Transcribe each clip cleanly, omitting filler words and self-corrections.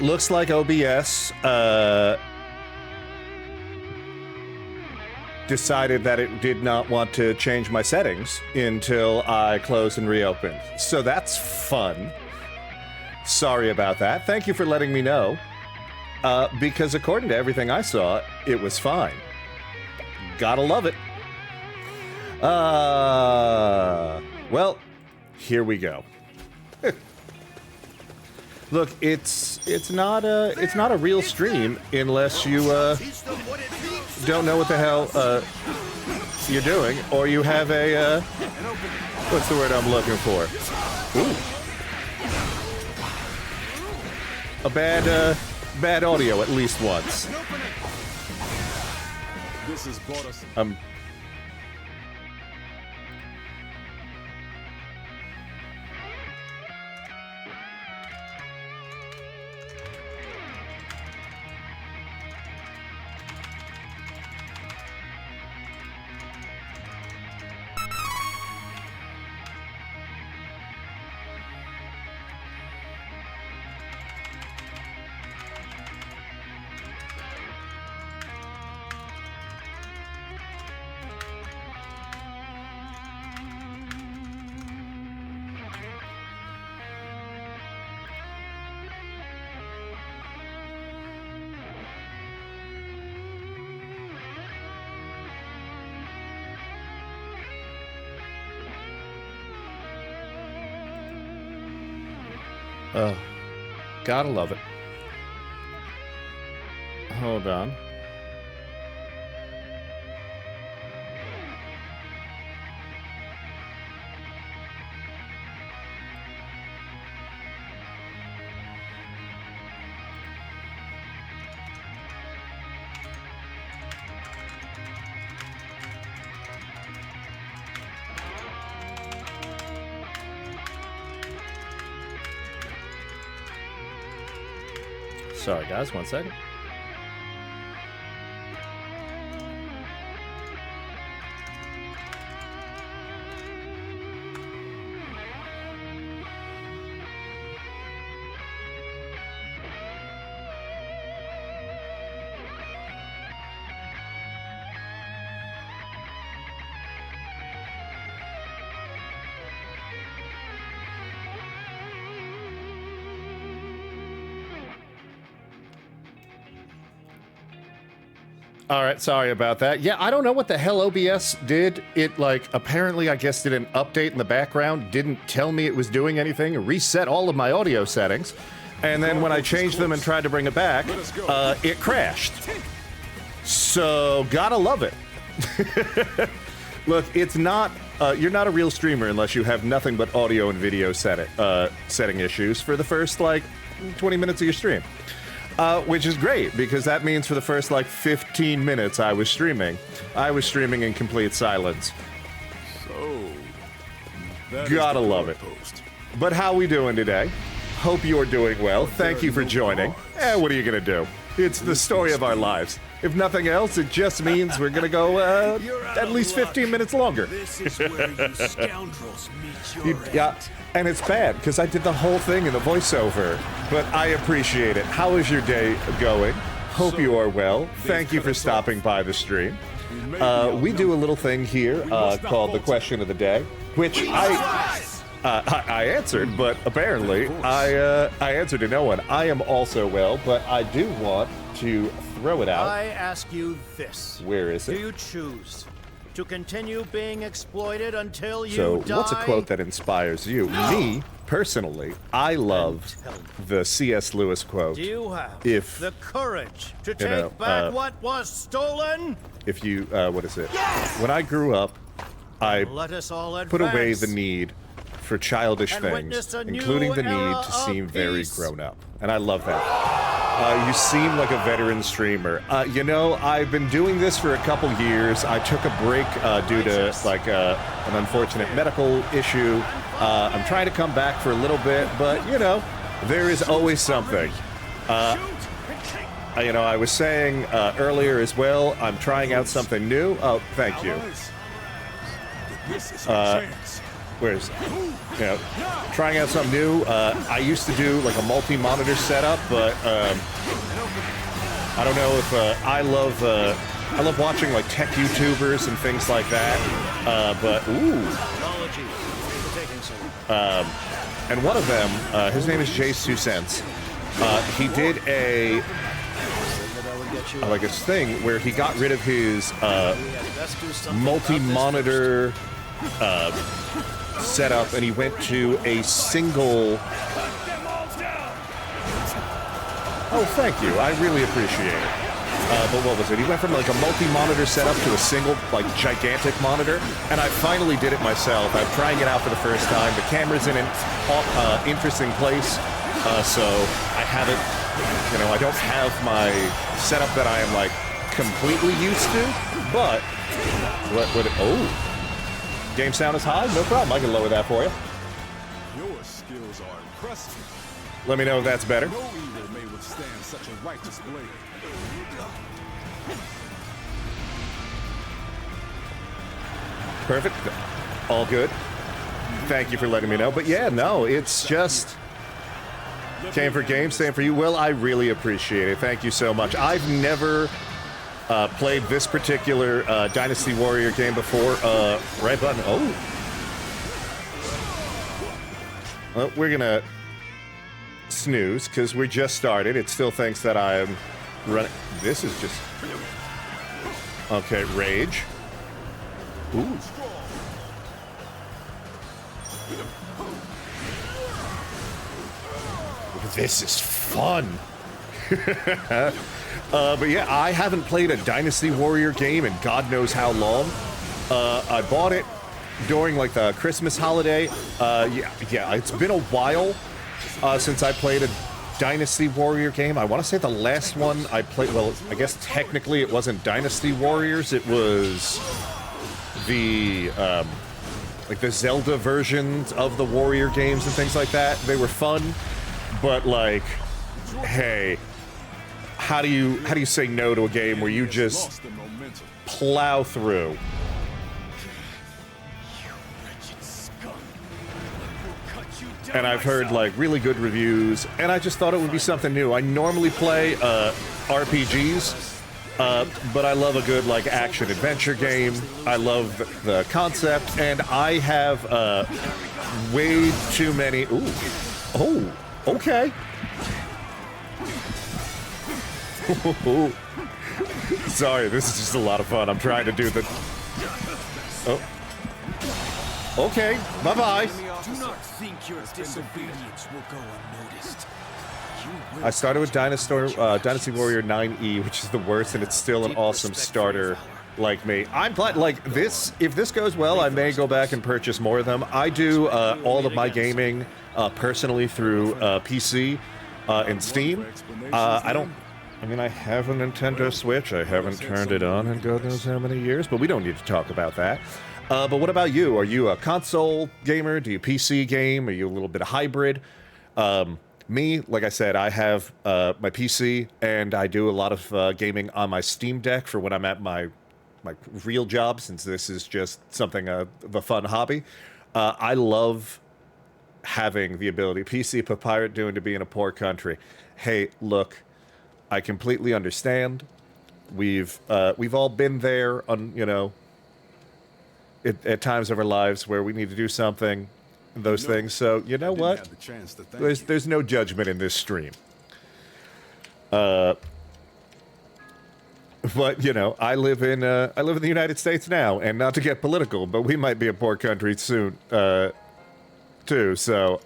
Looks like OBS decided that it did not want to change my settings until I closed and reopened. So that's fun. Sorry about that. Thank you for letting me know. Because according to everything I saw, it was fine. Gotta love it. Well, here we go. Look, it's not a real stream unless you don't know what the hell you're doing, or you have a what's the word I'm looking for? Ooh. A bad audio at least once. This is Boris. Oh, gotta love it. Hold on. Sorry, guys, 1 second. All right, sorry about that. Yeah, I don't know what the hell OBS did. It, like, apparently, I guess, did an update in the background, didn't tell me it was doing anything, reset all of my audio settings, and then when I changed them and tried to bring it back, it crashed. So, gotta love it. Look, it's not, you're not a real streamer unless you have nothing but audio and video setting issues for the first, like, 20 minutes of your stream. Which is great, because that means for the first, like, 15 minutes I was streaming in complete silence. So, gotta love it. But how we doing today? Hope you're doing well. Thank you for joining. What are you gonna do? It's the story of our lives. If nothing else, it just means we're gonna go, at least 15 minutes longer. This is where you scoundrels meet your Yeah, and it's bad, because I did the whole thing in the voiceover, but I appreciate it. How is your day going? Hope you are well. Thank you for stopping by the stream. We do a little thing here called the question of the day, which I answered, but apparently I answered to no one. I am also well, but I do want to throw it out. I ask you this. Where is it? Do you choose to continue being exploited until you So, die? what's a quote that inspires you? Me, personally, I love the C.S. Lewis quote. Do you have If, the courage to take know, back what was stolen? If you, what is it? When I grew up, I Let us all advance. put away the need for childish And things, witness a new including the era need to seem of very peace. grown up. And I love that. You seem like a veteran streamer. You know, I've been doing this for a couple years. I took a break due to, like, an unfortunate medical issue. I'm trying to come back for a little bit, but, you know, there is always something. You know, I was saying earlier as well, I'm trying out something new. Oh, thank you. whereas, you know, trying out something new. I used to do like a multi-monitor setup, but I don't know if I love watching like tech YouTubers and things like that. But and one of them, his name is Jay's 2 Cents. He did a like a thing where he got rid of his multi-monitor setup, and he went to a single. Oh, thank you. I really appreciate it. But what was it? He went from like a multi-monitor setup to a single, like, gigantic monitor, and I finally did it myself. I'm trying it out for the first time. The camera's in an interesting place, so I haven't, you know, I don't have my setup that I am, like, completely used to, but oh, game sound is high? No problem. I can lower that for you. Your skills are impressive. Let me know if that's better. No evil may withstand such a righteous blade. Perfect. All good. Thank you for letting me know. But yeah, no, it's just came for game, same for you. Well, I really appreciate it. Thank you so much. I've never played this particular Dynasty Warrior game before. Right button. Oh. Well, we're gonna snooze because we just started. It still thinks that I'm running. This is just okay. Rage. Ooh. This is fun. But yeah, I haven't played a Dynasty Warrior game in God knows how long. I bought it during like the Christmas holiday. Yeah, it's been a while since I played a Dynasty Warrior game. I want to say the last one I played, well, I guess technically it wasn't Dynasty Warriors, it was the like the Zelda versions of the Warrior games and things like that. They were fun, but like, hey, how do you say no to a game where you just plow through? And I've heard like really good reviews, and I just thought it would be something new. I normally play RPGs, but I love a good like action adventure game. I love the concept, and I have way too many. Ooh, oh, okay. Sorry, this is just a lot of fun. I'm trying to do the. Oh. Okay, bye-bye. Do not think your disobedience will go unnoticed. I started with Dynasty Warrior 9E, which is the worst, and it's still an awesome starter like me. I'm glad, like, this, if this goes well, I may go back and purchase more of them. I do all of my gaming personally through PC and Steam. I mean, I have a Nintendo Switch. I haven't turned it on in God knows how many years, but we don't need to talk about that. But what about you? Are you a console gamer? Do you PC game? Are you a little bit of hybrid? Me, like I said, I have my PC, and I do a lot of gaming on my Steam Deck for when I'm at my real job, since this is just something of a fun hobby. I love having the ability. PC, but pirate doing to be in a poor country. Hey, look, I completely understand. We've all been there on, you know, at times of our lives where we need to do something, those things. So you know what? There's no judgment in this stream. But you know, I live in the United States now, and not to get political, but we might be a poor country soon, too. So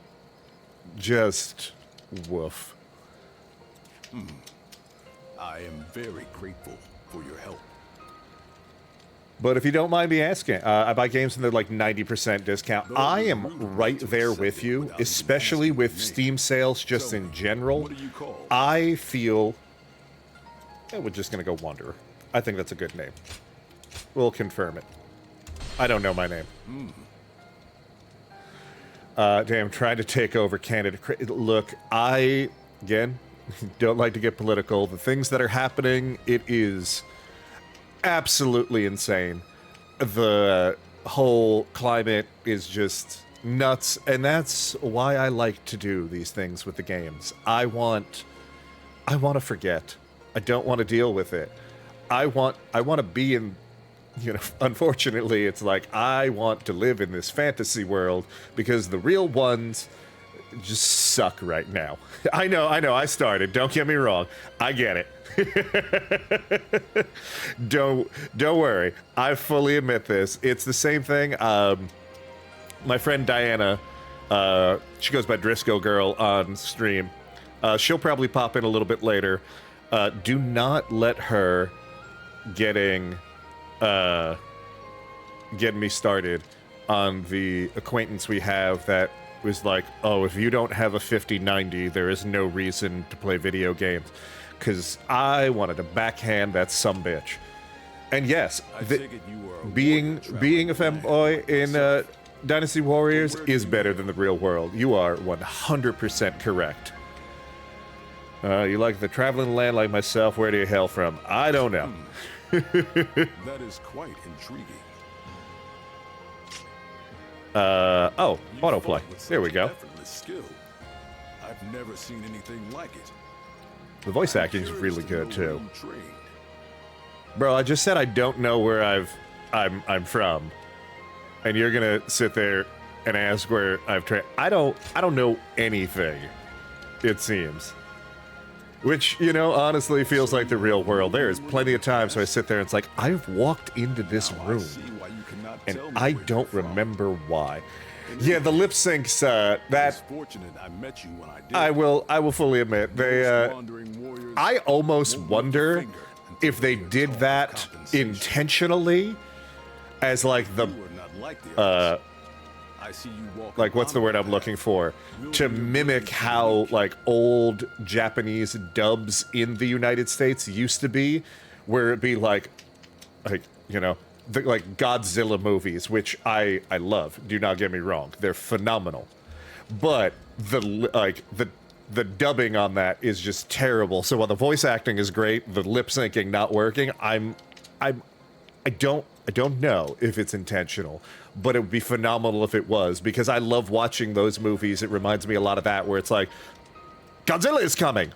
just woof. I am very grateful for your help. But if you don't mind me asking, I buy games and they're like 90% discount. I am right there with you, especially with Steam sales just in general. I feel... Yeah, we're just going to go Wanderer. I think that's a good name. We'll confirm it. I don't know my name. Damn, trying to take over Canada. Look, I, again, don't like to get political. The things that are happening, it is... absolutely insane. The whole climate is just nuts, and that's why I like to do these things with the games. I want to forget. I don't want to deal with it. I want to be in, unfortunately, it's like I want to live in this fantasy world because the real ones just suck right now. I know, I started. Don't get me wrong. I get it. Don't worry. I fully admit this. It's the same thing. My friend Diana, she goes by Driscoll Girl on stream. She'll probably pop in a little bit later. Do not let her getting me started on the acquaintance we have that was like, oh, if you don't have a 5090, there is no reason to play video games. Because I wanted to backhand that sumbitch. And yes, being a femboy in Dynasty Warriors is better than the real world. You are 100% correct. You like the traveling land like myself, where do you hail from? I don't know. That is quite intriguing. Oh, autoplay. There we go. Skill. I've never seen anything like it. The voice acting is really good too. Bro, I just said I don't know where I'm from, and you're gonna sit there and ask where I've trained. I don't know anything. It seems. Which, honestly feels like the real world. There is plenty of times where I sit there and it's like, I've walked into this room, and I don't remember why. Yeah, the lip syncs, that... I will fully admit, they, I almost wonder if they did that intentionally as, like, the, like, what's the word I'm looking for? To mimic how, like, old Japanese dubs in the United States used to be, where it'd be like, like Godzilla movies, which I love. Do not get me wrong; they're phenomenal. But the dubbing on that is just terrible. So while the voice acting is great, the lip syncing not working. I don't know if it's intentional, but it would be phenomenal if it was, because I love watching those movies. It reminds me a lot of that, where it's like, Godzilla is coming,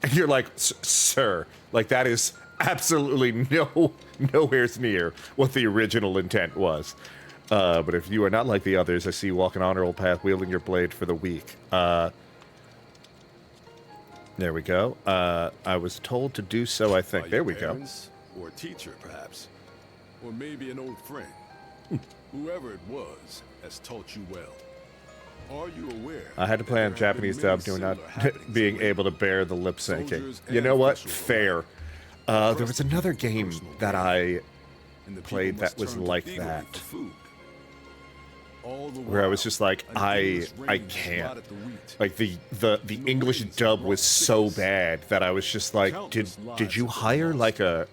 and you're like, sir, like that is absolutely nowhere near what the original intent was. But if you are not like the others, I see you walking honorable path, wielding your blade for the weak. There we go. I was told to do so, I think. There we go. Or a teacher, perhaps. Or maybe an old friend. Whoever it was has taught you well. Are you aware? I had to play on Japanese dub, doing not being able to bear the lip syncing. You know what? Fair. There was another game that I played that was like that, where I was just like, I can't. Like the English dub was so bad that I was just like, did you hire like a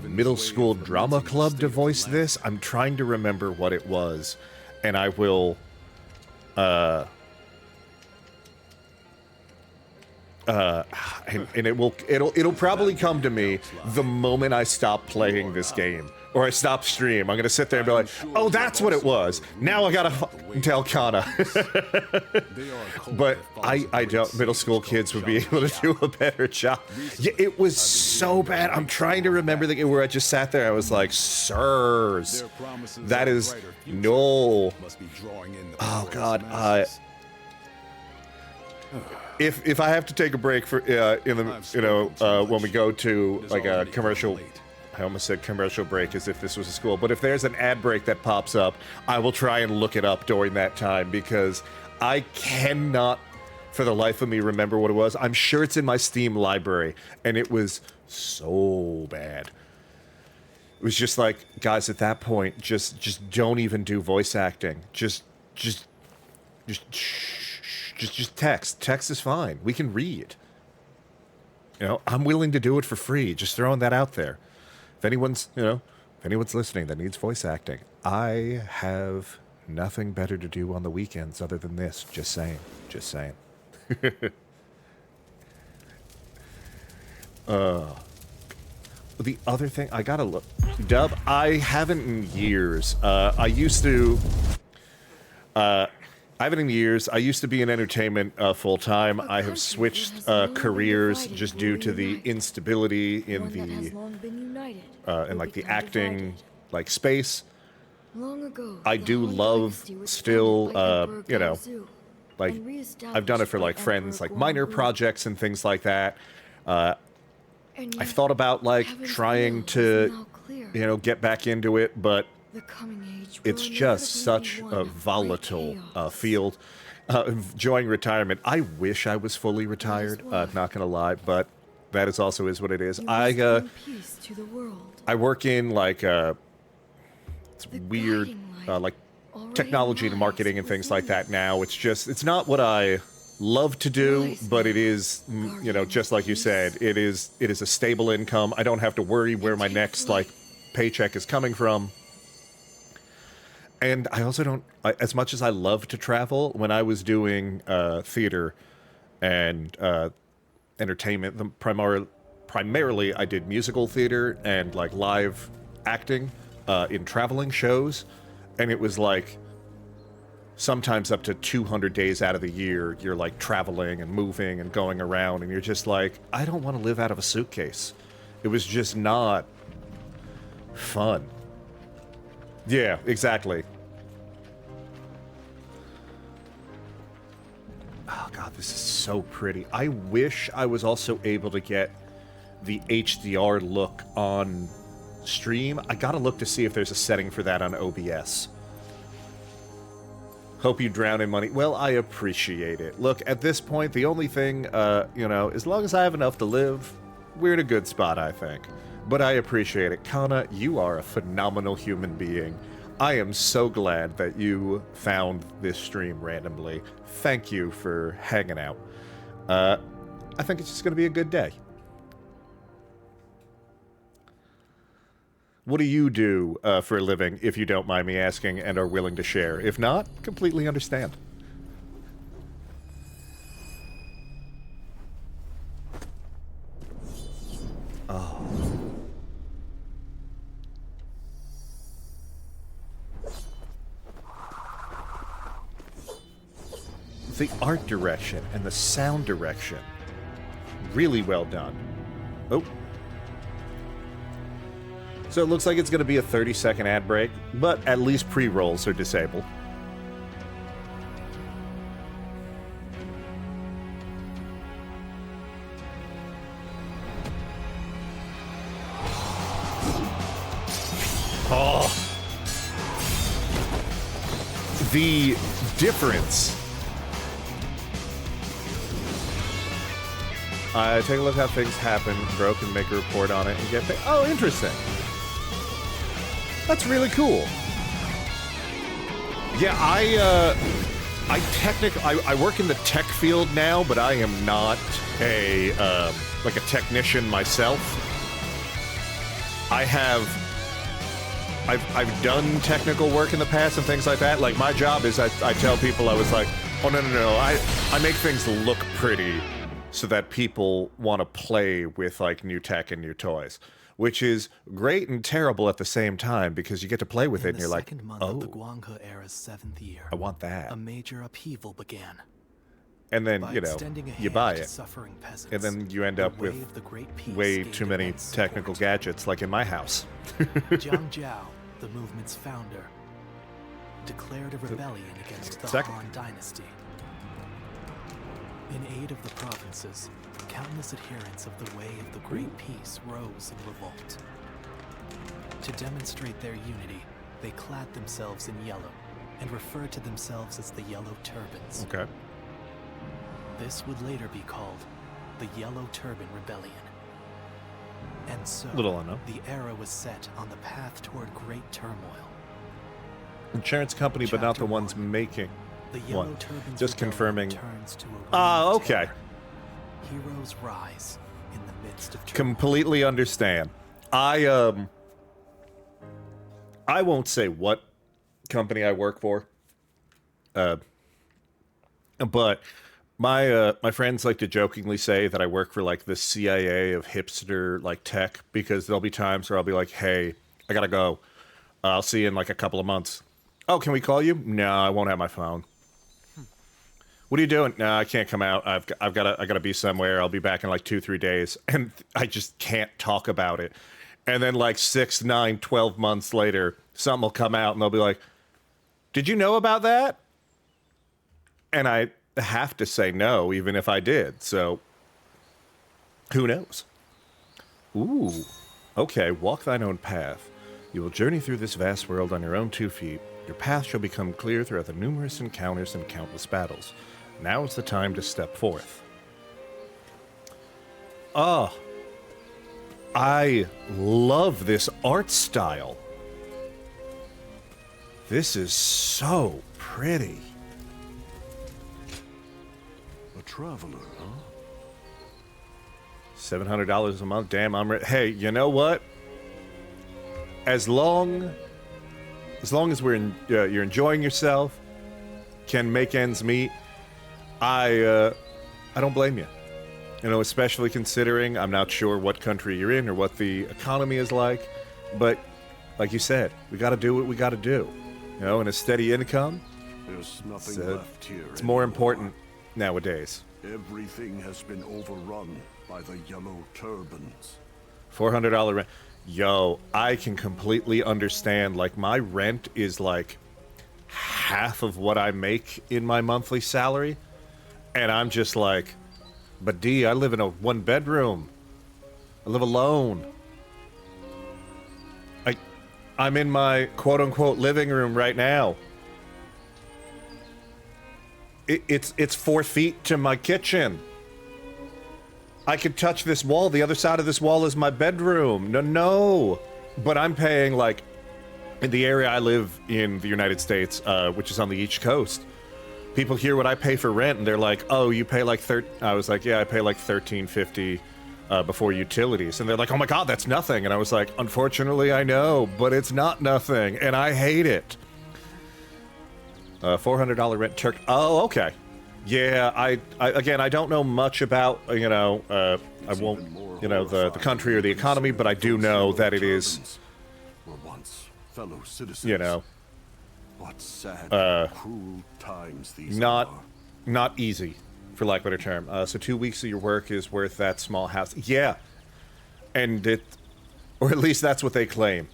middle school drama club to voice this? I'm trying to remember what it was, and I will. And it'll probably come to me the moment I stop playing this game, or I stop stream. I'm gonna sit there and be like, oh, that's what it was. Now I gotta tell Kana. But I don't. Middle school kids would be able to do a better job. Yeah, it was so bad. I'm trying to remember the game where I just sat there. I was like, sirs, that is no. Oh God. If I have to take a break for when we go to like a commercial, I almost said commercial break as if this was a school, but if there's an ad break that pops up, I will try and look it up during that time, because I cannot for the life of me remember what it was. I'm sure it's in my Steam library, and it was so bad. It was just like, guys, at that point, just don't even do voice acting. Just text. Text is fine. We can read. I'm willing to do it for free. Just throwing that out there. If anyone's listening that needs voice acting, I have nothing better to do on the weekends other than this. Just saying. the other thing, I gotta look. Dub, I haven't in years. I used to... I haven't in years. I used to be in entertainment full-time. I have switched careers just due to the instability in like the acting like space. I do love still, you know, like I've done it for like friends, like minor projects and things like that. I've thought about like trying to, you know, get back into it, but it's just such a volatile field. Enjoying retirement. I wish I was fully retired, not gonna lie, but that is also is what it is. I work in like it's weird like technology and marketing and things like that now. It's just, it's not what I love to do, but it is, you know, just like you said, it is a stable income. I don't have to worry where my next like paycheck is coming from. And I also don't, as much as I love to travel, when I was doing theater and entertainment, primarily I did musical theater and like live acting in traveling shows, and it was like sometimes up to 200 days out of the year you're like traveling and moving and going around, and you're just like, I don't want to live out of a suitcase. It was just not fun. Yeah, exactly. Oh god, this is so pretty. I wish I was also able to get the HDR look on stream. I gotta look to see if there's a setting for that on OBS. Hope you drown in money. Well, I appreciate it. Look, at this point, the only thing, you know, as long as I have enough to live, we're in a good spot, I think. But I appreciate it. Kana, you are a phenomenal human being. I am so glad that you found this stream randomly. Thank you for hanging out. I think it's just going to be a good day. What do you do for a living, if you don't mind me asking, and are willing to share? If not, completely understand. Oh. The art direction and the sound direction. Really well done. Oh. So it looks like it's going to be a 30-second ad break, but at least pre-rolls are disabled. Oh. The difference. Take a look how things happen, broke, and make a report on it and get paid. Oh, interesting. That's really cool. Yeah, I work in the tech field now, but I am not a like a technician myself. I've done technical work in the past and things like that. Like my job is I tell people, I was like, oh no, I make things look pretty so that people want to play with like new tech and new toys. Which is great and terrible at the same time, because you get to play with it and you're like, oh, the Guanghe era's 7th year, I want that. A major upheaval began. And then, you know, you buy it. Peasants, and then you end up with way too many technical gadgets, like in my house. Jiang Jiao, the movement's founder, declared a rebellion against the Han Dynasty. In aid of the provinces, countless adherents of the Way of the Great Peace rose in revolt. To demonstrate their unity, they clad themselves in yellow and referred to themselves as the Yellow Turbans. Okay. This would later be called the Yellow Turban Rebellion. And so, the era was set on the path toward great turmoil. Insurance company, but not the ones making the Yellow Turbans Just confirming. Okay. Heroes rise in the midst of turmoil. Completely understand. I won't say what company I work for. But My friends like to jokingly say that I work for like the CIA of hipster like tech, because there'll be times where I'll be like, "Hey, I gotta go. I'll see you in like a couple of months." "Oh, can we call you?" "No, I won't have my phone." "What are you doing?" "No, I can't come out. I gotta be somewhere. I'll be back in like 2-3 days," and I just can't talk about it. And then like 6, 9, 12 months later, something will come out and they'll be like, "Did you know about that?" And I have to say no, even if I did. So, who knows? Ooh. Okay, walk thine own path. You will journey through this vast world on your own 2 feet. Your path shall become clear throughout the numerous encounters and countless battles. Now is the time to step forth. Oh. I love this art style. This is so pretty. A traveler, huh? $700 a month. Damn, hey, you know what? As long as you're enjoying yourself, can make ends meet, I don't blame you. You know, especially considering I'm not sure what country you're in or what the economy is like, but like you said, we got to do what we got to do. You know, and a steady income. There's nothing left here. It's more important nowadays. Everything has been overrun by the yellow turbans. $400 rent. Yo, I can completely understand. Like, my rent is like half of what I make in my monthly salary. And I'm just like, but D, I live in a 1-bedroom. I live alone. I'm in my quote-unquote living room right now. It's 4 feet to my kitchen. I could touch this wall. The other side of this wall is my bedroom. No. But I'm paying, like, in the area I live in the United States, which is on the East Coast, people hear what I pay for rent, and they're like, "Oh, you pay like I was like, "Yeah, I pay like $13.50 before utilities." And they're like, "Oh my God, that's nothing." And I was like, "Unfortunately, I know, but it's not nothing, and I hate it." $400 rent Turk. Oh, okay. Yeah, I again, I don't know much about, I won't, the country or the economy, but I do know that it is, were once fellow citizens. you know, What sad, cruel times these not are. not easy, for lack of a better term. So 2 weeks of your work is worth that small house. Yeah, and or at least that's what they claim.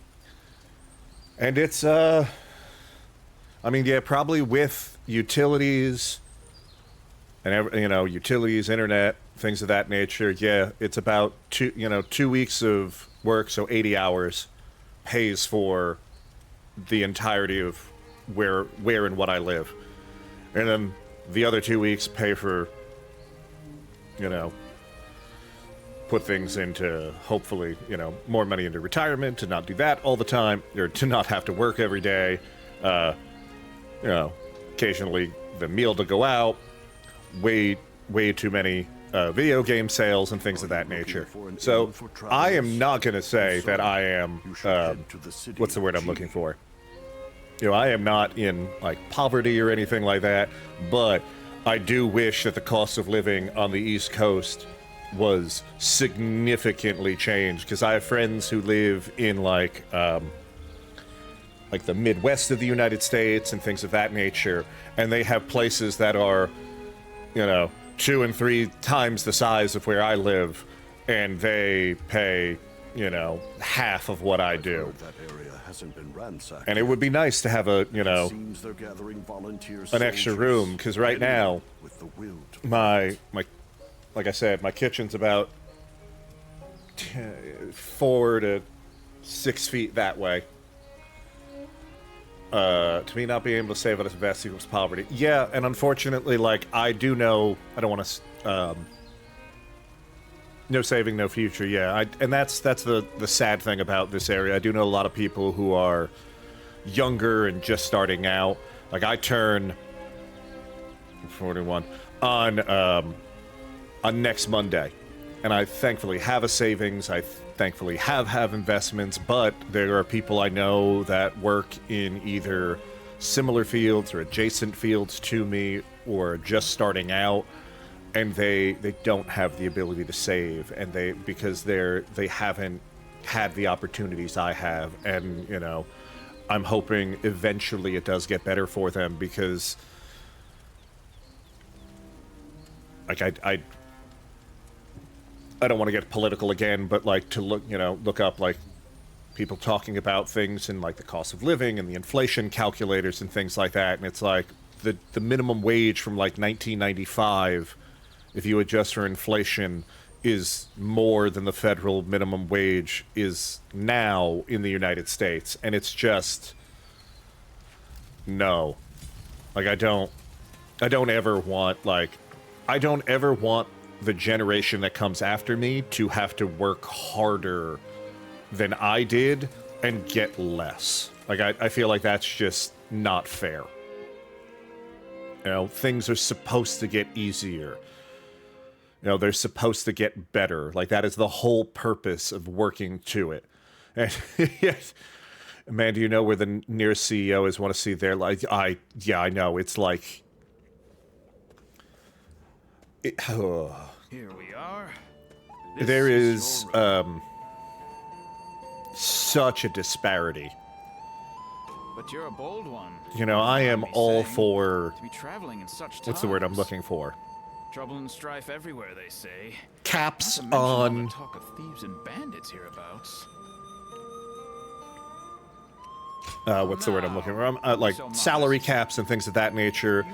And it's, I mean, yeah, probably with utilities and utilities, internet, things of that nature. Yeah, it's about 2 weeks of work, so 80 hours pays for the entirety of where and what I live. And then the other 2 weeks pay for, put things into, hopefully, more money into retirement, to not do that all the time, or to not have to work every day. Occasionally the meal to go out, way too many video game sales and things of that nature. So I am not going to say that I am, what's the word I'm looking for? I am not in, like, poverty or anything like that, but I do wish that the cost of living on the East Coast was significantly changed, because I have friends who live in, like the Midwest of the United States and things of that nature, and they have places that are, 2 and 3 times the size of where I live, and they pay, half of what I do. That area hasn't been ransacked. And it would be nice to have a, Seems they're gathering volunteer an extra soldiers, room, because right now, with the will to my like I said, my kitchen's about 4 to 6 feet that way. To me, not being able to save at a vast equals poverty. Yeah, and unfortunately, like, I do know, I don't want to, no saving, no future. Yeah, and that's the sad thing about this area. I do know a lot of people who are younger and just starting out. Like, I turn 41 on next Monday, and I thankfully have a savings. I thankfully have investments, but there are people I know that work in either similar fields or adjacent fields to me, or just starting out. and they don't have the ability to save, and because they haven't had the opportunities I have, and you know, I'm hoping eventually it does get better for them, because like I don't want to get political again, but like to look up like people talking about things and like the cost of living and the inflation calculators and things like that, and it's like the minimum wage from like 1995, if you adjust for inflation, is more than the federal minimum wage is now in the United States, and it's just no. Like I don't ever want the generation that comes after me to have to work harder than I did and get less. Like I feel like that's just not fair. You know, things are supposed to get easier. You know, they're supposed to get better. Like, that is the whole purpose of working to it. And, yes, man, do you know where the nearest CEO is? Want to see their, like, yeah, I know. It's like... Here we are. There is, such a disparity. But you're a bold one. You know, I am all for... To be traveling in such times. What's the word I'm looking for? Trouble and strife everywhere, they say. Caps Not to mention all on... the talk of thieves and bandits hereabouts. what's the word I'm looking for? Like, salary caps and things of that nature.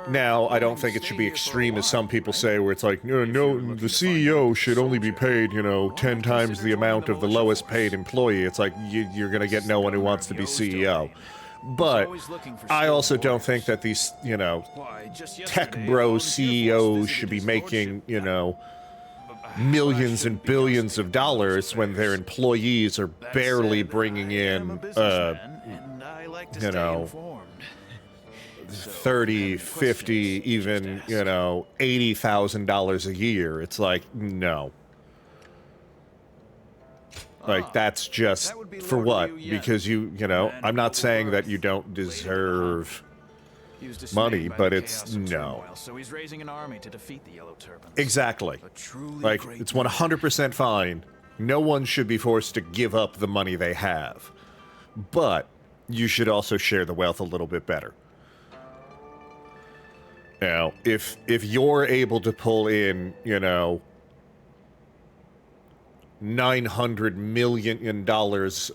Now, I don't think it should be extreme, as some people say, where it's like, no, the CEO should only be paid, 10 times the amount of the lowest paid employee. It's like, you're going to get no one who wants to be CEO. But I also don't think that these, tech bro CEOs should be making, millions and billions of dollars when their employees are barely bringing in, 30, 50, even, $80,000 a year. It's like, no. Like, that's just, for what? Because I'm not saying that you don't deserve money, but it's, no. So he's raising an army to defeat the Yellow Turbans. Exactly. Like, it's 100% fine. No one should be forced to give up the money they have. But you should also share the wealth a little bit better. Now, if you're able to pull in, $900 million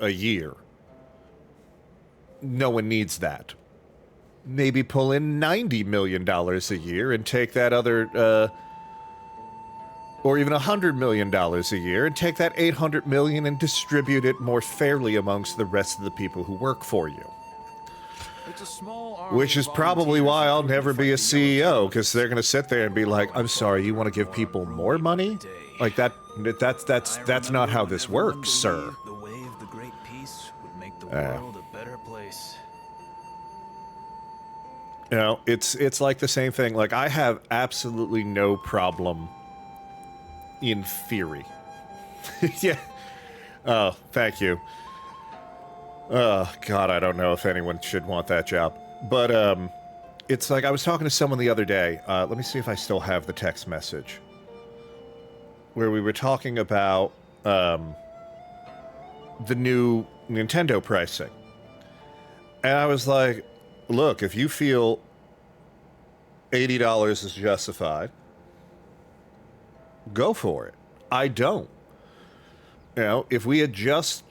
a year, no one needs that. Maybe pull in $90 million a year and take that other, or even $100 million a year and take that $800 million and distribute it more fairly amongst the rest of the people who work for you. It's a small army. Which is probably why I'll never be a CEO, because they're going to sit there and be like, I'm sorry, you want to give people more money? Like, that's not how this works, sir. The way of the great peace would make the world a better place. It's like the same thing. Like, I have absolutely no problem in theory. Yeah. Oh, thank you. Oh, God, I don't know if anyone should want that job. But, it's like, I was talking to someone the other day. Let me see if I still have the text message. Where we were talking about, the new Nintendo pricing. And I was like, look, if you feel $80 is justified, go for it. I don't. If we adjust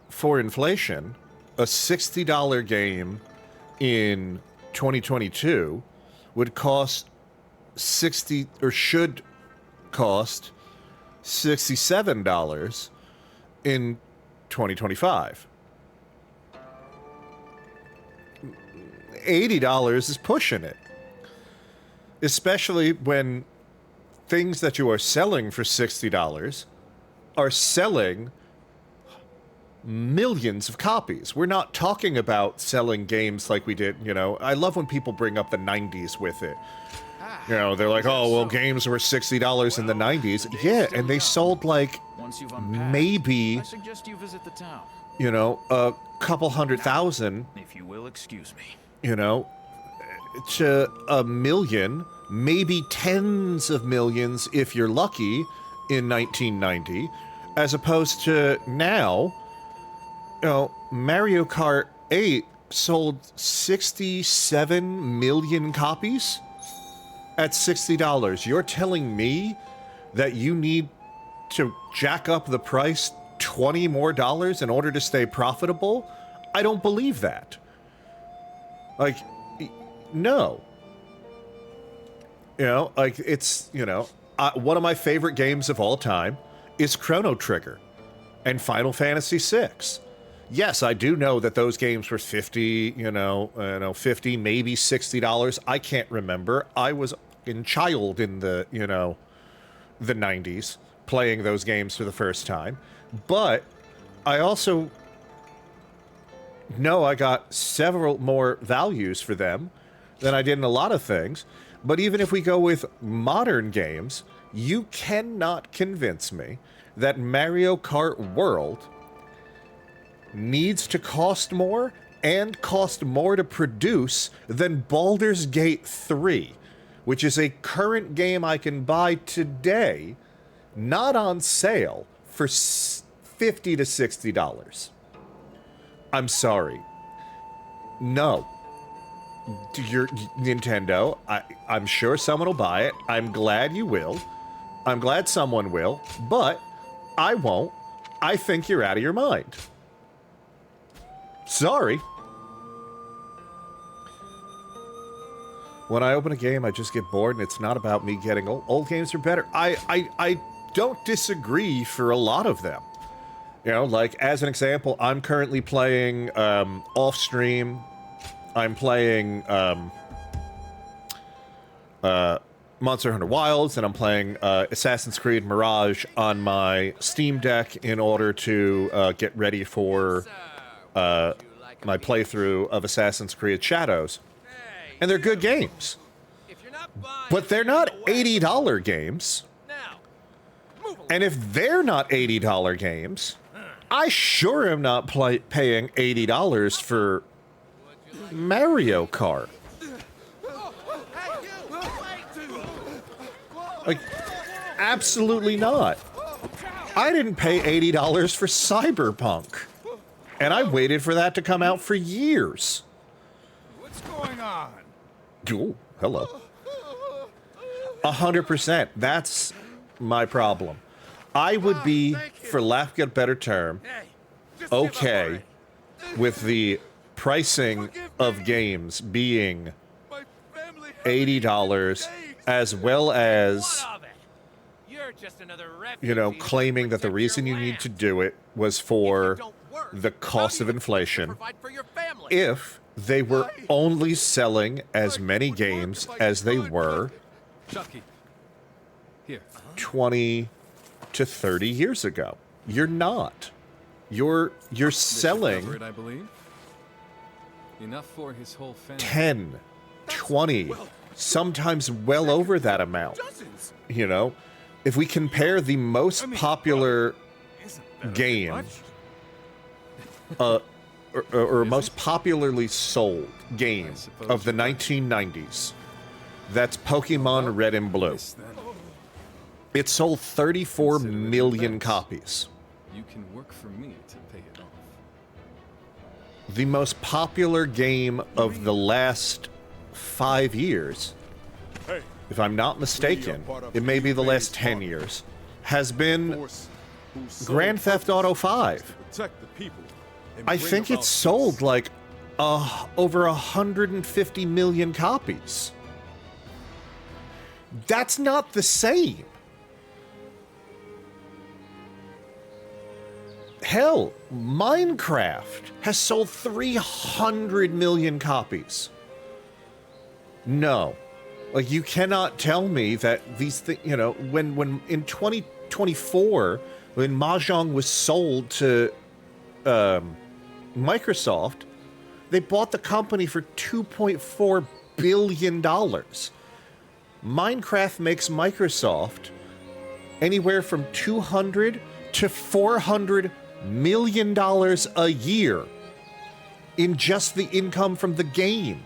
for inflation, a $60 game in 2022 would cost should cost $67 in 2025. $80 is pushing it. Especially when things that you are selling for $60 are selling millions of copies. We're not talking about selling games like we did, I love when people bring up the 90s with it. They're like, oh, well, games were $60 in the 90s. Yeah, and they sold like maybe, I suggest you visit the town. A couple 100,000. If you will excuse me. To 1 million maybe tens of millions if you're lucky in 1990, as opposed to now, Mario Kart 8 sold 67 million copies at $60. You're telling me that you need to jack up the price $20 more in order to stay profitable? I don't believe that. Like, no. It's, one of my favorite games of all time is Chrono Trigger and Final Fantasy VI. Yes, I do know that those games were $50, 50, maybe $60. I can't remember. I was a child in the 90s playing those games for the first time. But I also know I got several more values for them than I did in a lot of things. But even if we go with modern games, you cannot convince me that Mario Kart World needs to cost more and cost more to produce than Baldur's Gate 3, which is a current game I can buy today, not on sale, for $50 to $60. I'm sorry. No. Your Nintendo, I'm sure someone will buy it. I'm glad you will. I'm glad someone will, but I won't. I think you're out of your mind. Sorry. When I open a game, I just get bored, and it's not about me getting old. Old games are better. I don't disagree for a lot of them. Like, as an example, I'm currently playing, off-stream, I'm playing, Monster Hunter Wilds, and I'm playing, Assassin's Creed Mirage on my Steam Deck in order to, get ready for, my playthrough of Assassin's Creed Shadows. And they're good games. But they're not $80 games. And if they're not $80 games, I sure am not paying $80 for Mario Kart. Like, absolutely not. I didn't pay $80 for Cyberpunk. And I waited for that to come out for years. What's going on? Oh, hello. 100%. That's my problem. I would be, for lack of a better term, okay with the pricing of games being $80 as well as, claiming that the reason you need to do it was for the cost of inflation if they were only selling as many games as they were 20 to 30 years ago. You're not. You're selling I believe. Enough for his whole family. 10, 20, sometimes well over that amount. If we compare the most popular game or most popularly sold game of the 1990s, that's Pokemon Red and Blue. It sold 34 million copies. You can work for me to pay it off. The most popular game of the last 5 years, if I'm not mistaken, it may be the last 10 years, has been Grand Theft Auto 5. I think it's sold like over 150 million copies. That's not the same. Hell, Minecraft has sold 300 million copies. No. Like, you cannot tell me that these things, when in 2024, when Mahjong was sold to Microsoft, they bought the company for $2.4 billion. Minecraft makes Microsoft anywhere from $200 to $400 million a year in just the income from the game.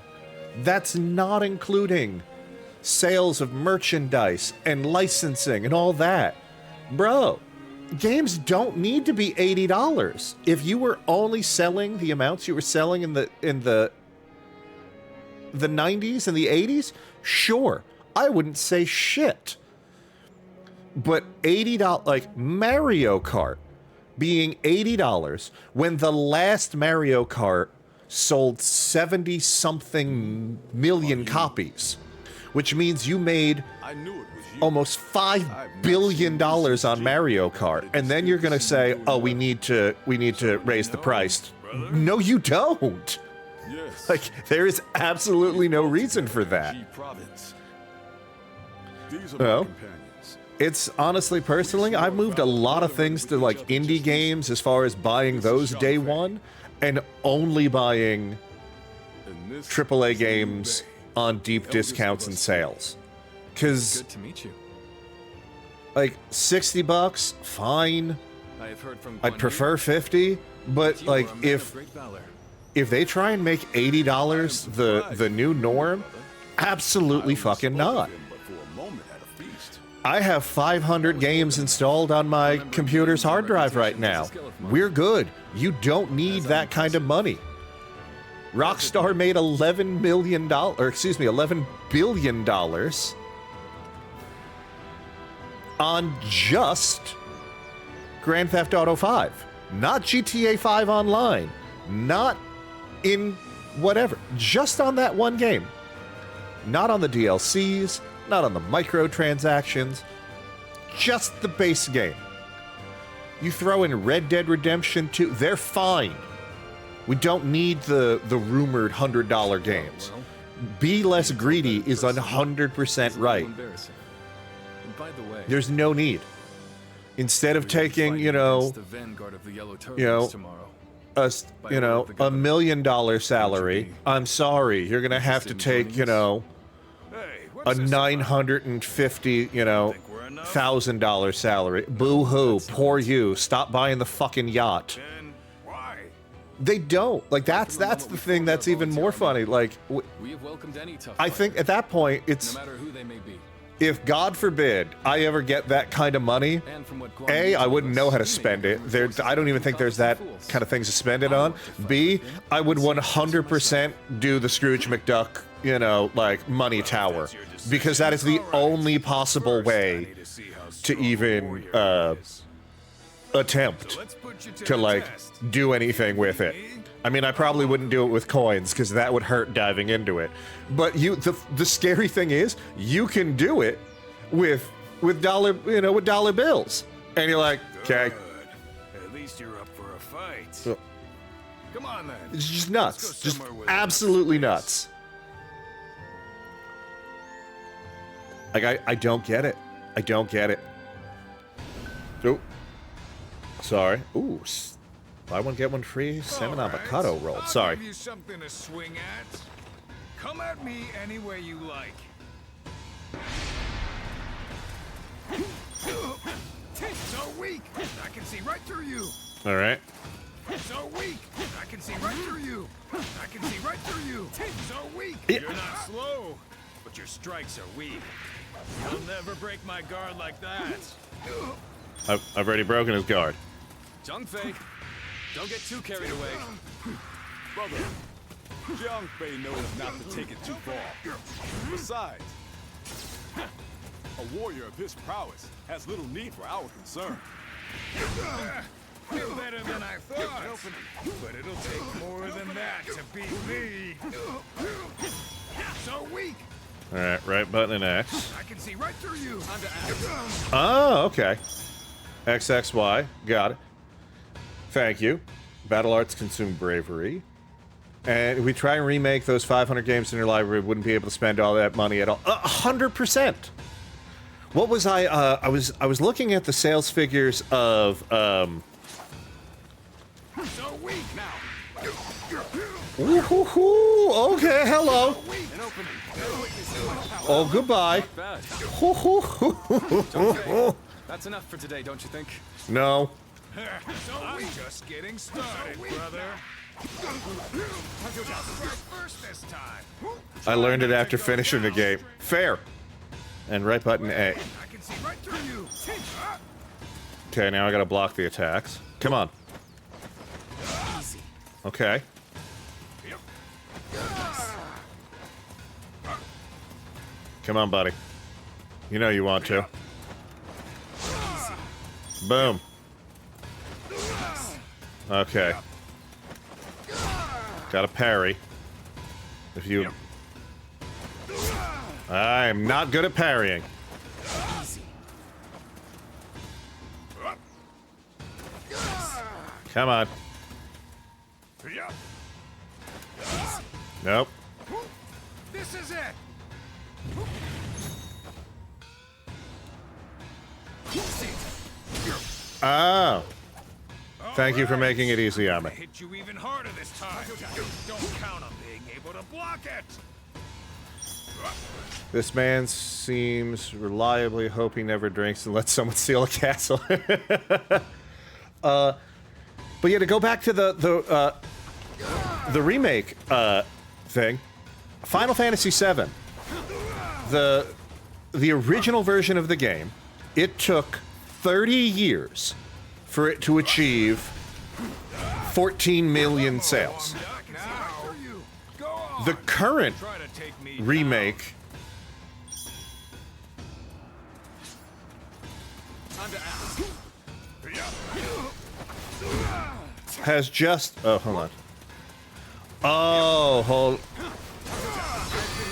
That's not including sales of merchandise and licensing and all that. Bro, games don't need to be $80. If you were only selling the amounts you were selling in the 90s and the 80s, sure, I wouldn't say shit. But $80, like Mario Kart being $80 when the last Mario Kart sold 70-something million copies, which means you made I knew it was you. almost $5 billion on Mario Kart, and then you're gonna say, "Oh, we need to raise the price." No, you don't. Yes. Like, there is absolutely no reason for that. G province. These are Oh. my companions. It's honestly, personally, I've moved a lot of things to like indie games as far as buying those day one, and only buying And this AAA is the new games bay. on deep discounts and sales. Cause Good to meet you. like $60, fine. I have heard from I'd prefer 50, but you like are a man of if great valor. they try and make $80 the new norm, absolutely fucking not. But for a moment had a feast. I have 500 games installed on my computer's hard drive right now. We're good. You don't need that kind of money. Rockstar made $11 billion on just Grand Theft Auto 5, not GTA 5 Online, not in whatever, just on that one game. Not on the DLCs, not on the microtransactions, just the base game. You throw in Red Dead Redemption 2, they're fine. We don't need the rumored $100 games. Well, Be less greedy is 100% it's a little right. embarrassing. And by the way, There's no need. Instead of taking, fighting against the vanguard of the Yellow Turbans tomorrow. $1 million salary, I'm sorry, you're gonna have to take, Hey, a what's this about? $950, Think we're enough? $1,000 salary. Boo hoo, poor you. Stop buying the fucking yacht. And why? They don't. Like, that's the thing that's even more funny. Like, We have welcomed any tough I fighter, think at that point, no it's, matter who they may be. if God forbid I ever get that kind of money, And from what A, I wouldn't know how to spend it. There, I don't even think there's that kind of things to spend it on. B, I would 100% do the Scrooge McDuck, like money tower, because that is the only possible way to even attempt to like do anything with it. I mean, I probably wouldn't do it with coins because that would hurt diving into it. But the scary thing is, you can do it with dollar bills, and you're like, okay, At least you're up for a fight. So- Come on then. it's just nuts, Let's go just somewhere with absolutely enough nuts. Like I don't get it. I don't get it. Oh, sorry. Ooh, buy one get one free. Salmon All right, avocado roll. I'll Sorry. give you something to swing at. Come at me any way you like. So weak, I can see right through you. All right. So weak, I can see right through you. I can see right through you. So weak. Yeah. You're not slow, but your strikes are weak. You'll never break my guard like that. I've already broken his guard. Zhang Fei, don't get too carried away. Brother, Jiang Fei knows not to take it too far. Besides, a warrior of his prowess has little need for our concern. You're better than I thought. But it'll take more than that to beat me. So weak, All right, right button and X. I can see right through you. Oh, okay. XXY, got it. Thank you. Battle arts consume bravery. And if we try and remake those 500 games in your library, we wouldn't be able to spend all that money at all. 100%. What was I was looking at the sales figures of So weak now. ooh, okay, hello. An opening. Better witness my power. Oh, goodbye. Bad. Zhang That's enough for today, don't you think? No. I'm just getting started, brother. First this time. I learned it after finishing the game. Fair. And right button A. I can see right through you. Okay, now I gotta block the attacks. Come on. Okay. Come on, buddy. You know you want to. Boom. Okay. Got a parry. If you... I'm not good at parrying. Come on. Nope. This is it. Oh. Thank you for making it easy on me. Hit you even harder this time. Don't count on being able to block it. This man seems reliably hope he never drinks and lets someone steal a castle. But yeah, to go back to the remake thing, Final Fantasy VII, the original version of the game, it took 30 years for it to achieve 14 million sales. The current remake has just... Oh, hold on. Oh, hold...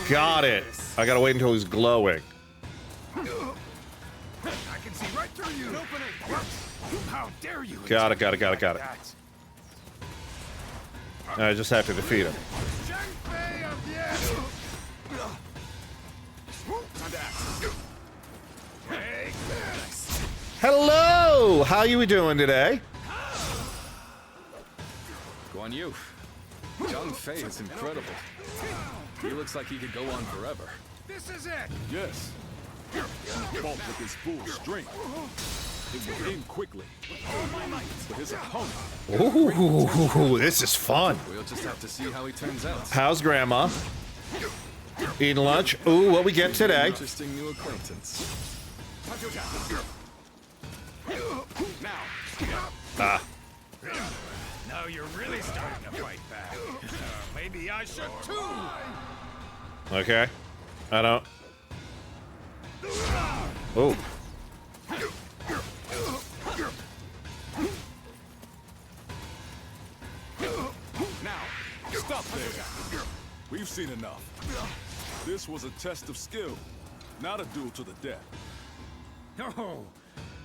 Got it. I gotta wait until he's glowing. I can see right through you. How dare you? Got it. I just have to defeat him. Hello! How you doing today? Guan Yu. Zhang Fei is incredible. He looks like he could go on forever. This is it. Yes. He fought with his full strength. It would end quickly. But his opponent... Ooh, this is fun. We'll just have to see how he turns out. How's Grandma? Eating lunch? Ooh, what we get today? Interesting new acquaintance. Ah. Now you're really starting to fight back. Maybe I should too. Okay. I don't... Oh. Now, stop there. We've seen enough. This was a test of skill, not a duel to the death. Oh,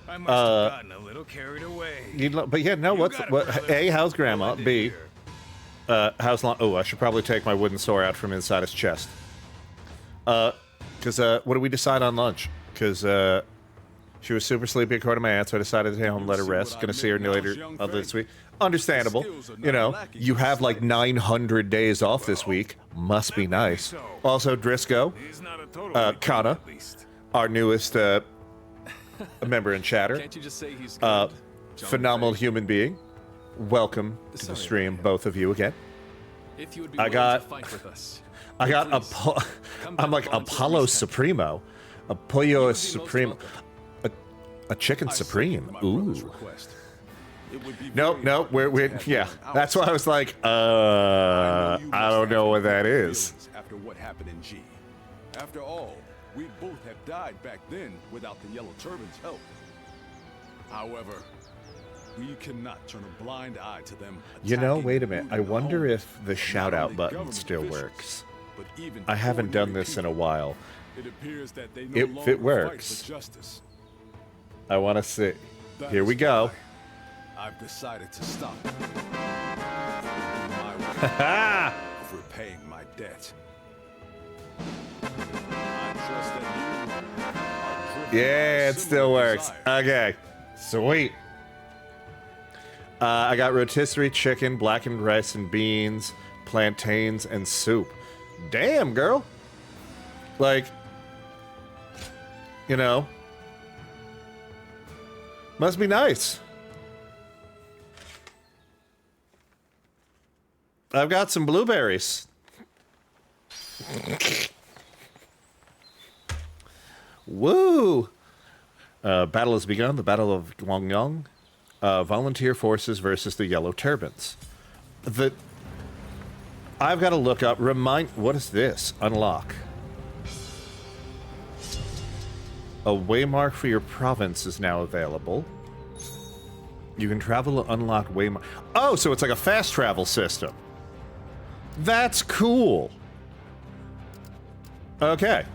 I must have gotten a little carried away. But yeah, no, what? A, how's Grandma? B, how's long? Oh, I should probably take my wooden sword out from inside his chest. Because, what did we decide on lunch? Because, she was super sleepy according to my aunt, so I decided to stay home and let her rest. Gonna see her later this week. Understandable. You know, you have like 900 days off this week. Must be nice. Also, Driscoll, Kana, our newest member in Chatter. Can't you just say he's good? Phenomenal human being. Welcome to the stream, both of you again. If you would be I willing got- to fight with us. I got please, I'm like Apollo Supremo, a Pollo Supremo, a chicken supreme. Ooh. Nope. We're yeah. That's why I was like, I don't know what that is. After what happened in G. After all, we both have died back then without the Yellow Turban's help. However, we cannot turn a blind eye to them. You know, attacking wait a minute. I moving wonder home. if the Not shout out only button government still officials, works. but even I haven't done ordinary this in a people. while. It appears that they no If longer it works. fight for justice. I want to see. That Here is we go. why I've decided to stop. It will be my way of repaying my debt. I trust that you are driven Yeah, by it still similar works. desire. Okay, sweet. I got rotisserie chicken, blackened rice and beans, plantains, and soup. Damn, girl. Like, you know, must be nice. I've got some blueberries. Woo! Battle has begun. The Battle of Gwangyang. Volunteer forces versus the Yellow Turbans. I've got to look up. What is this? Unlock. A waymark for your province is now available. You can travel to unlock waymark. Oh, so it's like a fast travel system. That's cool. Okay.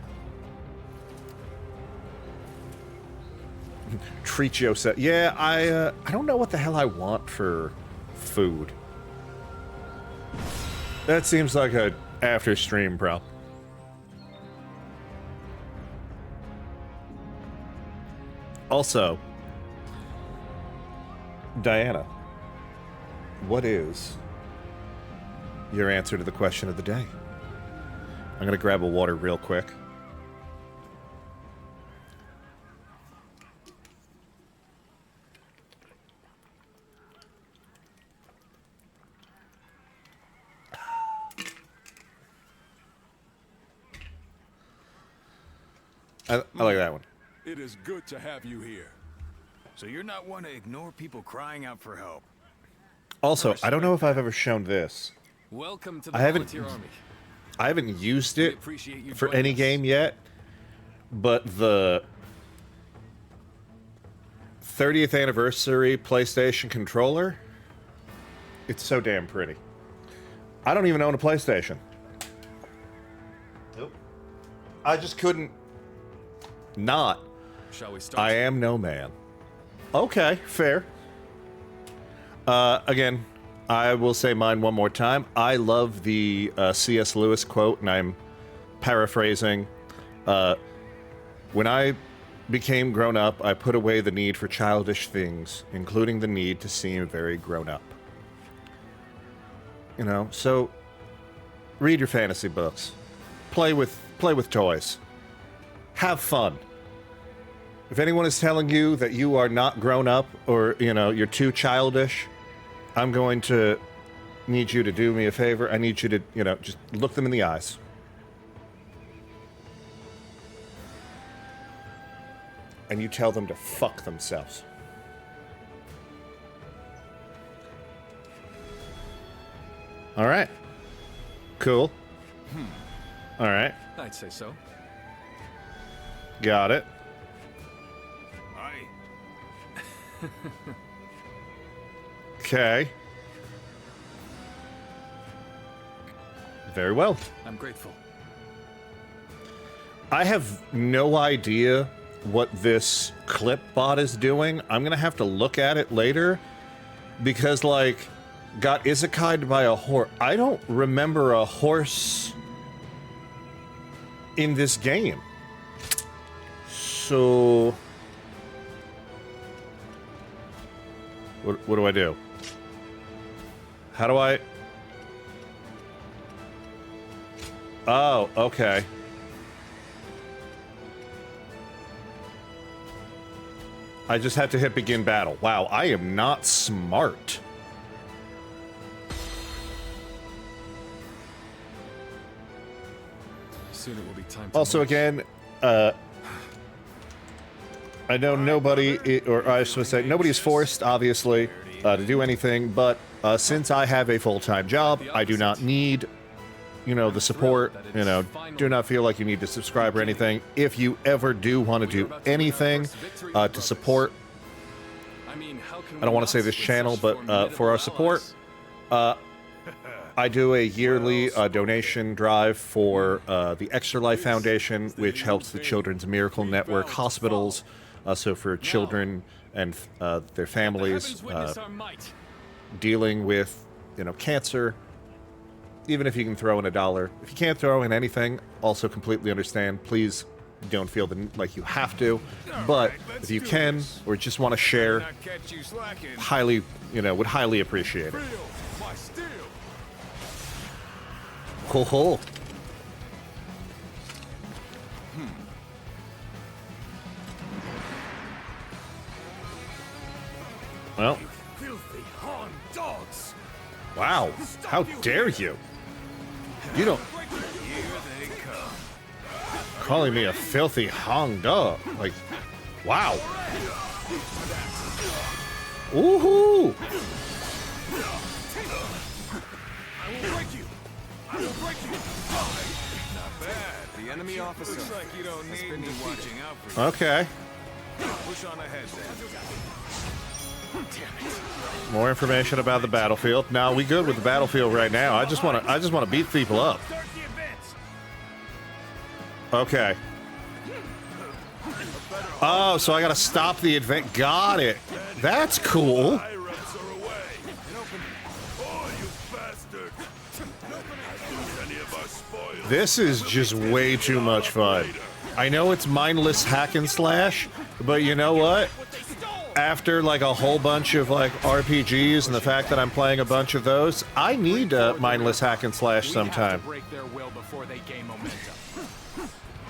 Treat yourself. Yeah, I don't know what the hell I want for food. That seems like a after stream problem. Also, Diana, what is your answer to the question of the day? I'm gonna grab a water real quick. I like that one. It is good to have you here. So you're not one to ignore people crying out for help. Also, I don't know if I've ever shown this. Welcome to the I haven't- volunteer army. I haven't used We it appreciate you for joining any us. game yet, but the 30th anniversary PlayStation controller, it's so damn pretty. I don't even own a PlayStation. Nope. I just couldn't not. Shall we start? I am no man. Okay, fair. Again, I will say mine one more time. I love the C.S. Lewis quote, and I'm paraphrasing. When I became grown up, I put away the need for childish things, including the need to seem very grown up. You know, so read your fantasy books. Play with toys. Have fun. If anyone is telling you that you are not grown up or, you know, you're too childish, I'm going to need you to do me a favor. I need you to, you know, just look them in the eyes. And you tell them to fuck themselves. All right. Cool. All right. I'd say so. Got it. Aye. Okay. Very well. I'm grateful. I have no idea what this clip bot is doing. I'm gonna have to look at it later because, like, got isekai'd by a horse. I don't remember a horse in this game. So, what do I do? How do I? Oh, okay. I just had to hit begin battle. Wow, I am not smart. Soon it will be time to Also, move. again, I know nobody, or I should say, nobody is forced, obviously, to do anything, but since I have a full-time job, I do not need, you know, the support, you know, do not feel like you need to subscribe or anything. If you ever do want to do anything to support, I mean, how can I don't we want to say not this with channel, such but formidable for our support, allies? I do a yearly donation drive for the Extra Life Foundation, which helps the Children's Miracle Network hospitals, so for children and their The families heavens witness our might. dealing with, you know, cancer. Even if you can throw in $1, if you can't throw in anything, also completely understand. Please don't feel like you have to, but if you can or just want to share, Not catch you slacking. highly, you know, would highly appreciate it. Feel my steel. Ho ho. Well, Filthy horned dogs. Wow, how dare you? You don't... Calling me a filthy Hong dog. Like, wow. Woohoo! The enemy officer. Looks like you don't need me watching out for you. Okay. Push on ahead then. More information about the battlefield. Now we good with the battlefield right now. I just want to beat people up. Start the advance. Okay. Oh, so I gotta stop the event. Got it. That's cool. Pirates are away. Oh, you bastard! Any of our spoils. This is just way too much fun. I know it's mindless hack and slash, but you know what? After like a whole bunch of like RPGs and the fact that I'm playing a bunch of those, I need a mindless hack and slash sometime. Break their will before they gain momentum.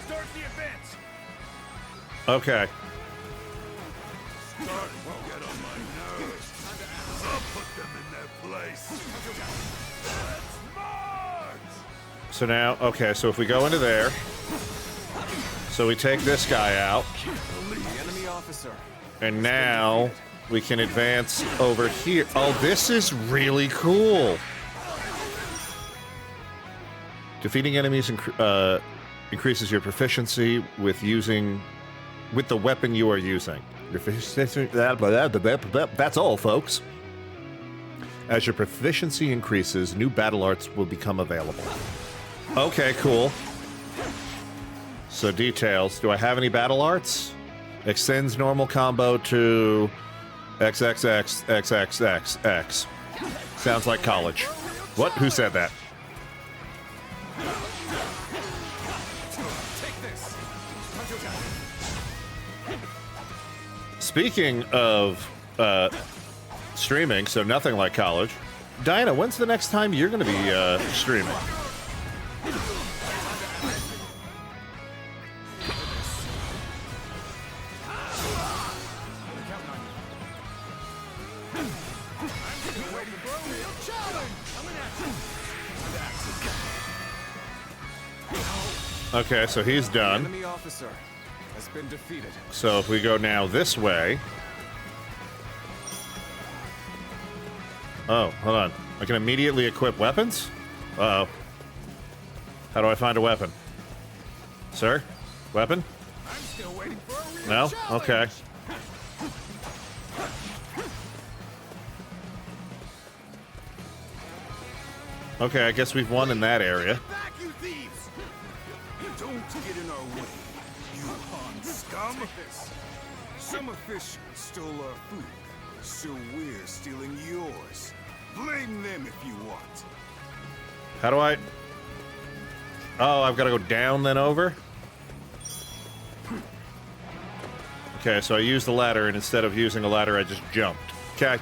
Start the advance. Okay. Starting to get on my nerves. I'll put them in their place. Let's march! So now, okay, so if we go into there, so we take this guy out, The enemy officer. and now we can advance over here. Oh, this is really cool. Defeating enemies increases your proficiency with the weapon you are using. That's all, folks. As your proficiency increases, new battle arts will become available. Okay, cool. So details. Do I have any battle arts? Extends normal combo to XXXXXX. Sounds like college. What? Who said that? Speaking of streaming, so nothing like college. Diana, when's the next time you're going to be streaming? Okay, so he's done. Enemy officer has been defeated. So if we go now this way... Oh, hold on. I can immediately equip weapons? Uh-oh. How do I find a weapon? Sir? Weapon? I'm still waiting for a real No? challenge. Okay. Okay, I guess we've won in that area. Back, you thieves! Don't get in our way, you Han scum! Some officials stole our food, so we're stealing yours. Blame them if you want. How do I... Oh, I've got to go down then over? Okay, so I used the ladder, and instead of using a ladder, I just jumped. Okay.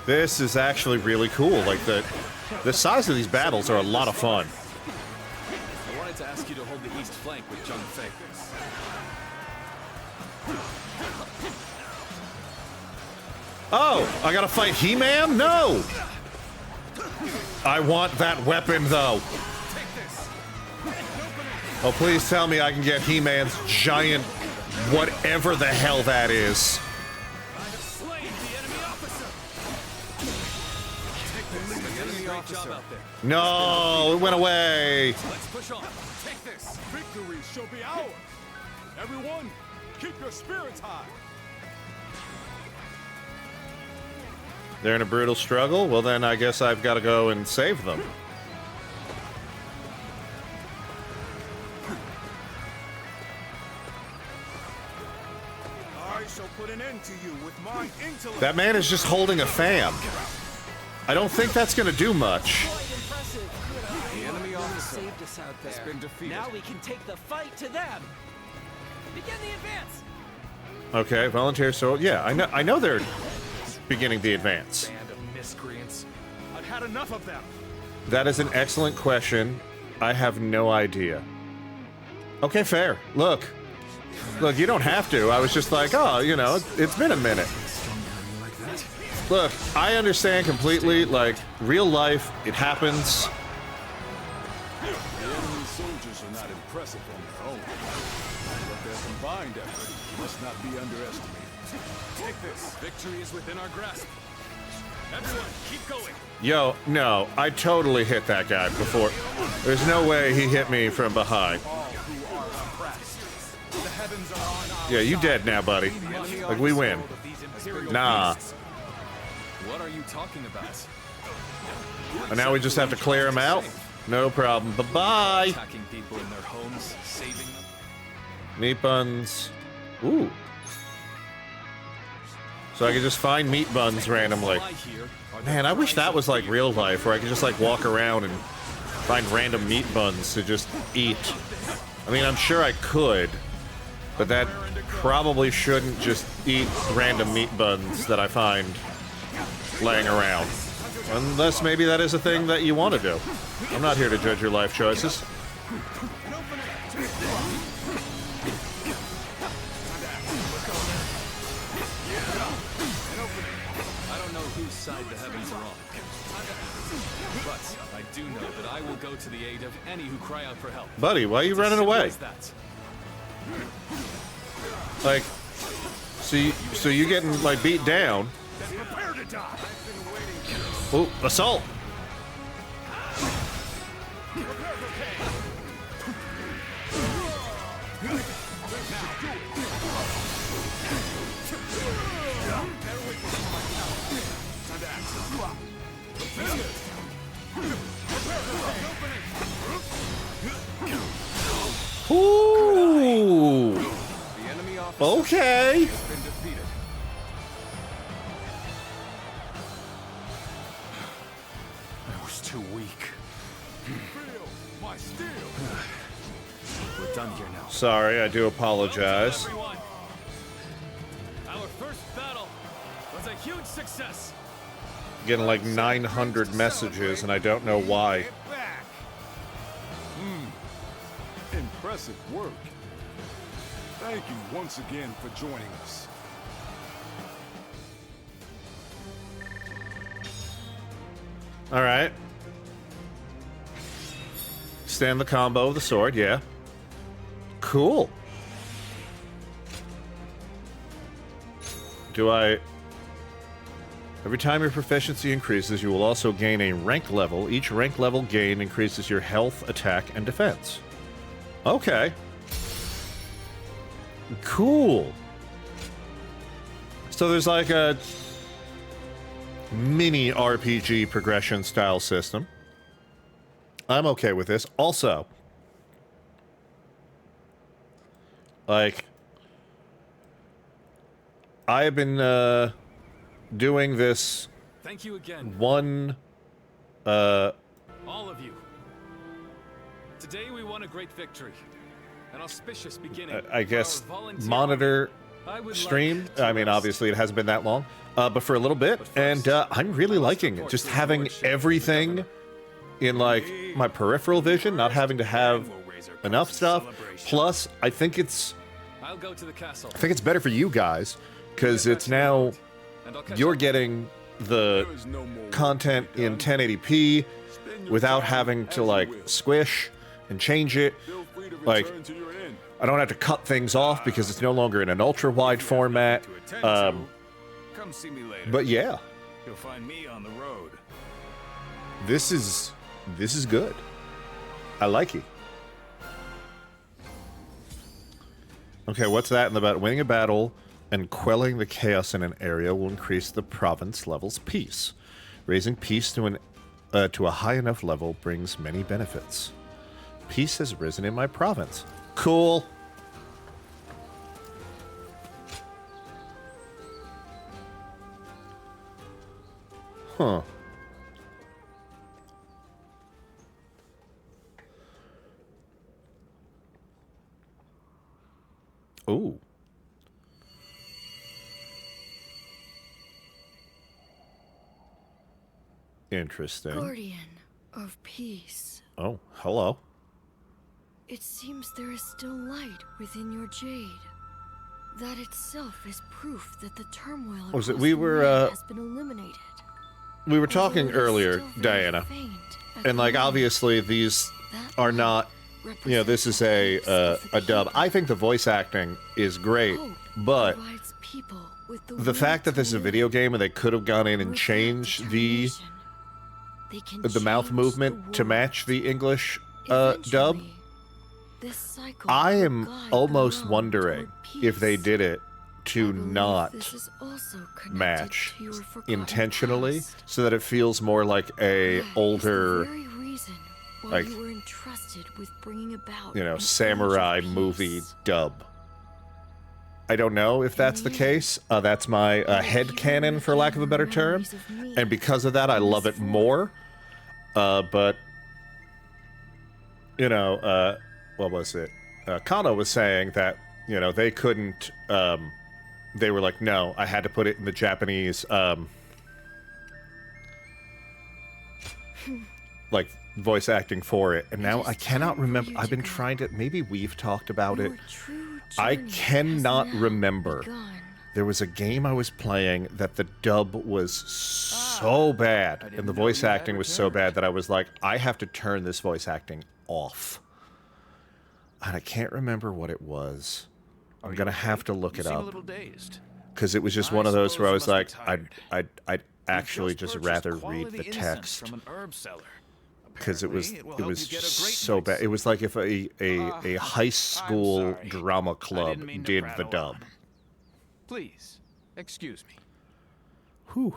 This is actually really cool. Like, the size of these battles are a lot of fun. I wanted to ask you to hold the east flank with Zhang Fei. Oh, I gotta fight He-Man? No! I want that weapon, though. Oh, please tell me I can get He-Man's giant whatever the hell that is. Slain the enemy officer! The enemy officer. Out there. No, it went away. Let's push on. Take this. Victory shall be ours. Everyone, keep your spirits high. They're in a brutal struggle? Well, then I guess I've got to go and save them. I shall put an end to you with my intellect. That man is just holding a fan. I don't think that's going to do much. Quite impressive. The enemy officer Saved us out has there. been defeated. Now we can take the fight to them. Begin the advance. Okay, volunteer so yeah, I know they're beginning the advance. Band of miscreants. I've had enough of them. That is an excellent question. I have no idea. Okay, fair. Look, Look, you don't have to. I was just like, oh, you know, it's been a minute. Look, I understand completely, like, real life, it happens. The enemy soldiers are not impressive on their own, but their combined effort must not be underestimated. Take this. Victory is within our grasp. Everyone, keep going. Yo, no, I totally hit that guy before. There's no way he hit me from behind. Yeah, you dead now, buddy. Like, we win. Nah. What are you talking about? And now we just have to clear him out? No problem. Bye-bye. Attacking people in their homes, saving them. Meat buns. Ooh. So I can just find meat buns randomly. Man, I wish that was like real life, where I could just like walk around and find random meat buns to just eat. I mean, I'm sure I could, but that probably shouldn't just eat random meat buns that I find laying around. Unless maybe that is a thing that you want to do. I'm not here to judge your life choices. I don't know whose side the heavens are on. But I do know that I will go to the aid of any who cry out for help. Buddy, why are you running away? Like, so you getting like beat down? Oh, assault! Ooh! Okay. I was too weak. Feel my steel. We're done here now. Sorry, I do apologize. Everyone. Our first battle was a huge success. Getting like 900 messages, and I don't know why. Get back. Impressive work. Thank you once again for joining us. All right. Stand the combo of the sword, yeah. Cool. Do I... Every time your proficiency increases, you will also gain a rank level. Each rank level gain increases your health, attack, and defense. Okay. Cool. So there's like a mini RPG progression style system. I'm okay with this. Also, like, I have been doing this. Thank you again, One, all of you. Today we won a great victory. An auspicious beginning. I guess, for our volunteer monitor army. I would stream. like to I mean, rest. obviously it hasn't been that long, but for a little bit, and I'm really liking it. Just having everything in like my peripheral vision, not having to have enough stuff. Plus, I think it's I'll go to the castle. better for you guys because it's now And I'll catch you're up. getting the There is no more content work to be in done. 1080p Spend your without time having as to you like will. squish and change it. Feel free to like, return to your inn. I don't have to cut things off because it's no longer in an ultra wide format. To attend to, come see me later. But yeah, You'll find me on the road. this is good. I like it. Okay, what's that in the battle? Winning a battle and quelling the chaos in an area will increase the province level's peace. Raising peace to a high enough level brings many benefits. Peace has risen in my province. Cool. Huh. Ooh. Interesting. Guardian of peace. Oh, hello. It seems there is still light within your jade. That itself is proof that the turmoil Was it across we the were land has been eliminated. we were talking Although it is earlier, still very Diana, faint at and the like moment, obviously these that are light not, you know, this is a represents the dub. people. I think the voice acting is great, Hope but provides people with the will fact that to this is a live. video game and they could have gone in and With that changed the determination, they can mouth change movement the to world. match the English dub. Eventually, this cycle I will am guide the almost realm wondering toward if they peace. did it to I believe not this is also connected match to your forgotten intentionally, past. so that it feels more like a That is older, the very reason why like, you were entrusted with bringing about you know, an age of samurai peace. movie dub. I don't know if that's the case. That's my head canon, for lack of a better term, and because of that, I love it more. But you know, what was it? Kano was saying that, you know, they couldn't. They were like, no, I had to put it in the Japanese, like voice acting for it, and now I cannot remember. I've been trying to. Maybe we've talked about it. Your true I journey has cannot now remember. begun. There was a game I was playing that the dub was so bad and the voice acting was so bad that I was like, I have to turn this voice acting off. And I can't remember what it was. I'm gonna have to look it You seem a up little dazed. because it was just one of those where I was like, I'd actually You've just purchased rather read quality the incense text from an herb seller. because it was Apparently, will help you get a great so bad. night's It was like if a high school sorry. drama I club didn't mean to did the prattle dub. on. Please, excuse me. Whew.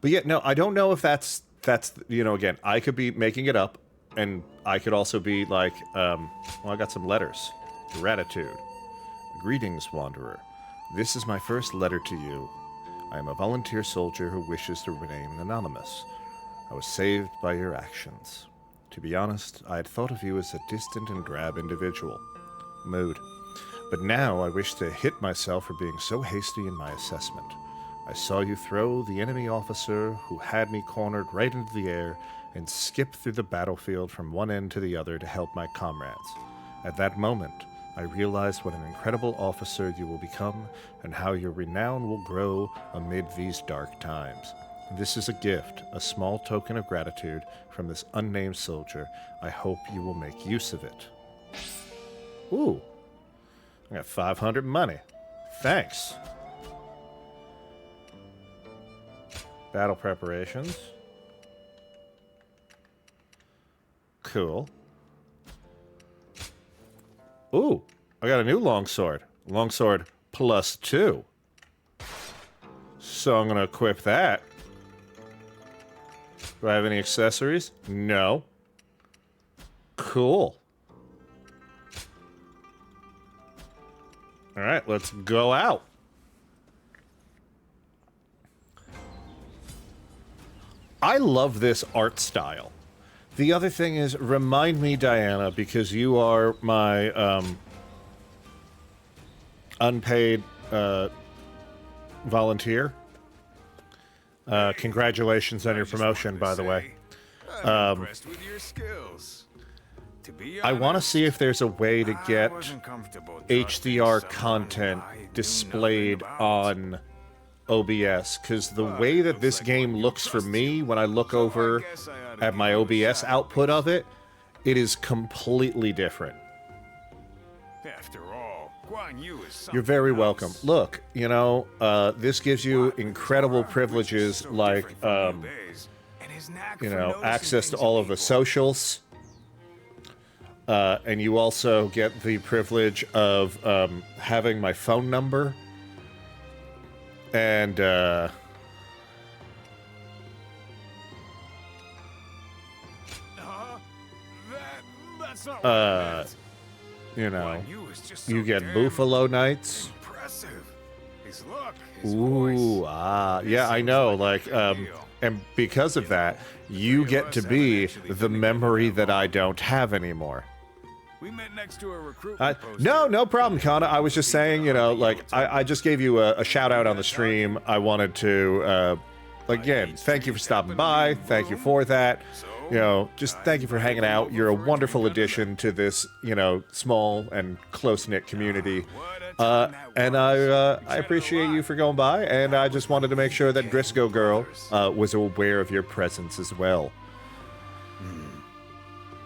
But yeah, no, I don't know if that's you know, again, I could be making it up, and I could also be like, well, I got some letters. Gratitude. Greetings, wanderer. This is my first letter to you. I am a volunteer soldier who wishes to remain anonymous. I was saved by your actions. To be honest, I had thought of you as a distant and drab individual. Mood. But now I wish to hit myself for being so hasty in my assessment. I saw you throw the enemy officer who had me cornered right into the air and skip through the battlefield from one end to the other to help my comrades. At that moment, I realized what an incredible officer you will become and how your renown will grow amid these dark times. This is a gift, a small token of gratitude from this unnamed soldier. I hope you will make use of it. Ooh. I got 500 money. Thanks. Battle preparations. Cool. Ooh, I got a new longsword. Longsword +2. So I'm gonna equip that. Do I have any accessories? No. Cool. All right, let's go out. I love this art style. The other thing is, remind me, Diana, because you are my unpaid volunteer. Congratulations on your promotion, by the way. I'm impressed with your skills. To be I want to honest, see if there's a way to I get wasn't comfortable trusting HDR someone content I knew displayed nothing about. on OBS, because the way that this game looks for me when I look over at my OBS output of it, it is completely different. After all, Guan Yu is You're very something welcome. else. Look, you know, this gives you incredible privileges So like, different from Liu's, and his knack you for know, noticing access to things in all of the people. socials. And you also get the privilege of having my phone number. And, That's not what I meant. you know, Guan Yu is just you so get damn Buffalo Nights. impressive. His look, his Ooh, voice. yeah, I seems know. like a Like, good deal. and because of that, you get to be the memory that I don't have anymore. We met next to a recruitment poster. No problem, Kana. I was just saying, you know, like, I just gave you a shout out on the stream. I wanted to, again, thank you for stopping by. Thank you for that. So, you know, just thank you for hanging out. You're a wonderful addition to this, you know, small and close-knit community. And I appreciate you for going by, and I just wanted to make sure that Driscoll Girl was aware of your presence as well.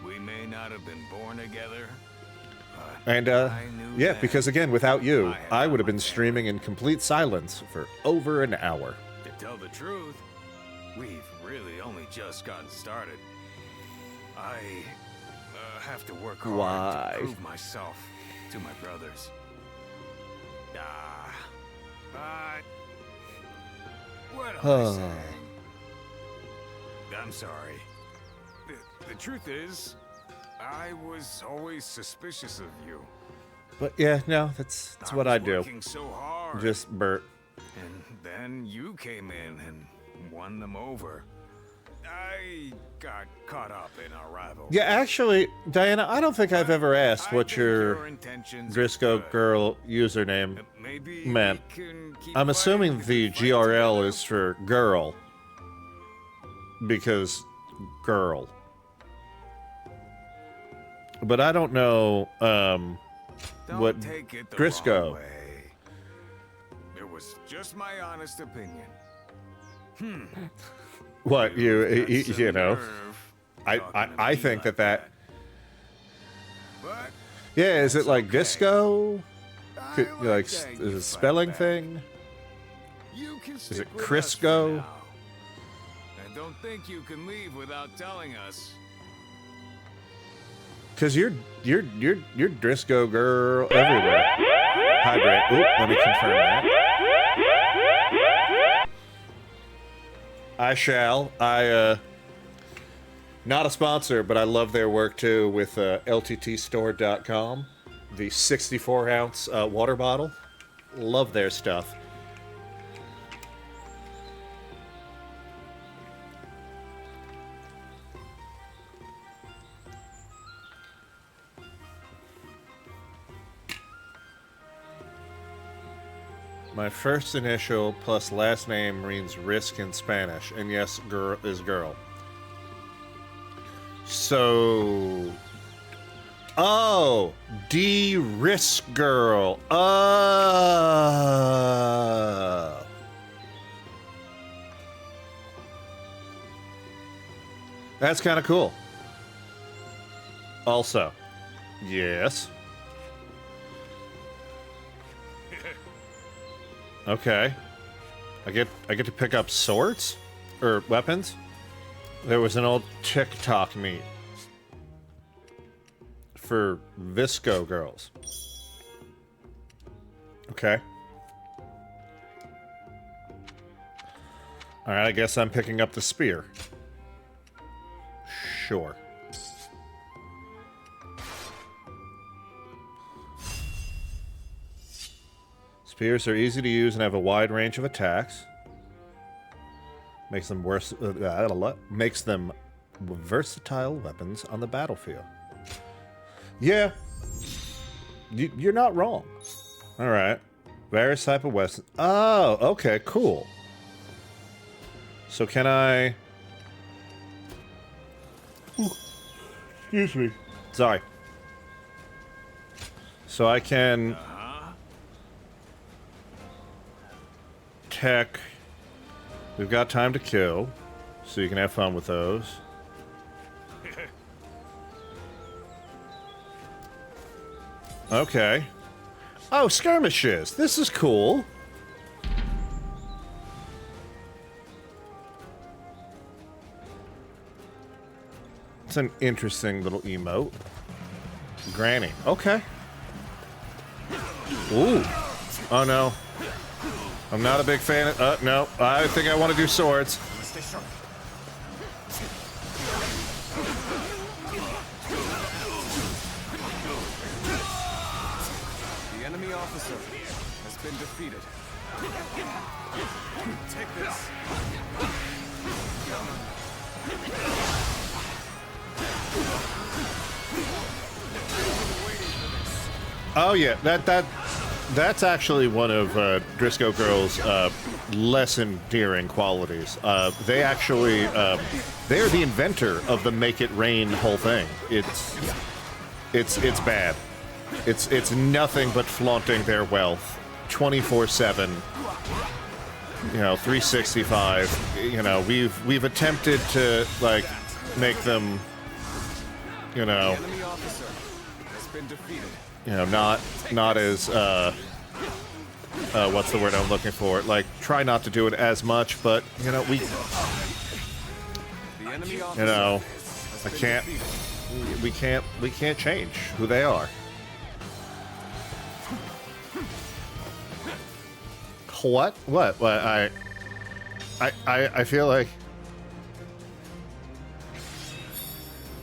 We may not have been born together, And, yeah, because again, without you, I would have been streaming in complete silence for over an hour. to tell the truth, we've really only just gotten started. I have to work hard Why? to prove myself to my brothers. But what am I saying? I'm sorry. The truth is, I was always suspicious of you. But yeah, no, that's what I do. Working so hard. Just Bert. And then you came in and won them over. I got caught up in our rivalry. Yeah, actually, Diana, I don't think I've ever asked what your intentions Driscoll are good. Girl username Maybe meant. we can keep I'm assuming fighting the and fighting GRL together. is for girl. Because girl. But I don't know Don't what take it the Driscoll. wrong way. It was just my honest opinion. What you Got some you know. nerve I talking to I me think like that But yeah, is it like okay. disco? I Could, like that is you it a fight spelling back. thing? You can it stick with us Crisco? for now. And don't think you can leave without telling us. Cause you're Driscoll Girl everywhere. Hydrate. Oop, let me confirm that. I shall. Not a sponsor, but I love their work too with LTTstore.com. The 64-ounce water bottle. Love their stuff. My first initial plus last name means risk in Spanish, and yes, girl is girl. So, oh, D-Risk Girl. Oh. That's kind of cool. Also, yes. Okay. I get to pick up swords? Or weapons? There was an old TikTok meme for Visco girls. Okay. Alright, I guess I'm picking up the spear. Sure. Spears are easy to use and have a wide range of attacks. Makes them makes them versatile weapons on the battlefield. Yeah, you're not wrong. All right, various type of weapons. Oh, okay, cool. So can I? Ooh, excuse me. Sorry. So I can. Tech. We've got time to kill, so you can have fun with those. Okay. Oh, skirmishes. This is cool. It's an interesting little emote. Granny. Okay. Ooh. Oh no. I'm not a big fan of... no. I think I want to do swords. Stay sharp. The enemy officer has been defeated. Take this. Oh yeah, that that's actually one of Driscoll Girl's less endearing qualities. They actually they're the inventor of the make it rain whole thing. It's bad. It's nothing but flaunting their wealth 24/7. 365. We've attempted to like make them Enemy officer has been defeated. not as what's the word I'm looking for? Like, try not to do it as much, but we The enemy officer I has been can't defeated. we can't change who they are. What? I feel like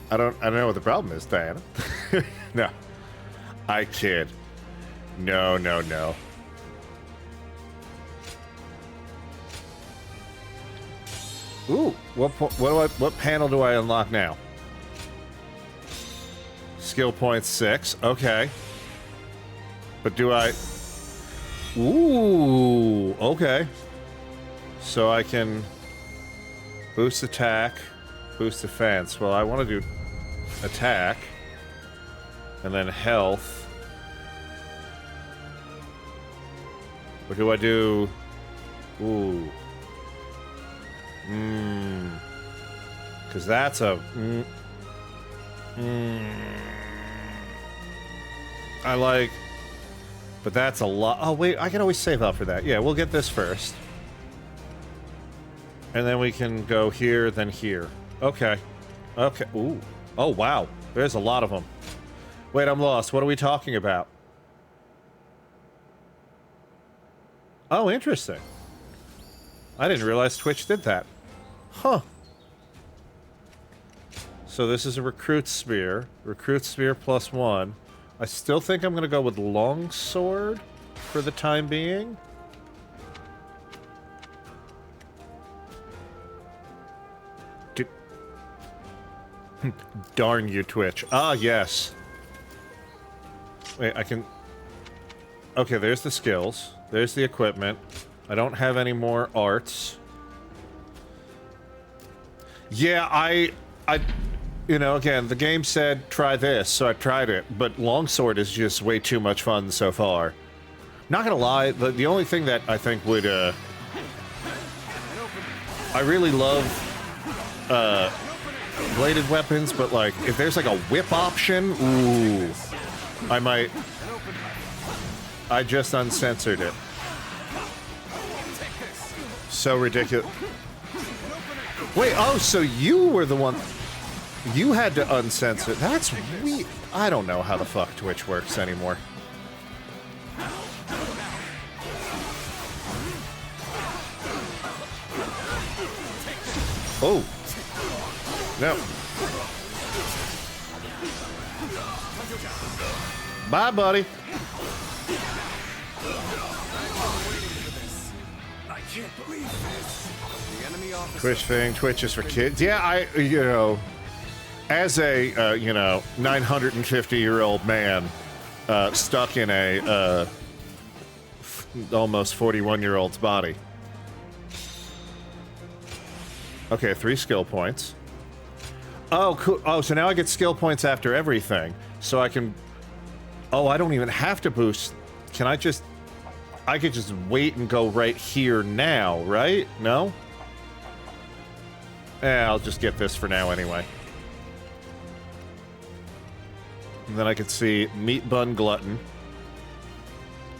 I don't know what the problem is, Diana. No. I kid. No. Ooh, what panel do I unlock now? Skill points 6. Okay. But do I... Ooh, okay. So I can boost attack, boost defense. Well, I want to do attack and then health. Or do I do... Ooh. Because that's a... I like... But that's a lot... Oh, wait, I can always save up for that. Yeah, we'll get this first. And then we can go here, then here. Okay. Okay. Ooh. Oh, wow. There's a lot of them. Wait, I'm lost. What are we talking about? Oh, interesting. I didn't realize Twitch did that. Huh. So this is a recruit spear. Recruit spear +1. I still think I'm going to go with longsword for the time being. Darn you, Twitch. Ah, yes. Wait, I can... Okay, there's the skills. There's the equipment. I don't have any more arts. Yeah, I again, the game said try this, so I tried it, but longsword is just way too much fun so far. Not gonna lie, the only thing that I think would, I really love, bladed weapons, but like, if there's like a whip option, ooh, I might... I just uncensored it. So ridiculous. Wait, oh, so you were the one... You had to uncensor. That's weird. I don't know how the fuck Twitch works anymore. Oh. No. Bye, buddy. I can't believe this. The enemy officer. Twitch thing. Twitch is for kids. Yeah, as a, 950-year-old man stuck in a almost 41-year-old's body. Okay, 3 skill points. Oh, cool. Oh, so now I get skill points after everything. So I can... Oh, I don't even have to boost. Can I just... I could just wait and go right here now, right? No? I'll just get this for now anyway. And then I could see Meat Bun Glutton.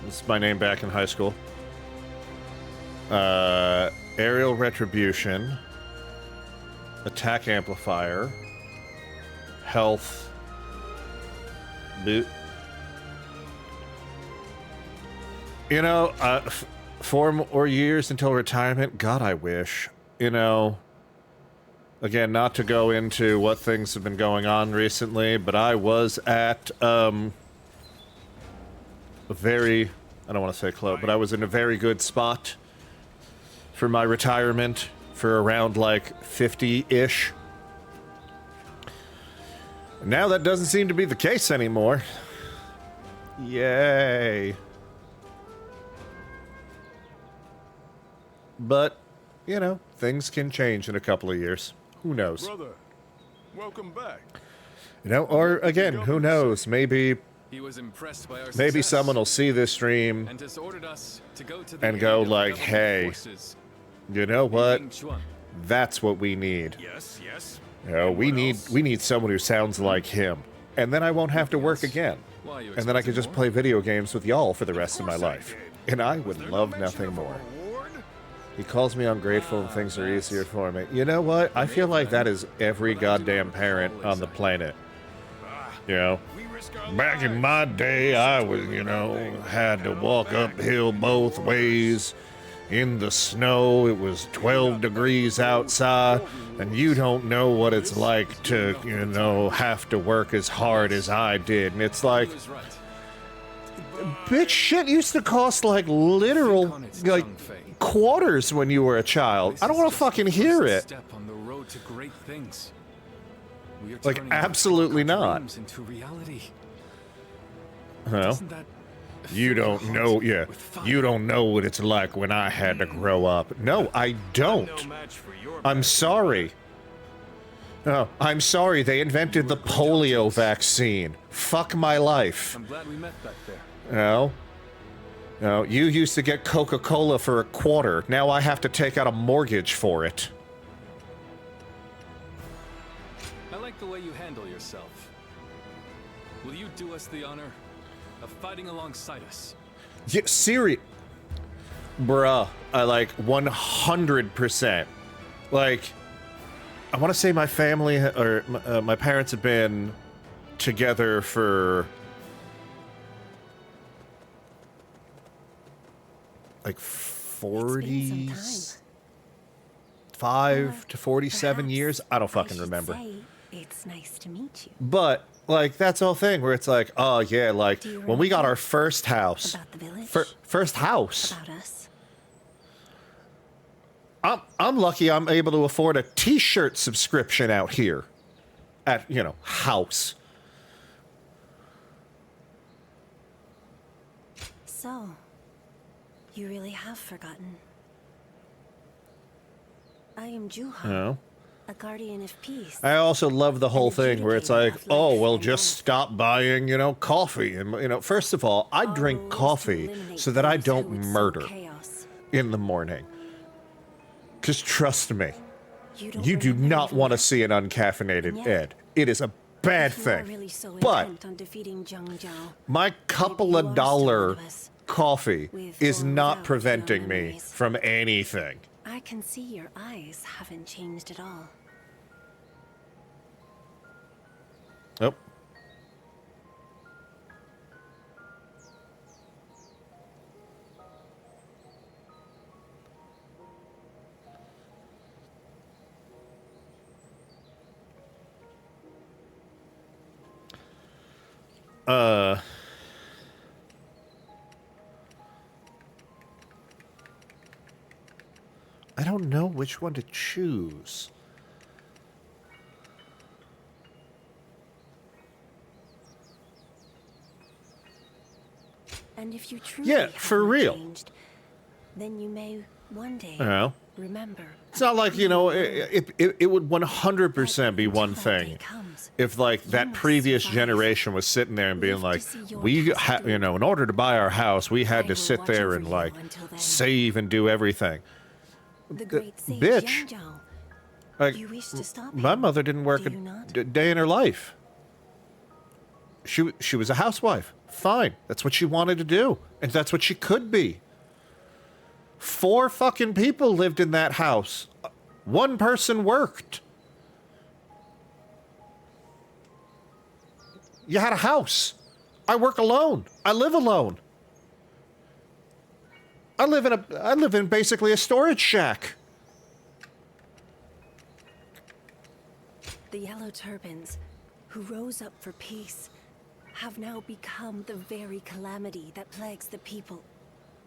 This is my name back in high school. Aerial Retribution. Attack Amplifier. Health. Boot. 4 more years until retirement? God, I wish. Again, not to go into what things have been going on recently, but I was at, a very, I don't want to say close, but I was in a very good spot for my retirement for around, like, 50-ish. Now that doesn't seem to be the case anymore. Yay. But, you know, things can change in a couple of years. Who knows? Brother, welcome back. You know, or again, who knows? Maybe He was impressed by our maybe success someone will see this stream and has ordered us to go to the and aid go of like, government hey, forces you know in what? Yingchuan. That's what we need. Yes, yes. You know, And we what need else? we need someone who sounds like him. And then I won't have to work again. Why are you And then I could just expecting play video games with y'all for the rest of my course I life. did. And I Was would there no love mention nothing of a more. reward? He calls me ungrateful and things are that's- easier for me. You know what? I feel like that is every But I do not goddamn parent recall on the exactly. planet. You know? We risk our Back in lives. my day, I was, you know, had to walk uphill both ways in the snow. It was 12 degrees outside, and you don't know what it's like to, you know, have to work as hard as I did. And it's like, He was right. bitch, shit used to cost like literal, On its like, tongue, Faye. quarters when you were a child. This I don't is want to just fucking the hear first it. Step on the road to great things. We are Like, turning our absolutely not. dreams into reality. Well, Doesn't that you fill your don't heart know, yeah. with fire? You don't know what it's like when I had to grow up. No, I don't. No match for your I'm sorry. Oh, I'm sorry. They invented the polio vaccine. Fuck my life. I'm glad we met back there. No. No, you used to get Coca-Cola for $0.25. Now I have to take out a mortgage for it. I like the way you handle yourself. Will you do us the honor of fighting alongside us? Yeah, serious. Bruh, I like 100%. Like, I want to say my family or my parents have been together for like 45 to 47 years. I don't fucking remember. It's nice to meet you. But like that's the whole thing where it's like, oh yeah, like Do you when we got remember our first house, about the village? first house. About us? I'm lucky I'm able to afford a t-shirt subscription out here at, you know, house. So, you really have forgotten. I am Juha, You know? a guardian of peace. I also love the whole An thing where it's like, adjudicator of oh, life well, and just death. stop buying, you know, coffee. And, you know, first of all, I Our drink role is to coffee eliminate so that I those don't who would sow murder chaos. in the morning. Because trust me, You you do remember not even want to that? see an uncaffeinated And yet, Ed. It is a bad If you are thing. really so But intent on defeating Zhang Zhao, my couple you of are still dollar one of us, coffee with is or not without preventing your me memories. from anything. I can see your eyes haven't changed at all. Nope. I don't know which one to choose. And if you truly Yeah, have for not real. changed, then you may one day You know? remember. It's not like, you know, it would 100% be one Until that day thing comes, if, like, you that must previous survive. generation was sitting there and being Live to like, see your we, task you know, in order to buy our house, we had I to will sit watch there over and, you like, until then. save and do everything. The great sage bitch. Zhang Zhao. Like, You wish to stop my him, mother didn't work do a you not? day in her life. She was a housewife. Fine. That's what she wanted to do. And that's what she could be. 4 fucking people lived in that house. 1 person worked. You had a house. I work alone. I live alone. I live in basically a storage shack. The Yellow Turbans, who rose up for peace, have now become the very calamity that plagues the people.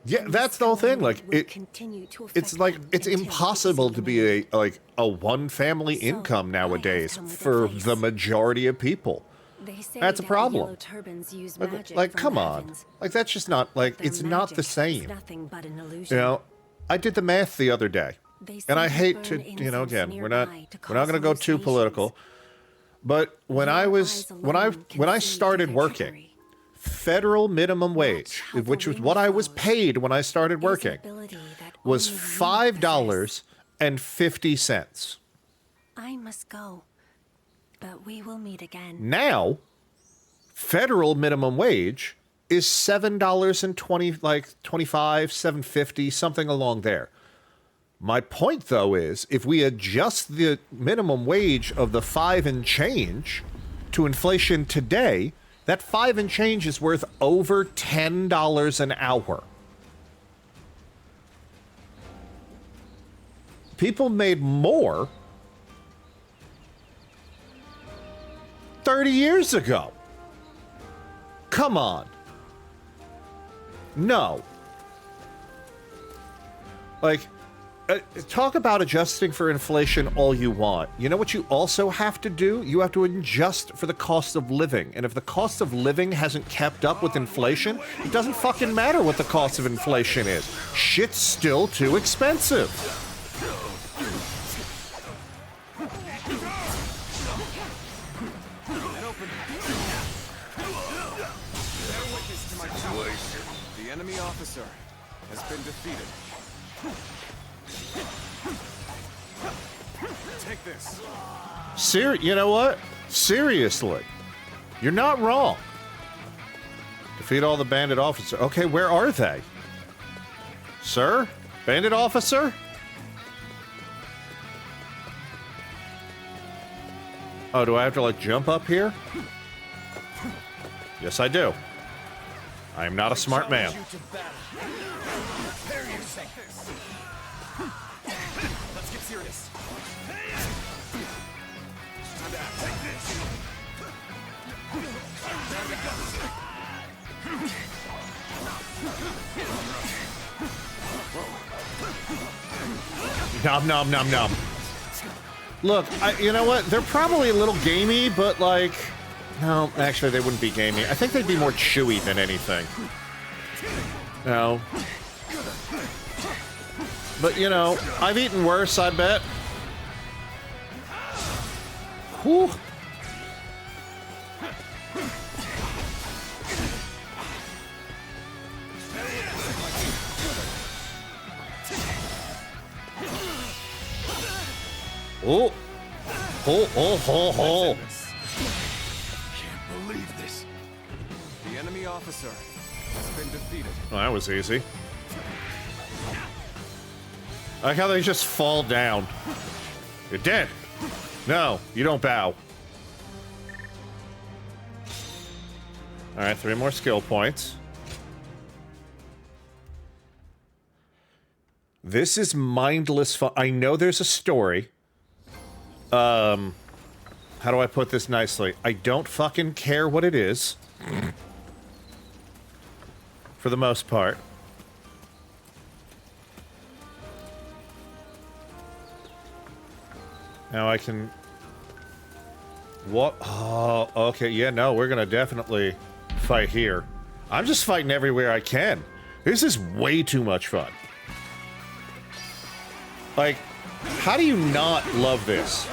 Yeah, And that's this the whole thing. calamity Like will it, continue to it's affect like them it's until it is impossible to be eliminated. a one family So, income I have nowadays come with for advice. the majority of people. They say That's a that problem. The Yellow Turbans use Like, magic like from come the on. heavens. Like that's just not like Their it's not the magic is same. nothing but an illusion. You know, I did the math the other day. And I hate to, you know, again, we're not going to go too political. But when I started working, federal minimum wage, which was what I was paid when I started working, was $5.50. I must go, but we will meet again. Now, federal minimum wage is $7.20, like 25, $7.50, something along there. My point, though, is if we adjust the minimum wage of the 5 and change to inflation today, that 5 and change is worth over $10 an hour. People made more 30 years ago. Come on. No. Like, talk about adjusting for inflation all you want. You know what you also have to do? You have to adjust for the cost of living. And if the cost of living hasn't kept up with inflation, it doesn't fucking matter what the cost of inflation is. Shit's still too expensive. The enemy officer has been defeated. Take this. You know what? Seriously. You're not wrong. Defeat all the bandit officers. Okay, where are they? Sir? Bandit officer? Oh, do I have to, like, jump up here? Yes, I do. I am not a smart man. Let's get serious. Nom nom nom nom. Look, you know what? They're probably a little gamey, but like... No, actually, they wouldn't be gamey. I think they'd be more chewy than anything. No. But, you know, I've eaten worse, I bet. Whew. Oh. Oh, oh, oh, oh. Can't believe this. The enemy officer has been defeated. Well, that was easy. I like how they just fall down. You're dead. No, you don't bow. Alright, 3 more skill points. This is mindless fun. I know there's a story. How do I put this nicely? I don't fucking care what it is. For the most part. Now I can... What? Oh, okay, yeah, no, we're gonna definitely fight here. I'm just fighting everywhere I can. This is way too much fun. Like, how do you not love this?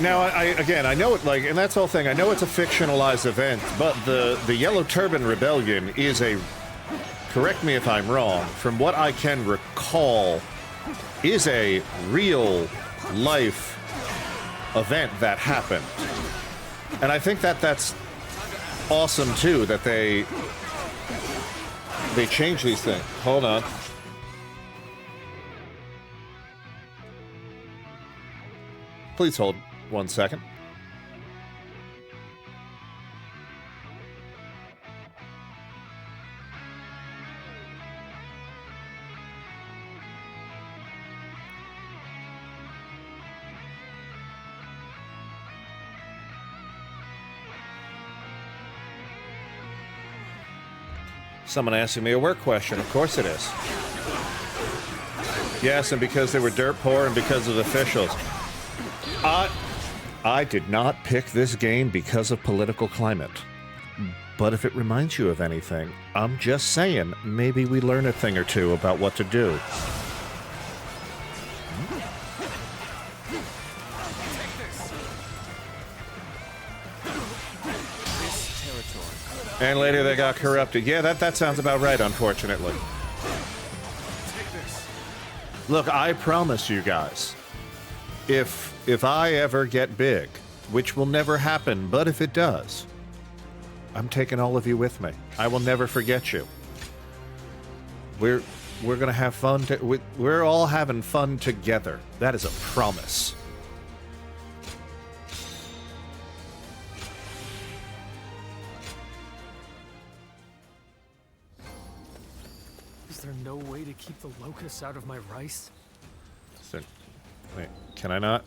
Now, I know it, like, and that's the whole thing. I know it's a fictionalized event, but the Yellow Turban Rebellion is a, correct me if I'm wrong, from what I can recall, is a real life event that happened. And I think that that's awesome, too, that they change these things. Hold on. Please hold 1 second. Someone asking me a work question. Of course it is. Yes, and because they were dirt poor and because of officials. I did not pick this game because of political climate. But if it reminds you of anything, I'm just saying, maybe we learn a thing or two about what to do. And later they got corrupted. Yeah, that sounds about right, unfortunately. Look, I promise you guys, if I ever get big, which will never happen, but if it does, I'm taking all of you with me. I will never forget you. We're gonna have fun. We're all having fun together. That is a promise. Is there no way to keep the locusts out of my rice? So, wait, can I not?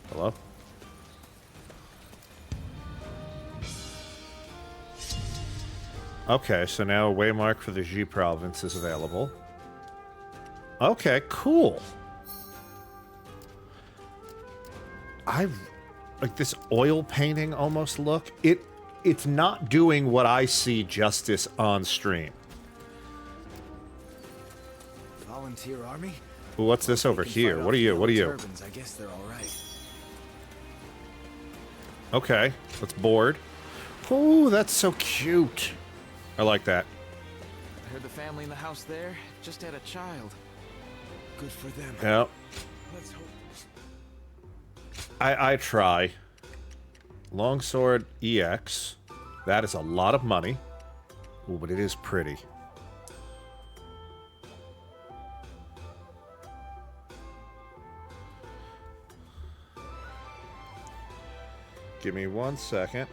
Hello? Okay, so now a waymark for the G province is available. Okay, cool. I like this oil painting almost look. It's not doing what I see justice on stream. Volunteer army? Well, what's this over here? What are you? What are you? Turbans, I guess they're all right. Okay, let's board. Oh, that's so cute. I like that. I heard the family in the house there just had a child. Good for them. Yeah. Let's hope. I try. Longsword EX. That is a lot of money. Ooh, but it is pretty. Give me 1 second.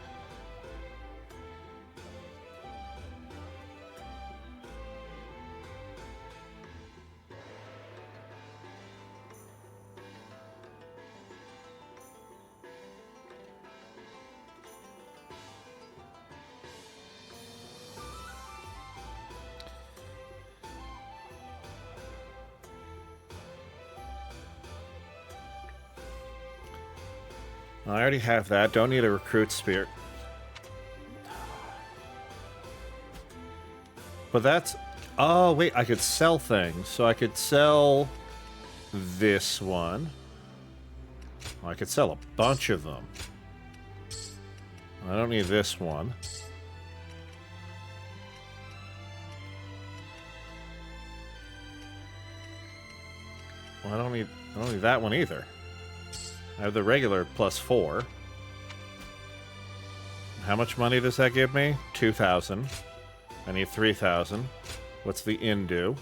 I already have that. Don't need a recruit spear. But that's... Oh, wait. I could sell things. So I could sell this one. I could sell a bunch of them. I don't need this one. Well, I don't need that one either. I have the regular +4. How much money does that give me? 2,000. I need 3,000. What's the inn do?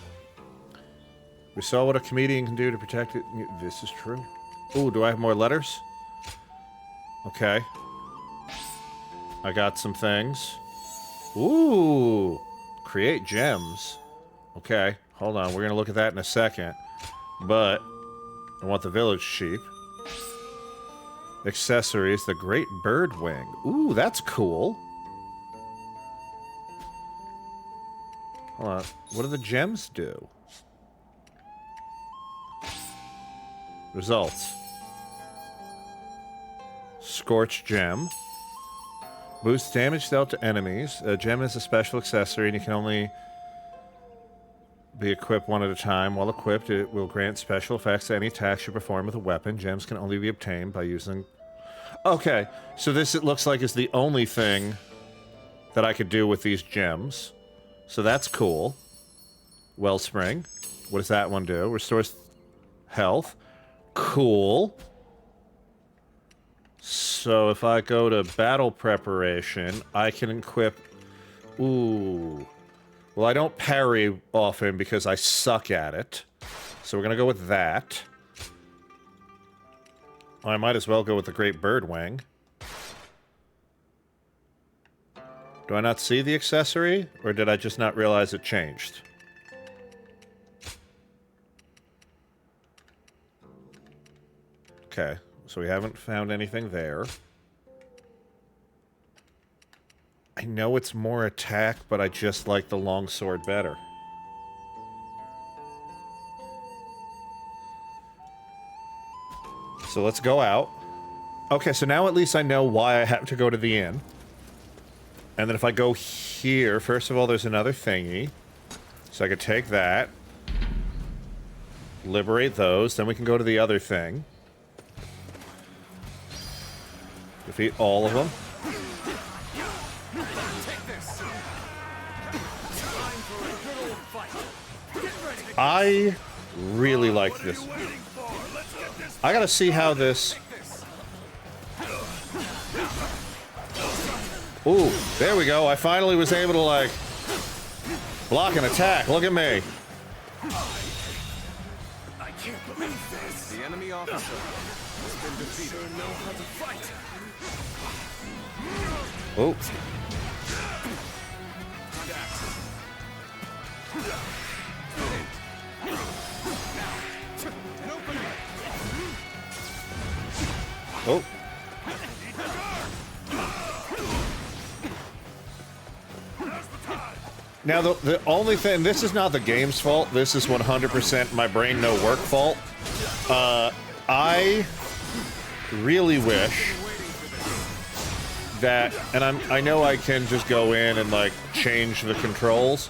We saw what a comedian can do to protect it. This is true. Ooh, do I have more letters? Okay. I got some things. Ooh! Create gems. Okay, hold on. We're gonna look at that in a second. But I want the village sheep. Accessories, the great bird wing. Ooh, that's cool. Hold on. What do the gems do? Results. Scorched gem. Boosts damage dealt to enemies. A gem is a special accessory and you can only be equipped one at a time. While equipped, it will grant special effects to any attacks you perform with a weapon. Gems can only be obtained by using... Okay, so this, it looks like, is the only thing that I could do with these gems. So that's cool. Wellspring. What does that one do? Restores health. Cool. So if I go to battle preparation, I can equip... Ooh. Well, I don't parry often because I suck at it. So we're going to go with that. Well, I might as well go with the Great Bird Wing. Do I not see the accessory? Or did I just not realize it changed? Okay, so we haven't found anything there. I know it's more attack, but I just like the longsword better. So let's go out. Okay, so now at least I know why I have to go to the inn. And then if I go here, first of all, there's another thingy. So I could take that. Liberate those. Then we can go to the other thing. Defeat all of them. I really like this. I gotta see how this... Ooh, there we go. I finally was able to, like, block an attack. Look at me. I can't believe this. The enemy officer has been defeated. Sure know how to fight. Oh. Oh. Now, the only thing, this is not the game's fault. This is 100% my brain no work fault. I really wish that, and I know I can just go in and, like, change the controls,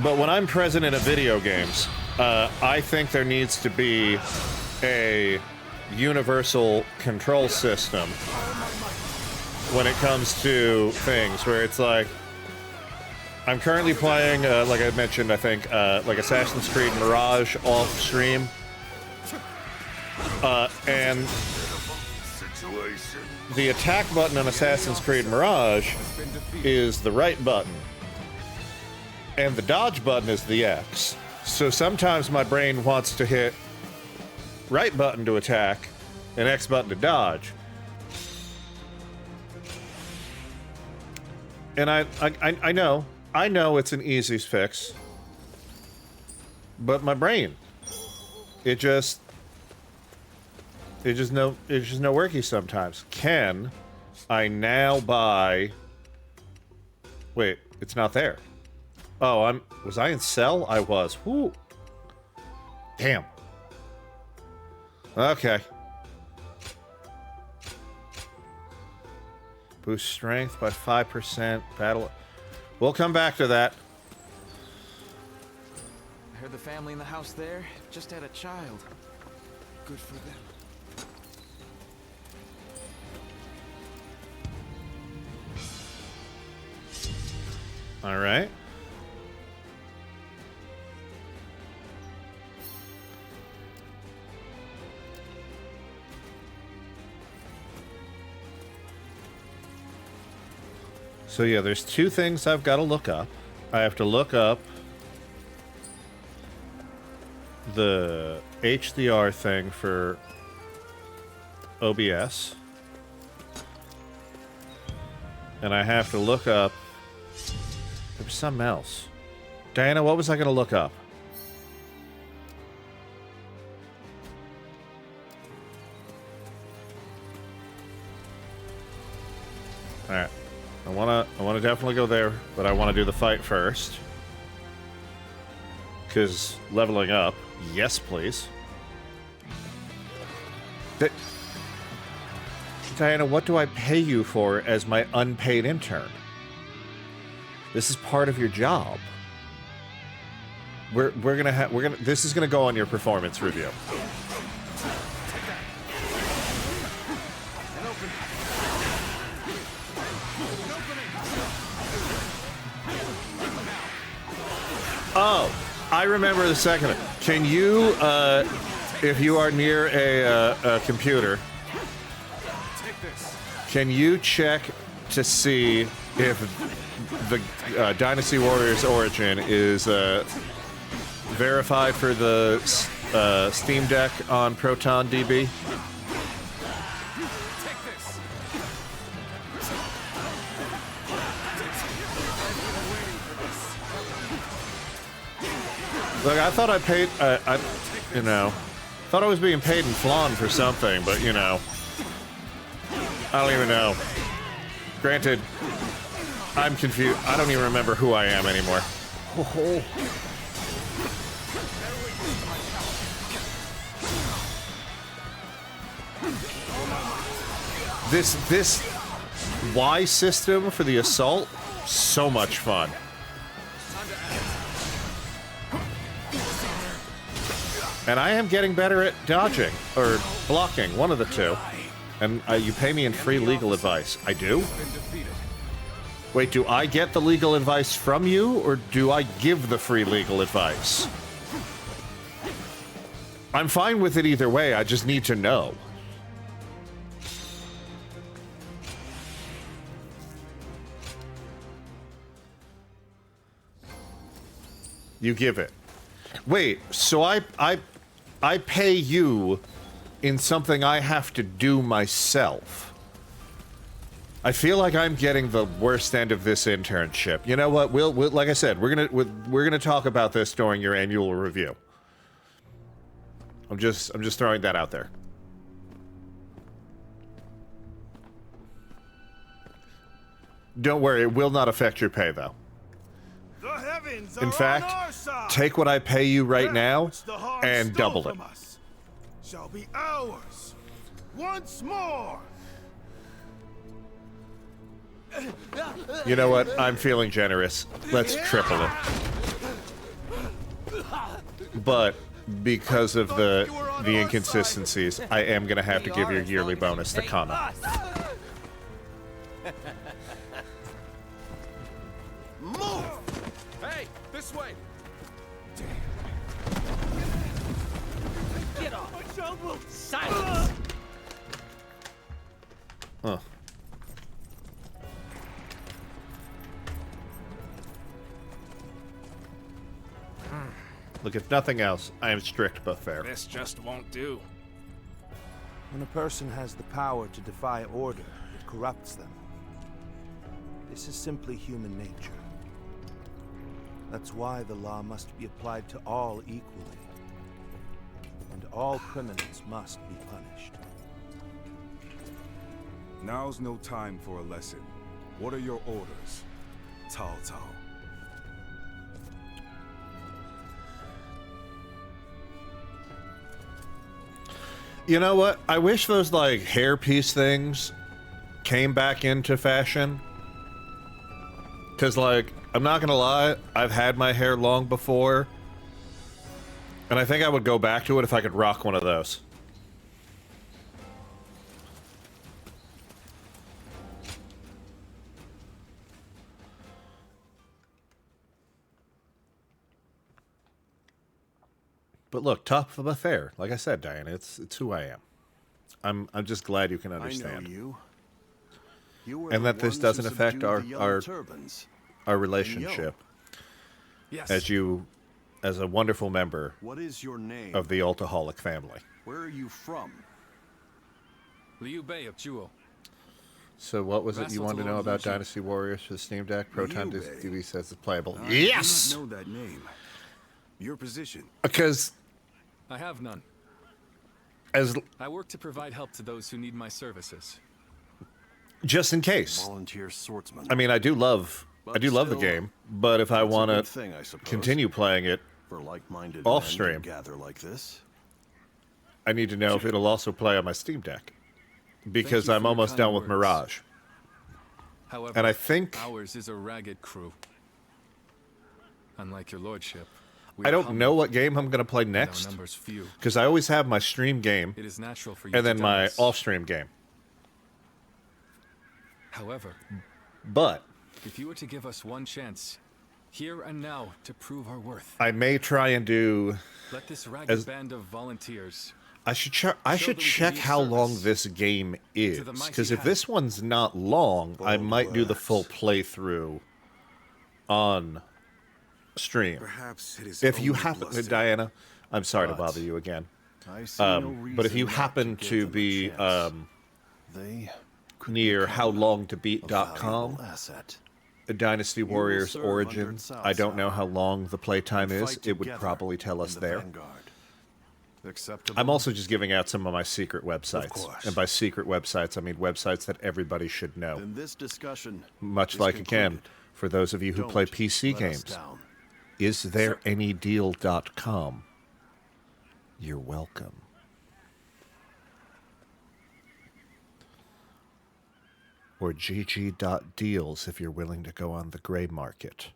but when I'm president of video games, I think there needs to be a universal control system when it comes to things where it's like, I'm currently playing, like I mentioned, I think, like Assassin's Creed Mirage off stream. And the attack button on Assassin's Creed Mirage is the right button. And the dodge button is the X. So sometimes my brain wants to hit right button to attack and X button to dodge. And I know it's an easy fix, but my brain, it's just no worky sometimes. Can I now buy? Wait, it's not there. Oh, was I in Cell? I was. Whoo. Damn. Okay. Boost strength by 5%. Battle. We'll come back to that. I heard the family in the house there just had a child. Good for them. All right. So yeah, there's two things I've got to look up. I have to look up the HDR thing for OBS. And I have to look up... There was something else. Diana, what was I going to look up? Alright. I wanna definitely go there, but I want to do the fight first. Because leveling up. Yes, please. Diana, what do I pay you for as my unpaid intern? This is part of your job. This is gonna go on your performance review. Oh, I remember the second. Can you, if you are near a computer, can you check to see if the Dynasty Warriors Origin is verified for the Steam Deck on ProtonDB? Look, I thought I paid, thought I was being paid in flan for something, but, you know, I don't even know. Granted, I'm confused. I don't even remember who I am anymore. Oh. This Y system for the assault, so much fun. And I am getting better at dodging, or blocking, one of the two. And you pay me in free legal advice. I do? Wait, do I get the legal advice from you, or do I give the free legal advice? I'm fine with it either way, I just need to know. You give it. Wait, so I pay you in something I have to do myself. I feel like I'm getting the worst end of this internship. You know what? We'll like I said, we're gonna talk about this during your annual review. I'm just throwing that out there. Don't worry, it will not affect your pay though. The heavens are In on fact, our side. take what I pay you right now Which the Harn and stole double it. from us shall be ours once more. You know what? I'm feeling generous. Let's triple it. But because of the inconsistencies, I am gonna have to give your yearly bonus to Kana. Move! Hey, this way! Get off! Silence! Huh. Look, if nothing else, I am strict but fair. This just won't do. When a person has the power to defy order, it corrupts them. This is simply human nature. That's why the law must be applied to all equally. And all criminals must be punished. Now's no time for a lesson. What are your orders, Tal Tal? You know what? I wish those, like, hairpiece things came back into fashion. Because, like, I'm not gonna lie, I've had my hair long before. And I think I would go back to it if I could rock one of those. But look, tough but fair. Like I said, Diana, it's who I am. I'm just glad you can understand. I know you. You were And the that this ones doesn't who affect subdued the Yellow our Turbans. relationship. Yes. As a wonderful member What is your name? of the Altaholic family. Where are you from? Liu Bei of Juo. So what was it you Vassal wanted to to know Lord about Lucian. Dynasty Warriors for the Steam Deck? Proton Liu Bei. DB says it's playable. I Yes! do not know that name. Your position. Because I have none. as I work to provide help to those who need my services. just in case. Volunteer swordsman. I mean, I do love the still, game, but if I that's a want good to thing, I suppose, continue playing it, for like-minded off men to stream. gather like this. I need to know if it'll also play on my Steam Deck. Because you I'm for your almost kind done with words. Mirage. However, And I think ours is a ragged crew. Unlike your lordship, we I are don't humble, know what game I'm going to play and our next. numbers few. Because I always have my stream game It is natural for you and to then doubt my us. off-stream game. However, But if you were to give us one chance, here and now, to prove our worth, I may try and do... let this ragged As- band of volunteers I should check that we can check be of how long service this game is. the mighty Because if hand. this one's not long, I Bold might do the words. full playthrough on stream. Perhaps it is If you only happen, bluster. Diana, I'm sorry to But bother you again. I see no But if reason you not happen give to them a be chance. They could near become a howlongtobeat.com, valuable asset. Dynasty Warriors serve under Origin, Cao I don't know Cao how long the playtime is. Fight It would together probably tell us in the there. Vanguard. Acceptable? I'm also just giving out some of my secret websites. course. And by secret websites, I mean websites that everybody should know. Then this discussion Much is like, again, concluded. for those of you who Don't play PC let us games, down. isthereanydeal.com. You're welcome. or gg.deals if you're willing to go on the gray market.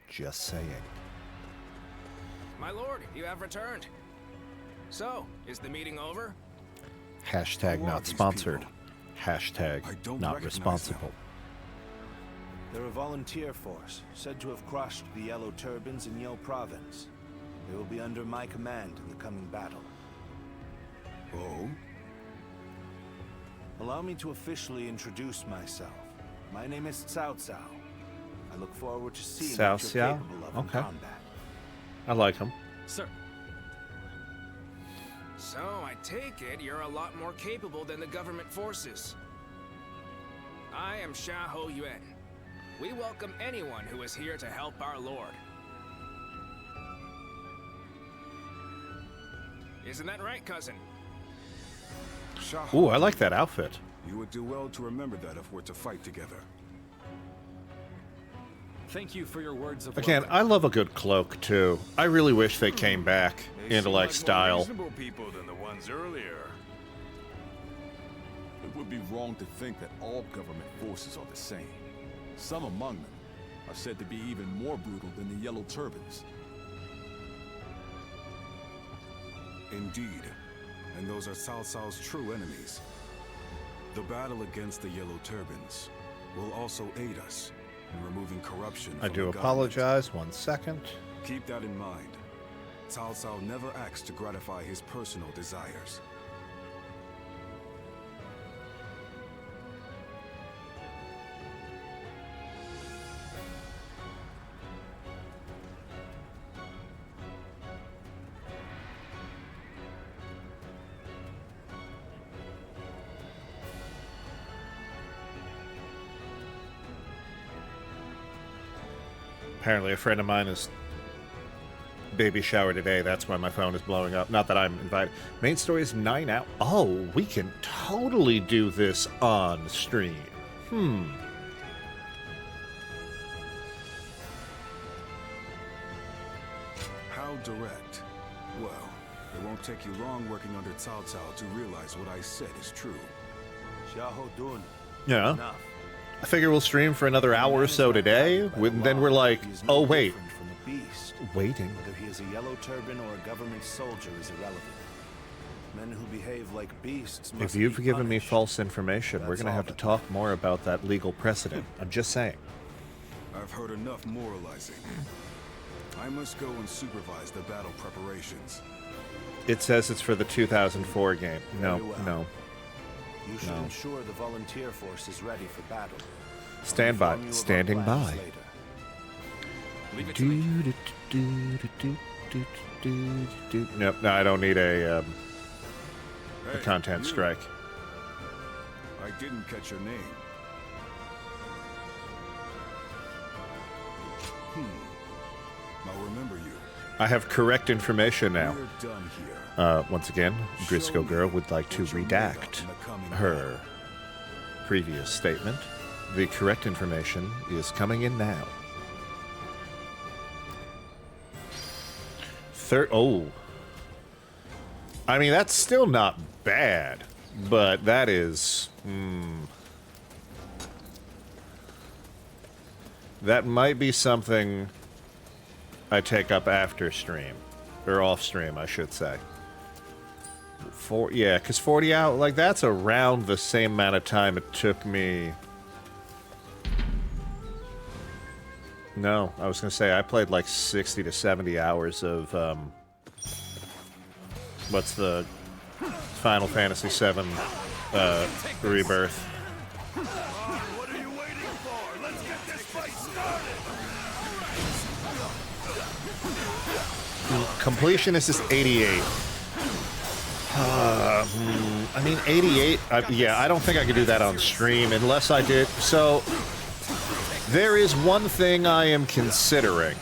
Just saying. My lord, you have returned. So, is the meeting over? Hashtag not sponsored. Hashtag not responsible. They're a volunteer force, said to have crushed the Yellow Turbans in Yo Province. They will be under my command in the coming battle. Oh? Allow me to officially introduce myself. My name is Cao Cao. I look forward to seeing Cao what you're Cao? capable of Okay. in combat. I like him. Sir. So, I take it you're a lot more capable than the government forces. I am Xiahou Yuan. We welcome anyone who is here to help our lord. Isn't that right, cousin? Ooh, I like that outfit. You would do well to remember that if we're to fight together. Thank you for your words of Again, welcome. I love a good cloak too. I really wish they came back They into seem like more style. reasonable people than the ones earlier. It would be wrong to think that all government forces are the same. Some among them are said to be even more brutal than the Yellow Turbans. Indeed. And those are Cao Cao's true enemies. The battle against the Yellow Turbans will also aid us in removing corruption I from do the government. apologize. 1 second. Keep that in mind. Cao Cao never acts to gratify his personal desires. Apparently a friend of mine is baby shower today. That's why my phone is blowing up. Not that I'm invited. Main story is 9 out. Oh, we can totally do this on stream. How direct? Well, it won't take you long working under Cao Cao to realize what I said is true. Xiahou Dun. Yeah. Enough. I figure we'll stream for another hour or so today. Then we're like, He is oh no wait, different from a beast. waiting. Whether he is a Yellow Turban or a government soldier is irrelevant. Men who behave like beasts must If you've be given me punished. false information, we're That's gonna all have to that talk more about that legal precedent. I'm just saying. I've heard enough moralizing. I must go and supervise the battle preparations. It says it's for the 2004 game. No, Very well. no. You should No. ensure the volunteer force is ready for battle. Stand by. Inform you of our Standing plans by. later. Leave it to me. Nope, no, I don't need a Hey, content you. strike. I didn't catch your name. I'll remember you. I have correct information now. We're done here. Once again, Grisco Girl would like to redact her previous statement. The correct information is coming in now. Oh. I mean, that's still not bad, but that is... That might be something I take up after stream. Or off stream, I should say. Yeah, because 40 out, like, that's around the same amount of time it took me... No, I was going to say, I played like 60 to 70 hours of, what's the Final Fantasy VII Rebirth. What are you waiting for? Let's get this fight started! Completionist is 88. I mean, 88, yeah, I don't think I could do that on stream unless I did. So, there is one thing I am considering.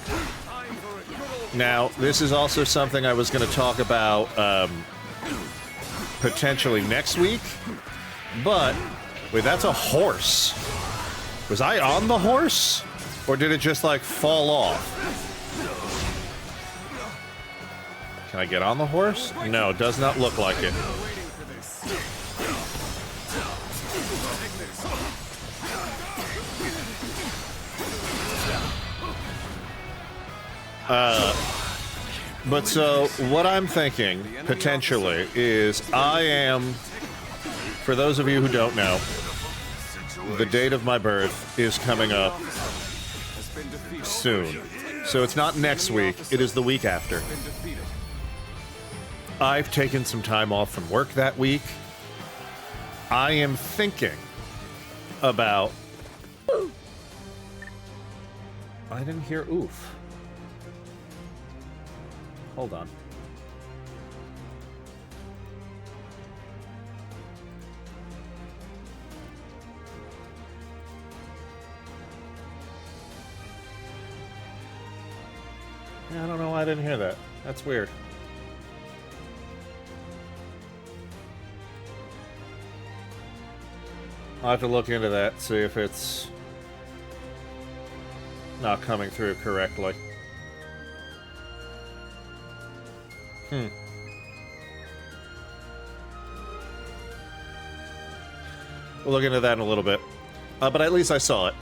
Now, this is also something I was going to talk about potentially next week. But, wait, that's a horse. Was I on the horse? Or did it just, like, fall off? Can I get on the horse? No, it does not look like it. But so, what I'm thinking, potentially, is I am, for those of you who don't know, the date of my birth is coming up soon. So it's not next week, it is the week after. I've taken some time off from work that week. I am thinking about... I didn't hear oof. Hold on. Yeah, I don't know why I didn't hear that. That's weird. I'll have to look into that, see if it's not coming through correctly. We'll look into that in a little bit. But at least I saw it.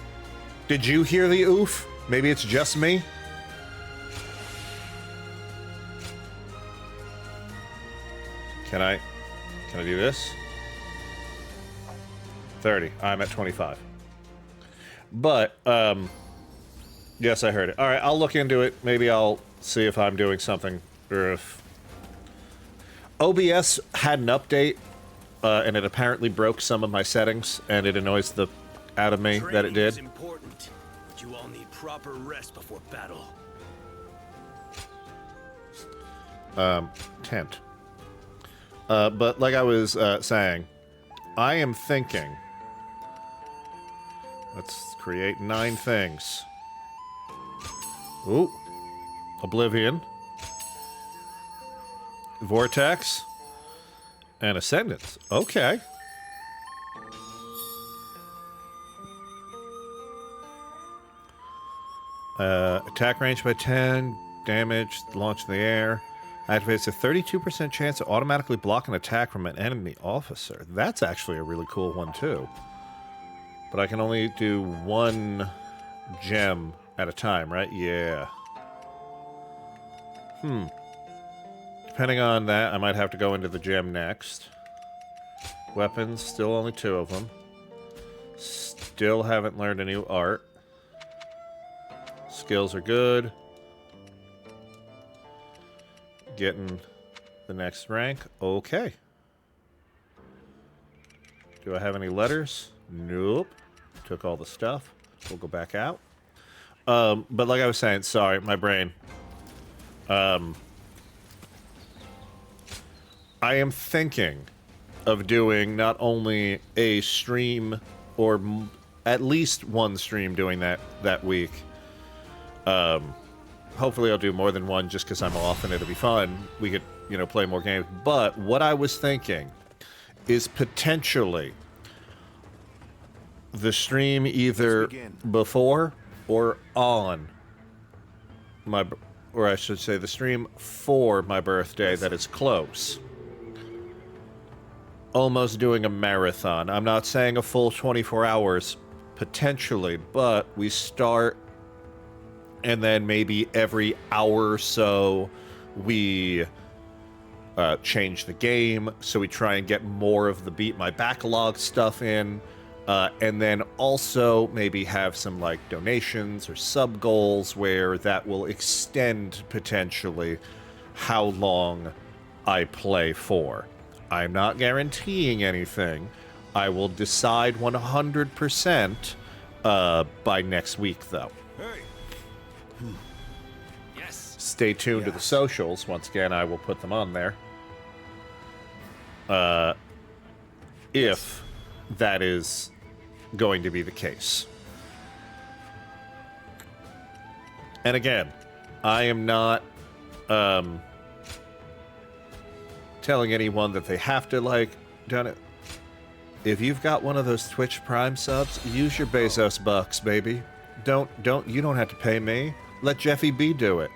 Did you hear the oof? Maybe it's just me? Can I do this? 30. I'm at 25. But, yes, I heard it. Alright, I'll look into it. Maybe I'll see if I'm doing something, or if... OBS had an update, and it apparently broke some of my settings, and it annoys the out of me that it did. Training is important, but you all need proper rest before battle. Tent. But like I was saying, I am thinking... Let's create 9 things. Ooh. Oblivion. Vortex. And Ascendance. Okay. Attack range by 10. Damage. Launch in the air. Activates a 32% chance to automatically block an attack from an enemy officer. That's actually a really cool one, too. But I can only do 1 gem at a time, right? Yeah. Depending on that, I might have to go into the gem next. Weapons, still only 2 of them. Still haven't learned a new art. Skills are good. Getting the next rank. Okay. Do I have any letters? Nope. Took all the stuff. We'll go back out. But like I was saying, sorry, my brain. I am thinking of doing not only a stream, or at least 1 stream doing that week. Hopefully I'll do more than 1 just because I'm off and it'll be fun. We could, play more games. But what I was thinking is potentially the stream either before or on my... Or I should say the stream for my birthday that is close. Almost doing a marathon. I'm not saying a full 24 hours, potentially, but we start, and then maybe every hour or so we change the game, so we try and get more of the Beat My Backlog stuff in, and then also maybe have some like donations or sub goals where that will extend potentially how long I play for. I'm not guaranteeing anything. I will decide 100% by next week, though. Hey. Yes. Stay tuned to the socials. Once again, I will put them on there. If that is going to be the case. And again, I am not telling anyone that they have to, like, done it. If you've got one of those Twitch Prime subs, use your Bezos bucks, baby. You don't have to pay me. Let Jeffy B do it.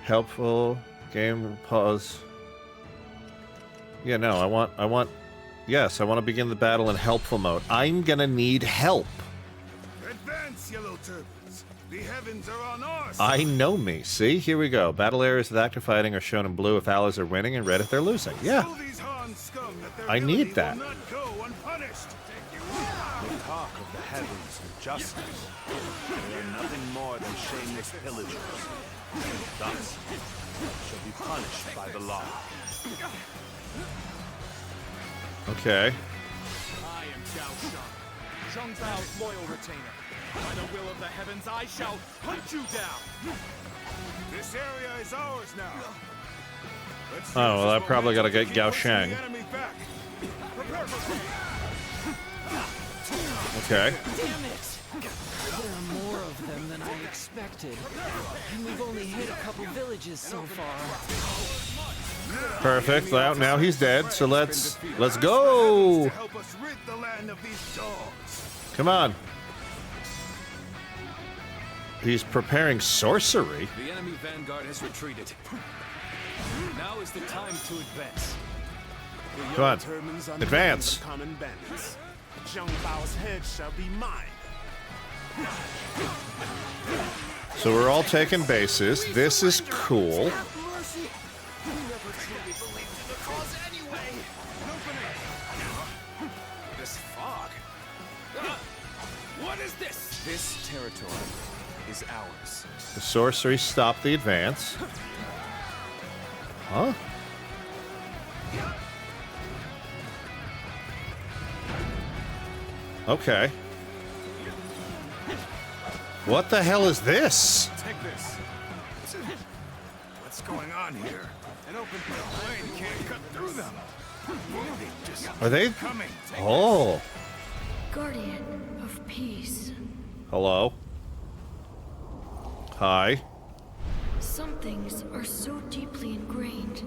Helpful game pause. Yeah, no, I want Yes, I want to begin the battle in helpful mode. I'm gonna need help. Advance, yellow turbans. The heavens are on our I side. know me. See, here we go. Battle areas with active fighting are shown in blue if allies are winning, and red if they're losing. Yeah. Show these Han scum that their I need villainy that. will not go unpunished. They talk of the heavens and justice. They are nothing more than shameless pillagers. Thus, shall be punished by the law. Okay. I am Zhao Shang, Zhang Bao's loyal retainer. By the will of the heavens, I shall hunt you down. This area is ours now. Let's Oh, well, I use this probably gotta momentum get to Gao keep pushing Shang. the enemy back. Prepare for Okay. Damn it! There are more of them than I expected. And we've only hit a couple villages so far. Perfect. Now he's dead. So let's go. to help us rid the land of these dogs. Come on. He's preparing sorcery. The enemy vanguard has retreated. Now is the time to advance. Come on. Determines on Advance. the common bandits. Zhang Bao's head shall be mine. So we're all taking bases. This is cool. Mercy! You never truly believed in the cause anyway! This fog. What is this? This territory is ours. The sorcery stopped the advance. Huh? Okay. What the hell is this? Take this. What's going on here? An open blade can't cut through them. Are they? Coming. Oh. Guardian of peace. Hello. Hi. Some things are so deeply ingrained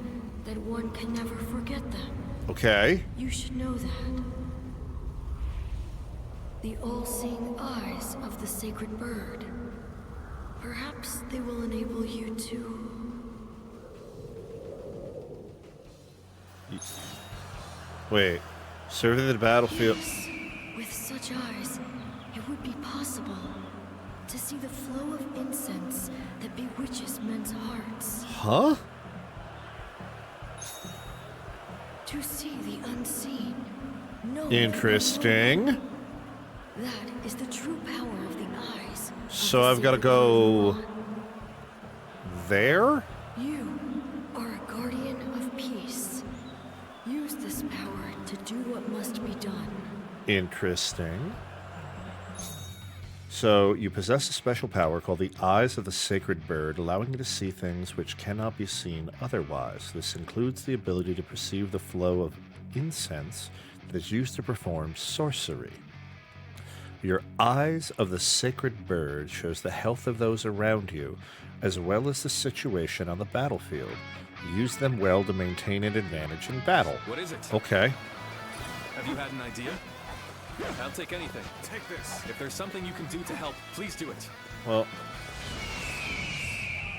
that one can never forget them. Okay. You should know that. The all-seeing eyes of the sacred bird. Perhaps they will enable you to... Wait. Survey the battlefield. Yes. With such eyes, it would be possible to see the flow of incense that bewitches men's hearts. Huh? To see the unseen. Know Interesting. that is the true power of the eyes. of So the I've got to sacred go one. there? You are a guardian of peace. Use this power to do what must be done. Interesting. So, you possess a special power called the Eyes of the Sacred Bird, allowing you to see things which cannot be seen otherwise. This includes the ability to perceive the flow of incense that is used to perform sorcery. Your Eyes of the Sacred Bird shows the health of those around you, as well as the situation on the battlefield. Use them well to maintain an advantage in battle. What is it? Okay. Have you had an idea? I'll take anything. Take this. If there's something you can do to help, please do it. Well,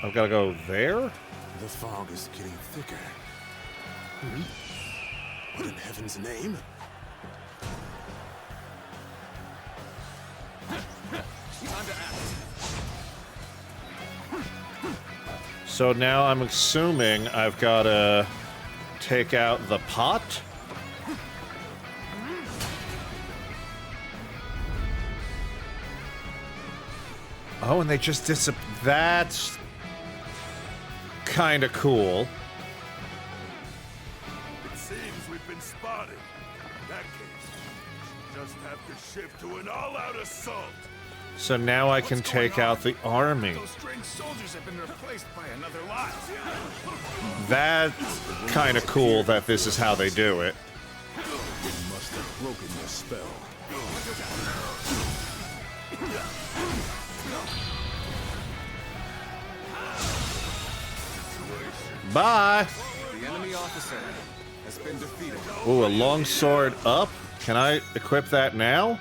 I've got to go there? The fog is getting thicker. What in heaven's name? Time to act. So now I'm assuming I've got to take out the pot? Oh, and they just disappear. That's kind of cool. It seems we've been spotted. In that case, just have to shift to an all-out assault. So now I can take out the army. Those strange soldiers have been replaced by another lot. That's kind of cool that this is how they do it. They must have broken the spell. Bye! The enemy officer has been defeated. Ooh, a long sword up? Can I equip that now?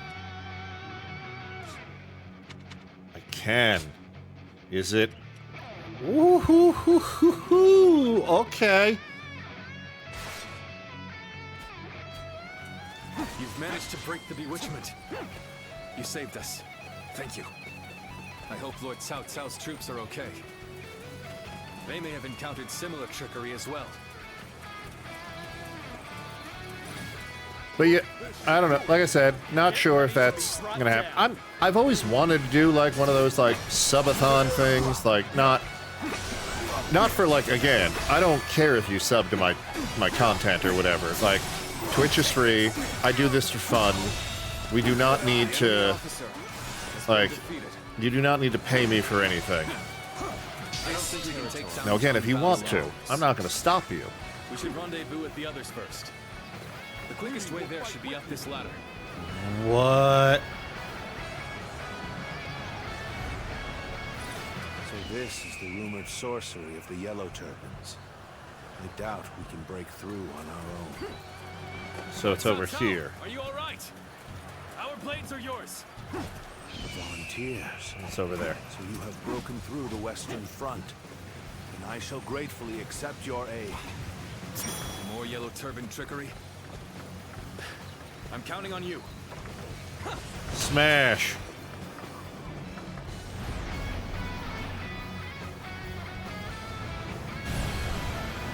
I can. Is it? Ooh, hoo, hoo, hoo, hoo. Okay. You've managed to break the bewitchment. You saved us. Thank you. I hope Lord Cao Cao's troops are okay. They may have encountered similar trickery as well. But yeah, I don't know. Like I said, not sure if that's gonna happen. I've always wanted to do like one of those like subathon things, like not for like, again, I don't care if you sub to my content or whatever. Like, Twitch is free. I do this for fun. We do not need to, like, you do not need to pay me for anything. Now again, if you want to, I'm not going to stop you. We should rendezvous with the others first. The quickest way there should be up this ladder. What? So this is the rumored sorcery of the Yellow Turbans. I doubt we can break through on our own. So it's over here. Are you all right? Our blades are yours. The volunteers. It's over there. So you have broken through the Western Front, and I shall gratefully accept your aid. More Yellow Turban trickery? I'm counting on you. Smash.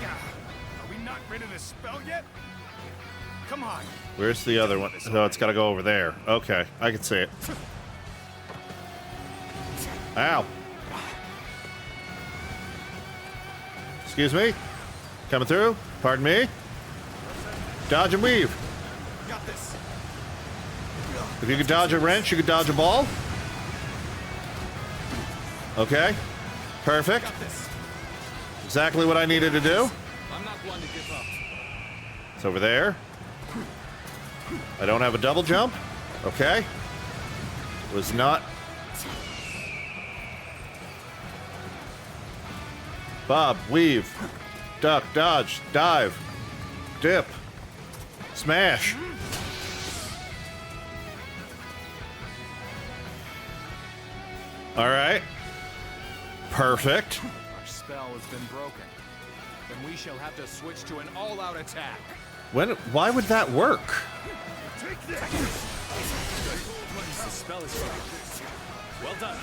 Are we not rid of this spell yet? Come on. Where's the other one? No, it's got to go over there. Okay, I can see it. Ow. Excuse me? Coming through? Pardon me? Dodge and weave. Got this. If you could dodge a wrench, you could dodge a ball. Okay. Perfect. Exactly what I needed to do. I'm not one to give up. It's over there. I don't have a double jump. Okay. Was not. Bob, weave, duck, dodge, dive, dip, smash. All right. Perfect. Our spell has been broken. Then we shall have to switch to an all-out attack. Why would that work? Take this. The spell is broken. Well done.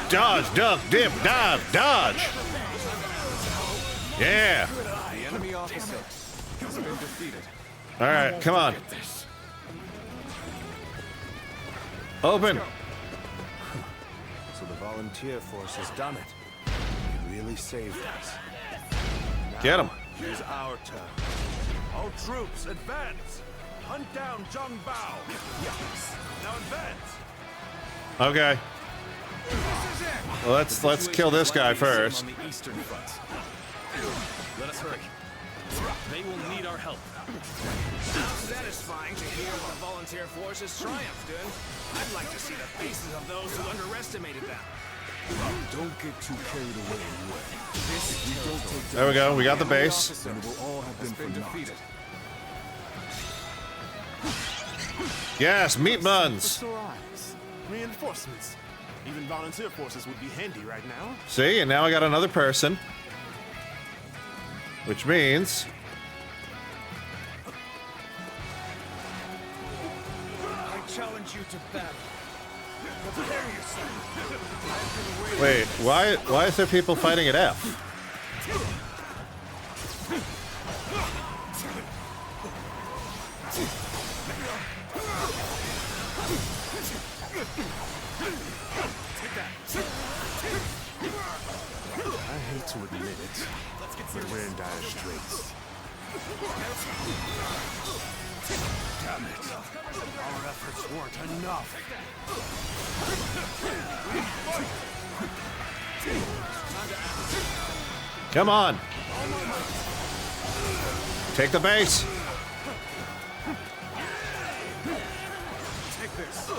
Dodge, duck, dip, dive, dodge. Yeah. The enemy officer has been defeated. All right, come on. Open. So the volunteer force has done it. It really saved us. Now, Get him. It is our turn. All troops, advance! Hunt down Zhang Bao! Now advance! Okay. Well, let's kill this guy first. On the eastern front. Let us hurry. They will need our help. Satisfying to hear that the volunteer forces triumphed, dude. I'd like to see the faces of those who underestimated them. Don't get too carried away. There we go. We got the base. And it will all have been for naught. Defeated. Yes, meat buns. Reinforcements. Even volunteer forces would be handy right now. See, and now I got another person. Which means... I challenge you to battle. Prepare yourself. Wait, why is there people fighting at F? I hate to admit it, but we're in dire straits. Damn it. Our efforts weren't enough. Come on. Take the base. Take this.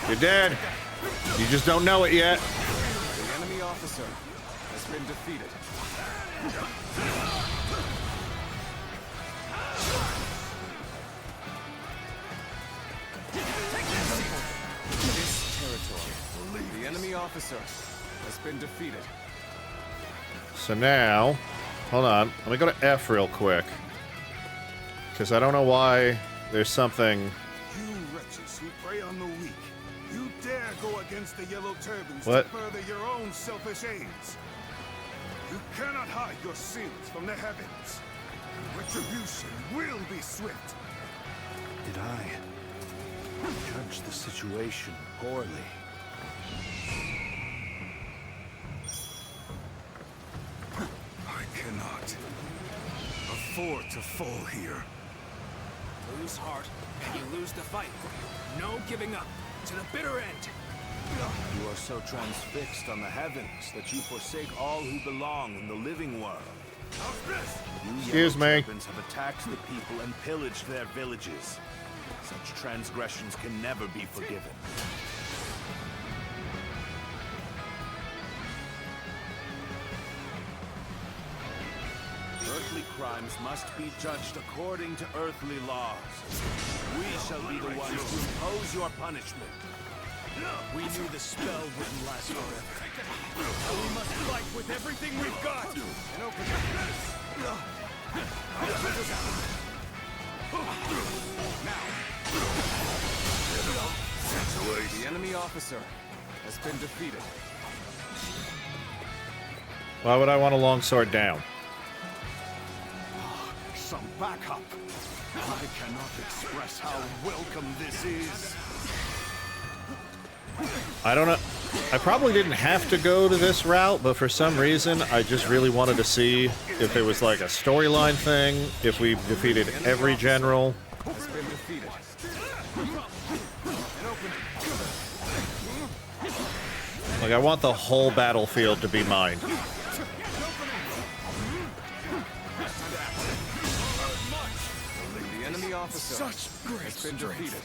You're dead. You just don't know it yet. The enemy officer has been defeated. officer has been defeated. So now, hold on. Let me go to F real quick. Because I don't know why there's something... You wretches who prey on the weak. You dare go against the Yellow Turbans What? to further your own selfish aims. You cannot hide your sins from the heavens. Retribution will be swift. Did I judge the situation poorly? I cannot afford to fall here. Lose heart, and you lose the fight. No giving up. To the bitter end. You are so transfixed on the heavens that you forsake all who belong in the living world. Excuse me. Serpents have attacked the people and pillaged their villages. Such transgressions can never be forgiven. Earthly crimes must be judged according to earthly laws. We shall be the ones to impose your punishment. We knew the spell wouldn't last forever. So we must fight with everything we've got. And open The enemy officer has been defeated. Why would I want a longsword down? Some backup. I cannot express how welcome this is. I don't know. I probably didn't have to go to this route, but for some reason, I just really wanted to see if there was like a storyline thing, if we defeated every general. Has been defeated. Like, I want the whole battlefield to be mine. The enemy officer has been defeated.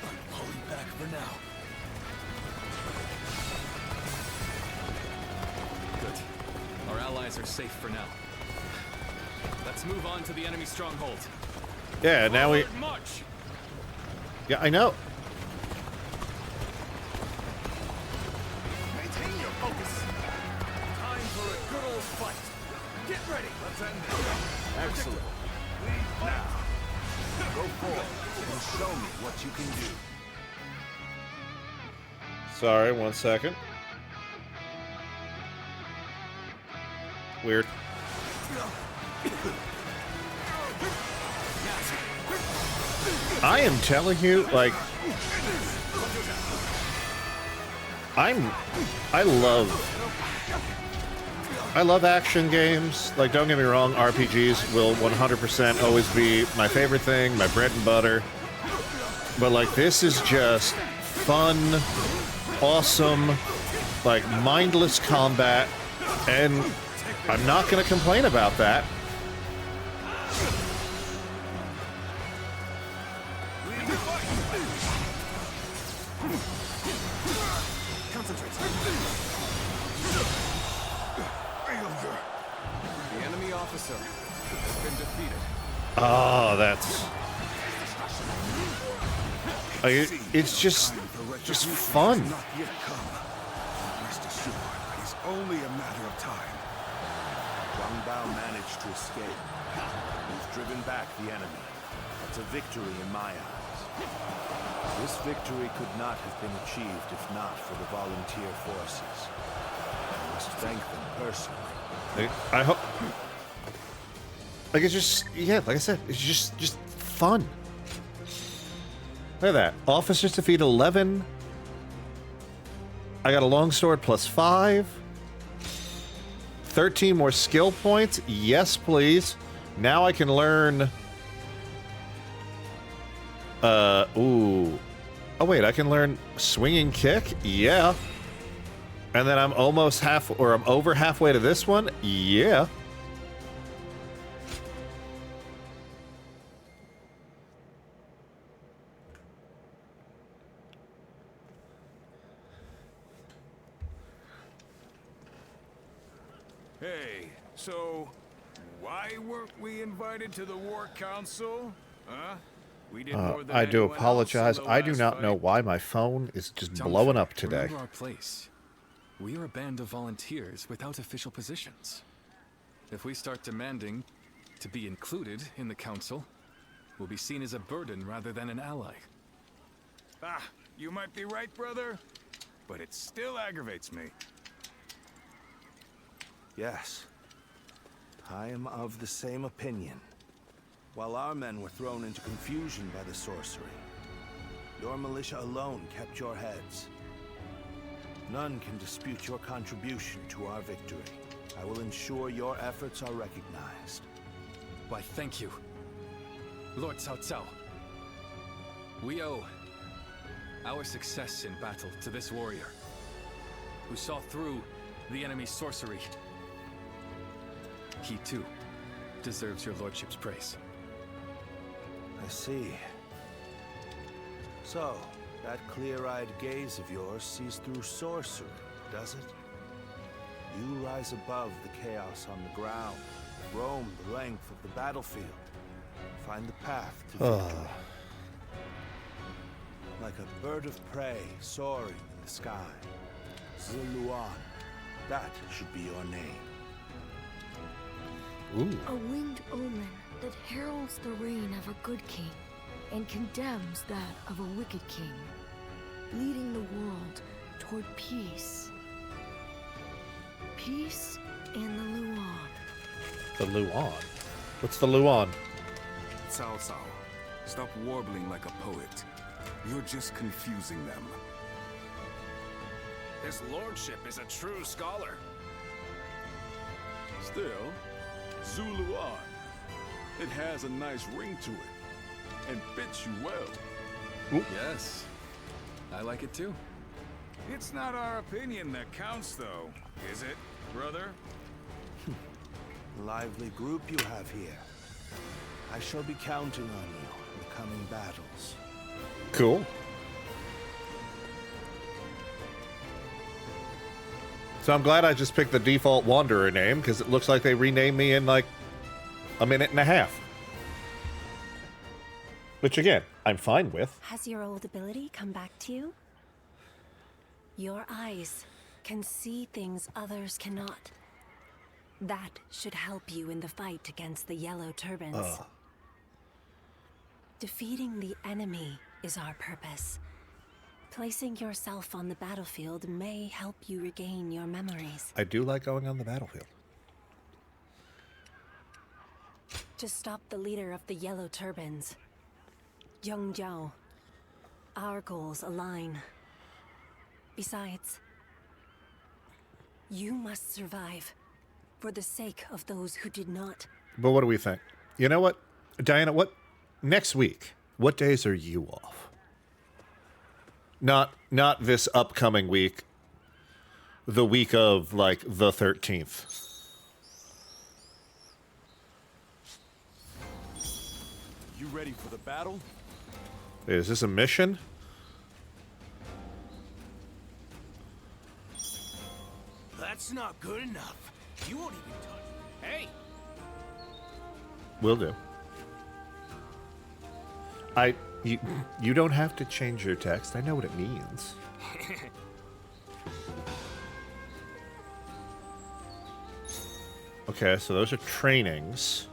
I'm pulling back for now. Good. Our allies are safe for now. Let's move on to the enemy stronghold. Yeah, now we... March! Yeah, I know. Maintain your focus. Time for a good old fight. Get ready. Let's end this. Excellent. Now, go forward and show me what you can do. Sorry, 1 second. Weird. I am telling you, like, I love action games. Like, don't get me wrong, RPGs will 100% always be my favorite thing, my bread and butter. But, like, this is just fun, awesome, like, mindless combat, and I'm not going to complain about that. The enemy officer has been defeated. Oh, that's... It's just fun. Not yet come. Rest assured, it's only a matter of time. Wang Bao managed to escape. He's driven back the enemy. That's a victory in my eyes. This victory could not have been achieved if not for the volunteer forces. I must thank them personally. I hope... Like, it's just... Yeah, like I said, it's just fun. Look at that. Officers defeat 11. I got a longsword plus 5. 13 more skill points. Yes, please. Now I can learn... Ooh. Oh, wait, I can learn swinging kick? Yeah. And then I'm almost I'm over halfway to this one? Yeah. Hey, so why weren't we invited to the War Council? Huh? We did more than I do anyone else apologize. in the I do last not know fight. why my phone is just Don't blowing forget, up today. Remember our place. We are a band of volunteers without official positions. If we start demanding to be included in the council, we'll be seen as a burden rather than an ally. Ah, you might be right, brother, but it still aggravates me. Yes. I am of the same opinion. While our men were thrown into confusion by the sorcery, your militia alone kept your heads. None can dispute your contribution to our victory. I will ensure your efforts are recognized. Why, thank you, Lord Cao Cao. We owe our success in battle to this warrior, who saw through the enemy's sorcery. He, too, deserves your lordship's praise. I see. So, that clear-eyed gaze of yours sees through sorcery, does it? You rise above the chaos on the ground, roam the length of the battlefield, find the path to victory. Like a bird of prey soaring in the sky. Zuluan, that should be your name. Ooh. A winged omen that heralds the reign of a good king and condemns that of a wicked king, leading the world toward peace. Peace and the Luan. The Luan? What's the Luan? Cao Cao, stop warbling like a poet. You're just confusing them. His lordship is a true scholar. Still, Zuluan. It has a nice ring to it, and fits you well. Ooh. Yes, I like it too. It's not our opinion that counts, though, is it, brother? Lively group you have here. I shall be counting on you in the coming battles. Cool. So I'm glad I just picked the default Wanderer name, because it looks like they renamed me in like a minute and a half. Which again, I'm fine with. Has your old ability come back to you? Your eyes can see things others cannot. That should help you in the fight against the Yellow Turbans. Defeating the enemy is our purpose. Placing yourself on the battlefield may help you regain your memories. I do like going on the battlefield. To stop the leader of the Yellow Turbans, Zheng Jiao, our goals align. Besides, you must survive for the sake of those who did not. But what do we think? You know what? Diana, what next week? What days are you off? Not this upcoming week. The week of like the 13th. You ready for the battle? Is this a mission? That's not good enough. You won't even touch. Hey! Will do. You don't have to change your text. I know what it means. Okay, so those are trainings.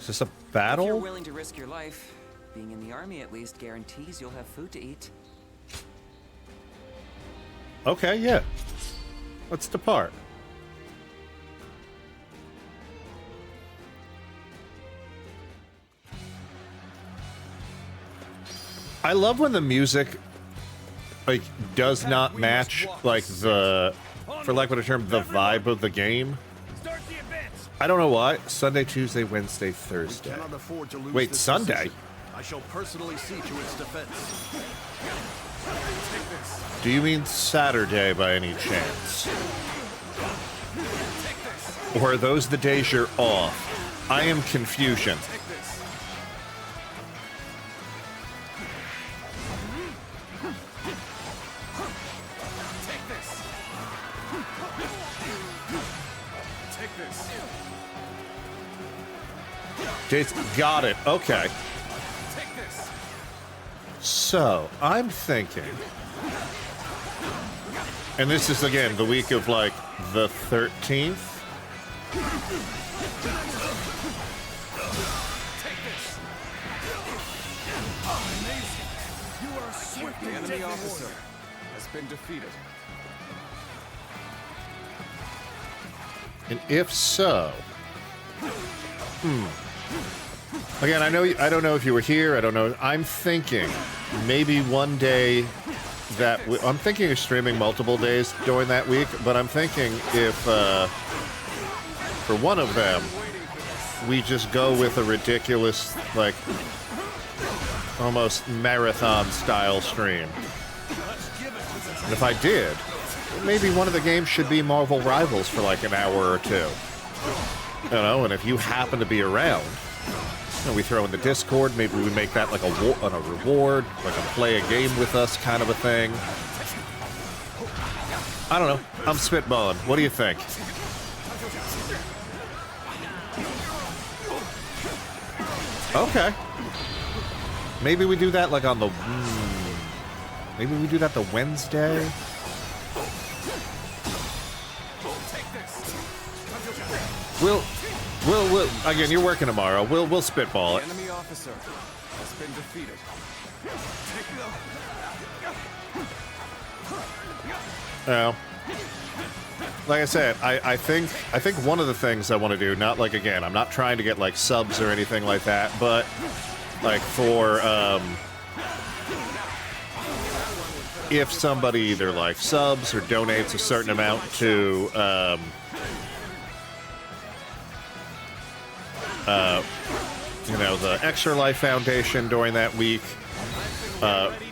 Is this a battle? If you're willing to risk your life, being in the army at least guarantees you'll have food to eat. Okay, yeah. Let's depart. I love when the music like does not match like the, for lack of a term, the vibe of the game. I don't know why. Sunday, Tuesday, Wednesday, Thursday. We cannot afford to lose Wait, this Sunday? decision. I shall personally see to its defense. Do you mean Saturday by any chance? Or are those the days you're off? I am confusion. Days, got it. Okay. So, I'm thinking And this is, again, the week of, like, the 13th. The enemy officer has been defeated. And if so... Again, I don't know if you were here. I don't know. I'm thinking maybe one day that... I'm thinking of streaming multiple days during that week, but I'm thinking if, for one of them, we just go with a ridiculous, like, almost marathon-style stream. And if I did, maybe one of the games should be Marvel Rivals for like an hour or two. You know, and if you happen to be around, you know, we throw in the Discord, maybe we make that like a reward, like a play a game with us kind of a thing. I don't know. I'm spitballing. What do you think? Okay. Maybe we do that like on the... maybe we do that the Wednesday? We'll again, you're working tomorrow. We'll spitball it. The enemy officer has been defeated. Well, like I said, I think one of the things I want to do, not like, again, I'm not trying to get like subs or anything like that, but like for if somebody either like subs or donates a certain amount to you know, the Extra Life Foundation during that week,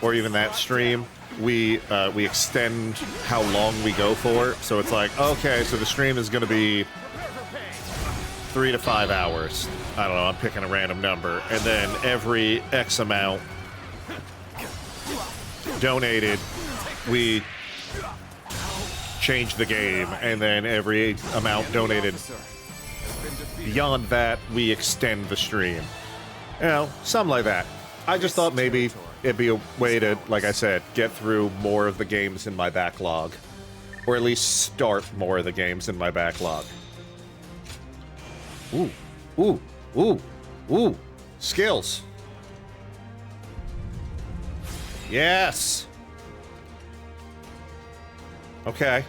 or even that stream, we extend how long we go for. So it's like, okay, so the stream is going to be 3 to 5 hours. I don't know, I'm picking a random number. And then every X amount donated, we change the game. And then every amount donated beyond that, we extend the stream. You know, something like that. I just thought maybe it'd be a way to, like I said, get through more of the games in my backlog. Or at least start more of the games in my backlog. Ooh. Ooh. Ooh. Ooh. Skills. Yes! Okay.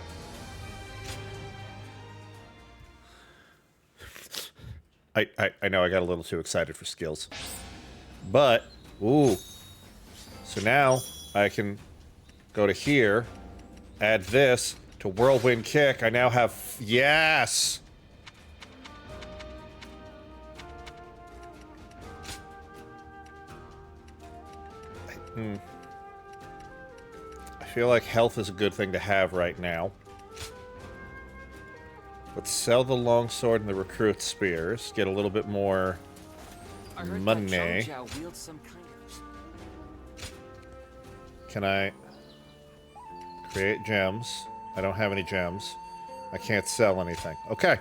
I know I got a little too excited for skills. But, ooh. So now I can go to here, add this to Whirlwind Kick. I now have, yes! I feel like health is a good thing to have right now. Let's sell the longsword and the recruit spears. Get a little bit more money. Can I create gems? I don't have any gems. I can't sell anything. Okay.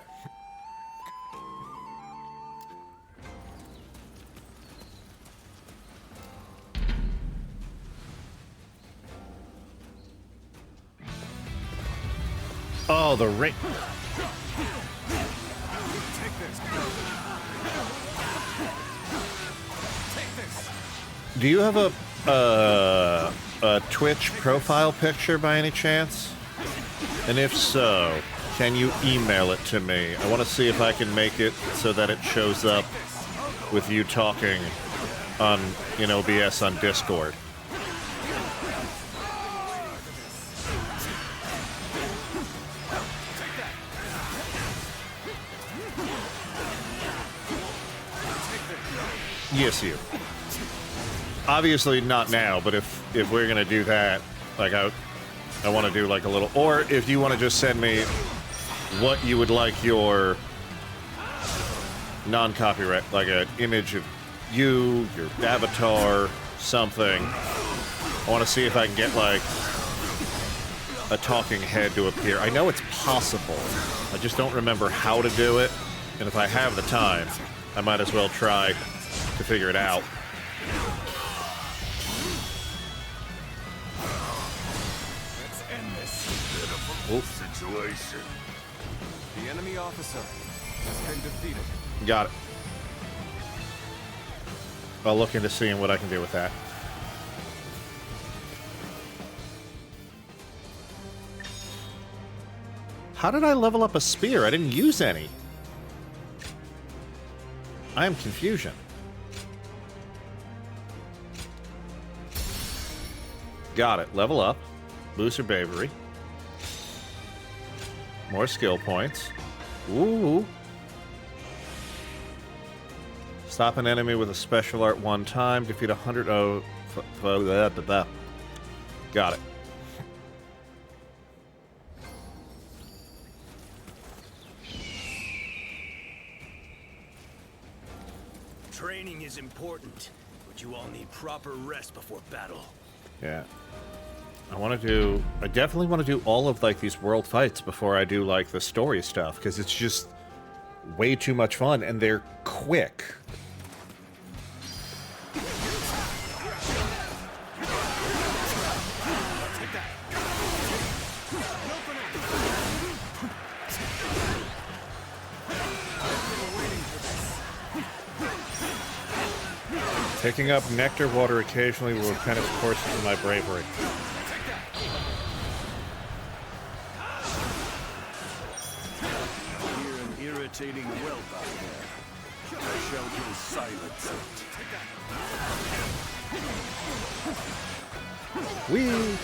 Oh, the ring. Do you have a Twitch profile picture by any chance? And if so, can you email it to me? I want to see if I can make it so that it shows up with you talking on, you know, OBS on Discord. Yes, you. Obviously not now, but if we're gonna do that, like I want to do like a little, or if you want to just send me what you would like your non-copyright, like an image of you, your avatar, something. I want to see if I can get like a talking head to appear. I know it's possible. I just don't remember how to do it, and if I have the time, I might as well try to figure it out. situation. The enemy officer has been defeated. Got it. I'll look into seeing what I can do with that. How did I level up a spear? I didn't use any. I am confusion. Got it. Level up. Boost your bravery. More skill points. Ooh. Stop an enemy with a special art one time. Defeat 100. Oh. Got it. Training is important, but you all need proper rest before battle. Yeah. I definitely want to do all of, like, these world fights before I do, like, the story stuff, because it's just way too much fun, and they're quick. Taking up nectar water occasionally will replenish courses in my bravery. Hear an irritating whelp out there. I shall go silence it. Whee!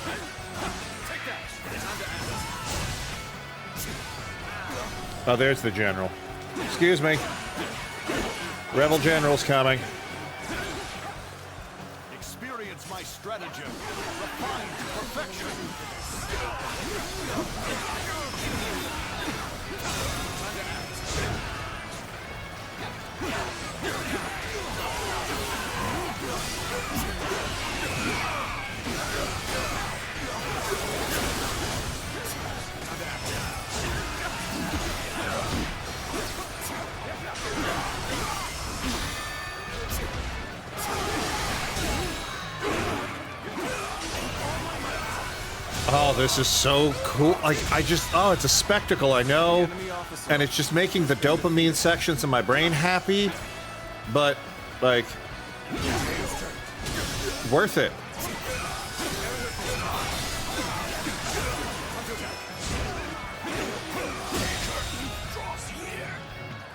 Oh, there's the general. Excuse me. Rebel general's coming. Experience my stratagem, refined to perfection. Oh, this is so cool. Like, oh, it's a spectacle, I know. And it's just making the dopamine sections in my brain happy. But, like, worth it.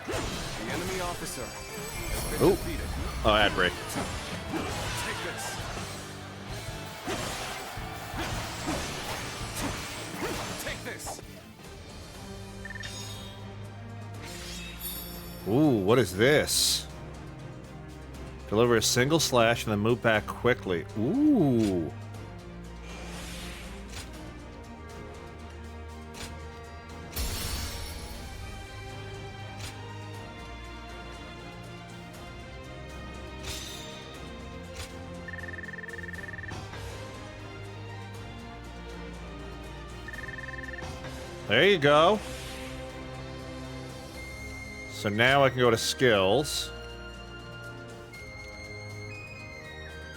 The enemy officer has been Ooh. defeated. Oh, ad break. Take this. Take this. Ooh, what is this? Deliver a single slash and then move back quickly. Ooh. There you go. So now I can go to skills.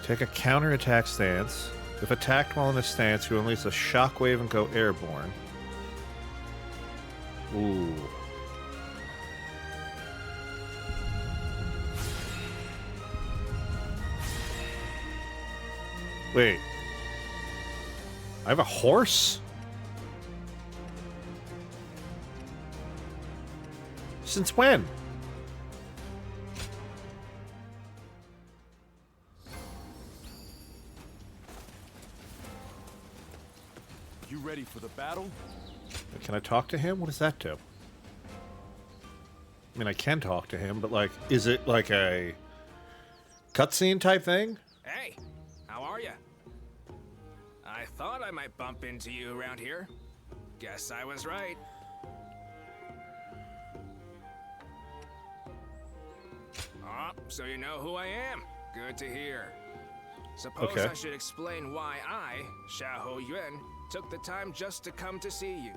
Take a counter-attack stance. If attacked while in a stance, you release a shockwave and go airborne. Ooh. Wait. I have a horse? Since when? You ready for the battle? Can I talk to him? What does that do? I mean, I can talk to him, but, like, is it like a cutscene type thing? Hey, how are you? I thought I might bump into you around here. Guess I was right. Oh, so you know who I am. Good to hear. Suppose Okay. I should explain why I, Xiahou Yuan, took the time just to come to see you.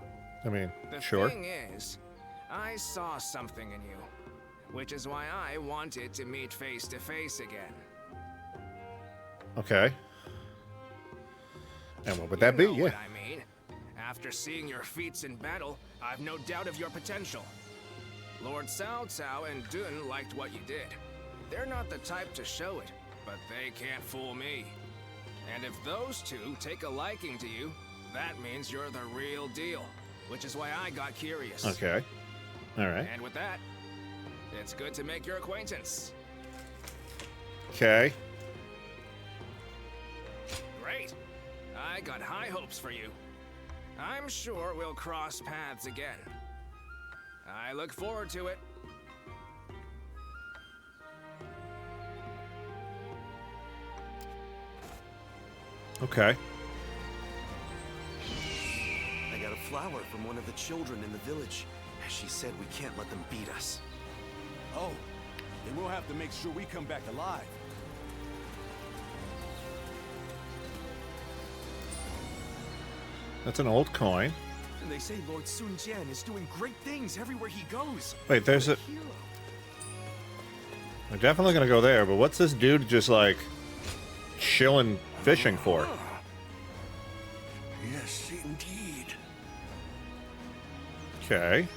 I mean, The sure. thing is, I saw something in you, which is why I wanted to meet face to face again. Okay. And what would that be? You know Yeah. what I mean. After seeing your feats in battle, I've no doubt of your potential. Lord Cao Cao and Dun liked what you did. They're not the type to show it, but they can't fool me. And if those two take a liking to you, that means you're the real deal, which is why I got curious. Okay. All right. And with that, it's good to make your acquaintance. Okay. Great. I got high hopes for you. I'm sure we'll cross paths again. I look forward to it. Okay. I got a flower from one of the children in the village. She said we can't let them beat us. Oh, then we'll have to make sure we come back alive. That's an old coin. And they say Lord Sun Jian is doing great things everywhere he goes. Wait, there's a... I'm definitely gonna go there, but what's this dude just like chilling fishing for? Yes, indeed. Okay.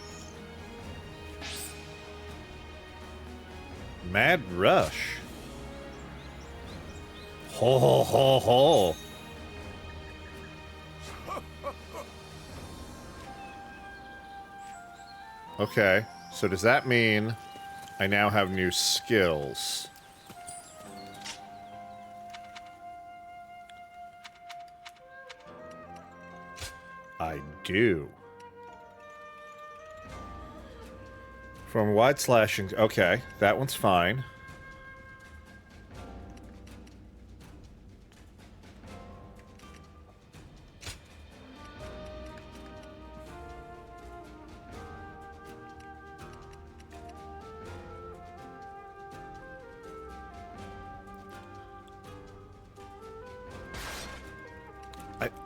Mad Rush. Ho ho ho ho. Okay, so does that mean I now have new skills? I do. From wide slashing... Okay, that one's fine.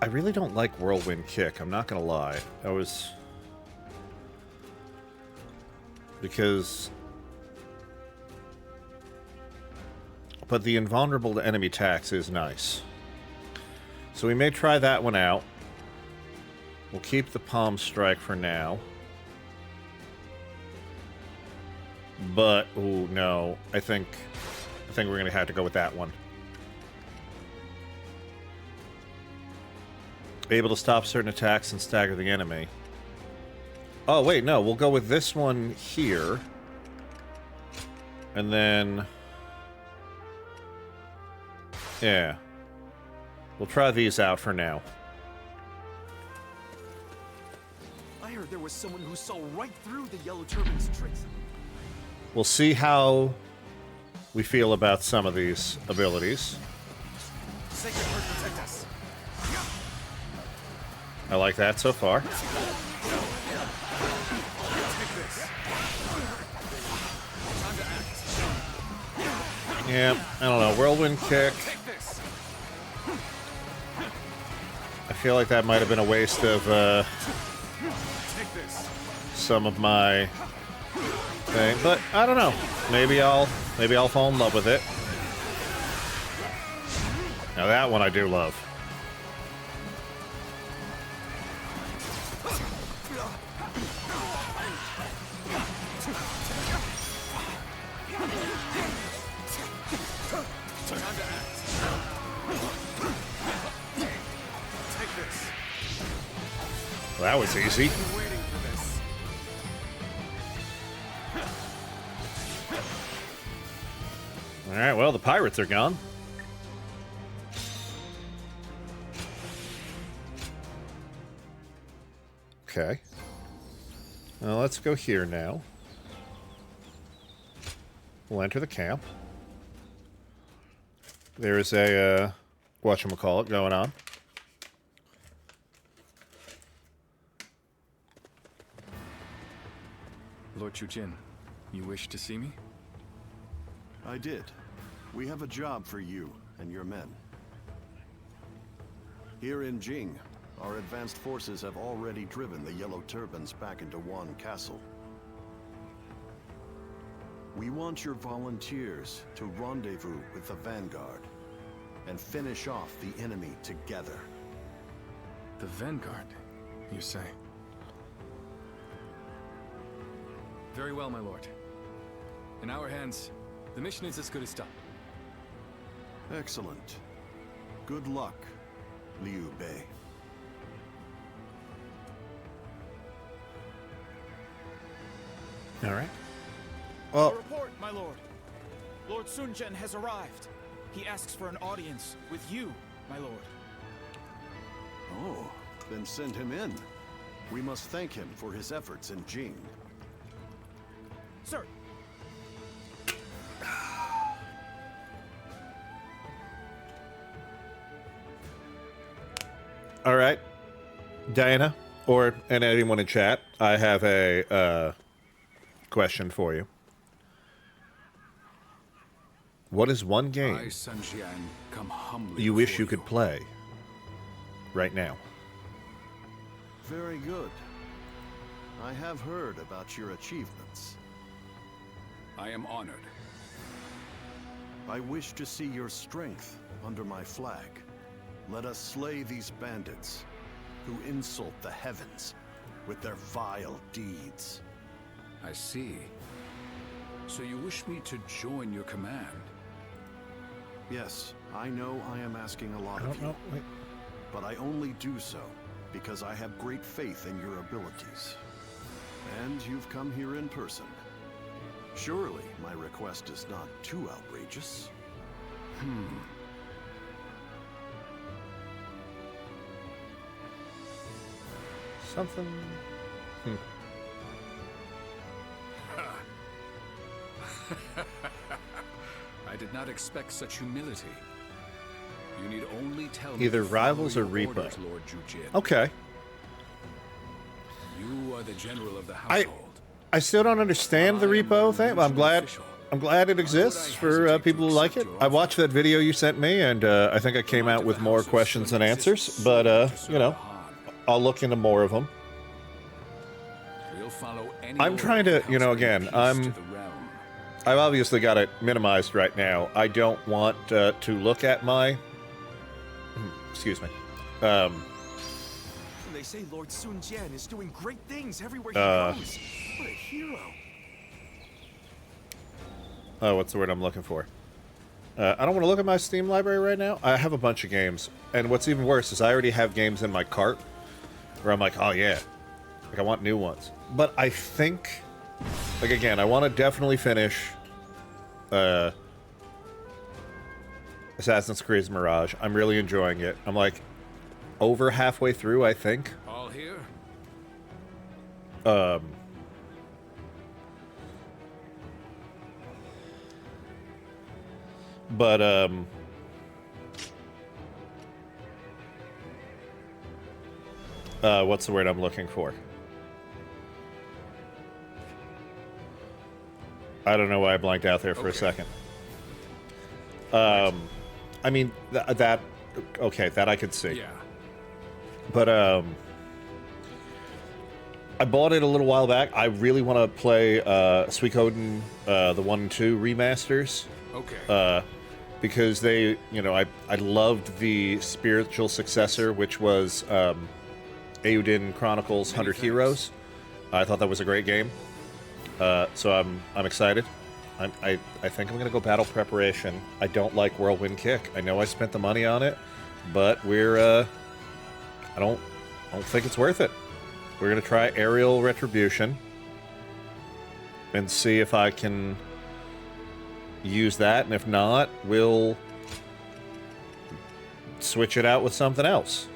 I really don't like Whirlwind Kick, I'm not gonna lie. I was... Because... But the invulnerable to enemy attacks is nice. So we may try that one out. We'll keep the Palm Strike for now. But, ooh, no. I think we're gonna have to go with that one. Able to stop certain attacks and stagger the enemy. Oh, wait, no. We'll go with this one here. And then... Yeah. We'll try these out for now. I heard there was someone who saw right through the Yellow Turban's tricks. We'll see how we feel about some of these abilities. Sacred Heart protect us. I like that so far. Yeah, I don't know. Whirlwind Kick. I feel like that might have been a waste of some of my thing, but I don't know. Maybe I'll fall in love with it. Now that one I do love. Well, that was easy. Alright, well, the pirates are gone. Okay. Well, let's go here now. We'll enter the camp. There's a, whatchamacallit going on. Lord Chujin, you wish to see me? I did. We have a job for you and your men. Here in Jing, our advanced forces have already driven the Yellow Turbans back into Wan Castle. We want your volunteers to rendezvous with the Vanguard and finish off the enemy together. The Vanguard? you say? Very well, my lord. In our hands, the mission is as good as done. Excellent. Good luck, Liu Bei. All right. A Well, report, my lord. Lord Sun Jian has arrived. He asks for an audience with you, my lord. Oh, then send him in. We must thank him for his efforts in Jing. Sir. all right, Diana, and anyone in chat, I have a question for you. What is one game I, Sun Jian, come humbly you wish before you could play right now? Very good. I have heard about your achievements. I am honored. I wish to see your strength under my flag. Let us slay these bandits who insult the heavens with their vile deeds. I see. So you wish me to join your command? Yes, I know I am asking a lot of you. But I only do so because I have great faith in your abilities. And you've come here in person. Surely my request is not too outrageous. Something. I did not expect such humility. You need only tell me Either to Rivals follow or your Repo. orders, Lord Jujin. Okay. You are the general of the household. I still don't understand the repo thing, but I'm glad it exists for people who like it. I watched that video you sent me, and I think I came out with more questions than answers. But you know, I'll look into more of them. We'll follow any I'm trying to, you know, again, I've obviously got it minimized right now. I don't want to look at my. Excuse me. They say Lord Sun Jian is doing great things everywhere he goes. What a hero. Oh, what's the word I'm looking for? I don't want to look at my Steam library right now. I have a bunch of games. And what's even worse is I already have games in my cart where I'm like, oh yeah, like I want new ones. But I think, like again, I want to definitely finish Assassin's Creed Mirage. I'm really enjoying it. I'm like over halfway through, I think. All here? But what's the word I'm looking for? I don't know why I blanked out there for a second. I mean, that okay, that I could see. Yeah. But I bought it a little while back. I really want to play Suikoden, the 1 and 2 remasters. Okay. Because they, you know, I loved the spiritual successor, which was Eiyuden Chronicles 100 Heroes. I thought that was a great game. So I'm excited. I think I'm gonna go battle preparation. I don't like Whirlwind Kick. I know I spent the money on it, but I don't think it's worth it. We're gonna try Aerial Retribution and see if I can use that, and if not, we'll switch it out with something else.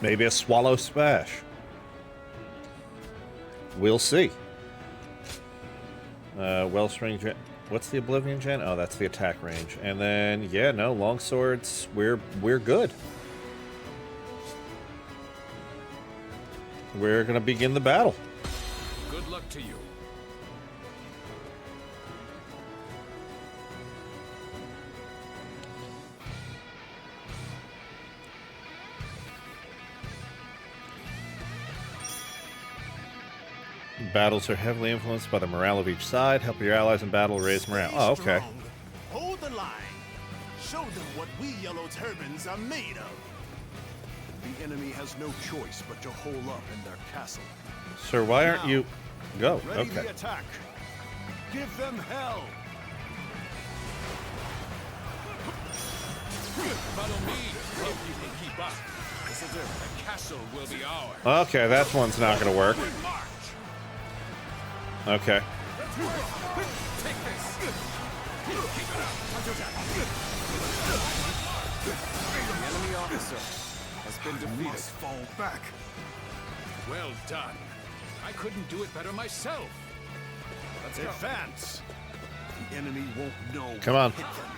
Maybe a Swallow Smash. We'll see. Wellspring Gen. What's the Oblivion Gen? Oh, that's the attack range. And then, yeah, no, longswords. We're good. We're gonna begin the battle. Good luck to you. Battles are heavily influenced by the morale of each side. Help your allies in battle, raise morale. Oh, okay. Hold the line. Show them what we yellow turbans are made of. The enemy has no choice but to hole up in their castle. Sir, why aren't you... Go. Ready Okay. the attack. Give them hell. Follow me if you can keep up. This'll do. The castle will be ours. Okay, that one's not going to work. Okay. Take this. Keep it up. The enemy officer has been defeated. Must fall back. Well done. I couldn't do it better myself. Let's advance. The enemy won't know. Come on. what hit them.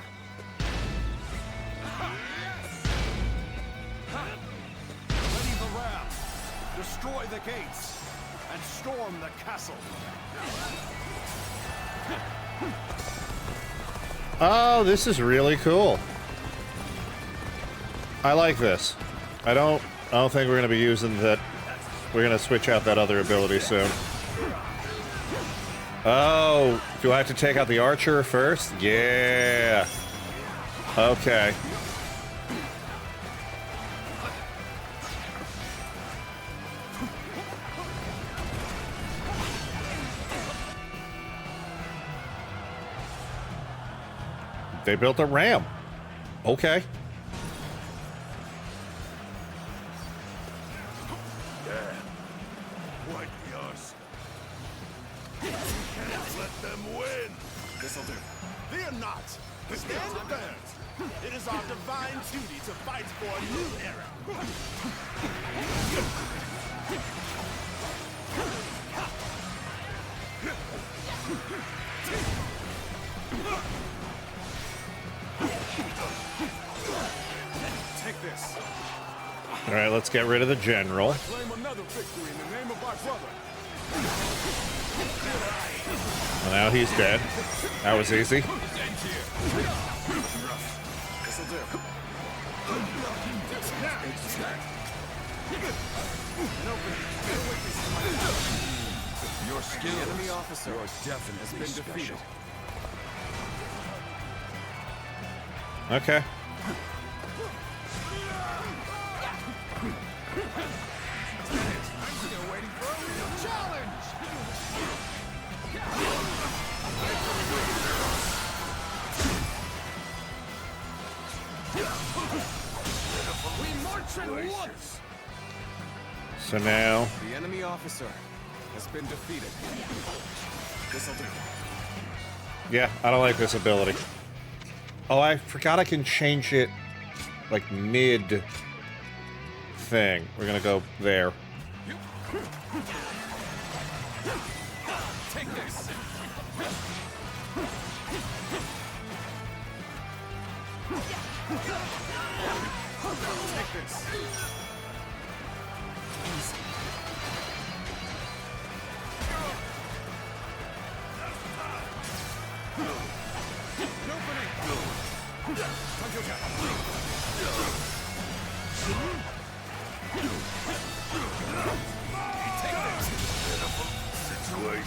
Ready the ram. Destroy the gates and storm the castle. Oh, this is really cool. I like this. I don't think we're going to be using that. We're going to switch out that other ability soon. Oh, do I have to take out the archer first? Yeah. Okay. They built a ram. Okay. Quite yours. Can't let them win. This'll do. Fear not. Stand firm. It is our divine duty to fight for a new era. Take this. All right, let's get rid of the general. Claim another victory in the name of our brother. Well, now he's dead. That was easy. This'll do. Your skill, The enemy officer you're has definitely been special. defeated. Okay. So now... The enemy officer has been defeated. This'll do. Yeah, I don't like this ability. Oh, I forgot I can change it, like, mid thing. We're gonna go there. Take this. Take this.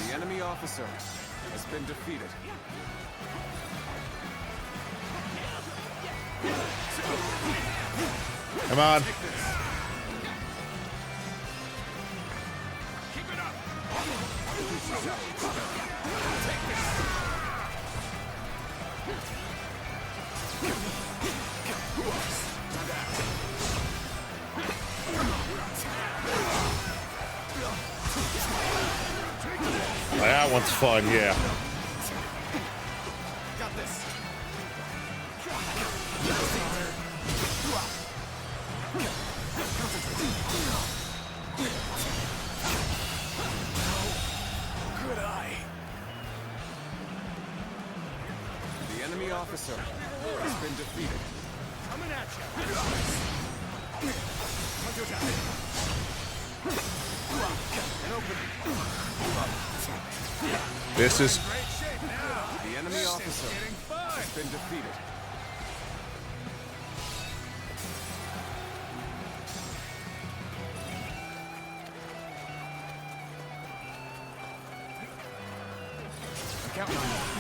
The enemy officer has been defeated. Come on. That one's fun, yeah. Got this. Good eye. The enemy officer has been defeated. Coming at you. This is... The enemy officer has been defeated. Count on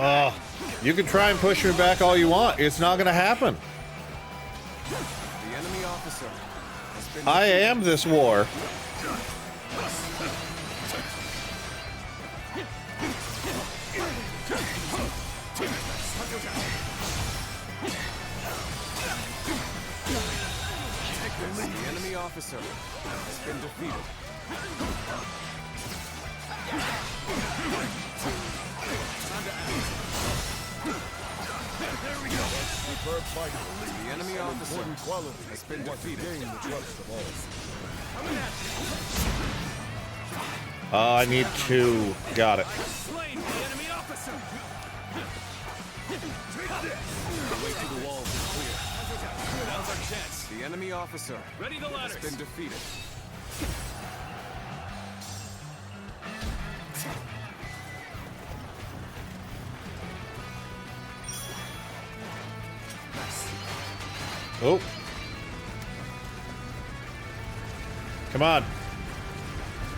Oh, you can try and push me back all you want. It's not gonna happen. The enemy officer has been I am this war. The enemy officer has been defeated. There we go. Superb fighting. The enemy officer has been defeated. Gain the trust of all. I need two. Got it. Slain the enemy officer. The way to the walls is clear. Now's our chance. The enemy officer Ready the ladders. has been defeated. Oh. Come on.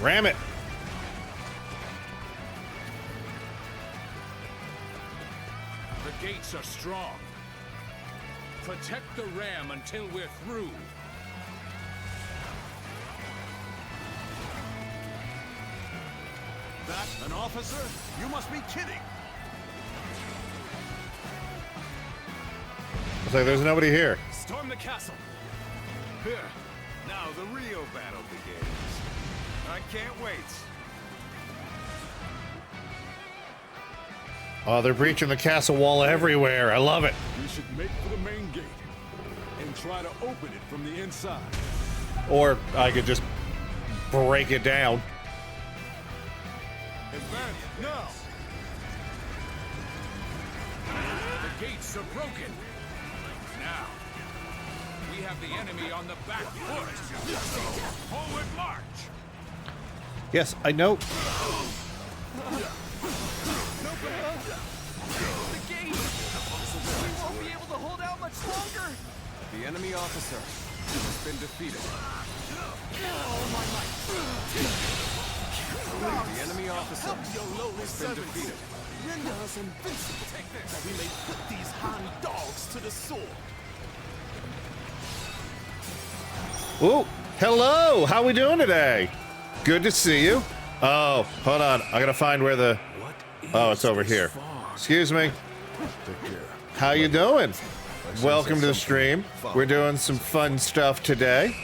Ram it. The gates are strong. Protect the ram until we're through. That an officer? You must be kidding. Looks like there's nobody here. Storm the castle. Here, now the real battle begins. I can't wait. Oh, they're breaching the castle wall everywhere. I love it. We should make for the main gate and try to open it from the inside. Or I could just break it down. Advance now. The gates are broken. Now, we have the enemy on the back foot. Forward march. Yes, I know. The gate! We won't be able to hold out much longer! The enemy officer has been defeated. The enemy officer has been defeated. Render us invincible. Take this. That we may put these Han dogs to the sword. Ooh, hello. How we doing today? Good to see you. Oh, hold on. I gotta find where the... Oh, it's over here. Excuse me. How you doing? Welcome to the stream. We're doing some fun stuff today.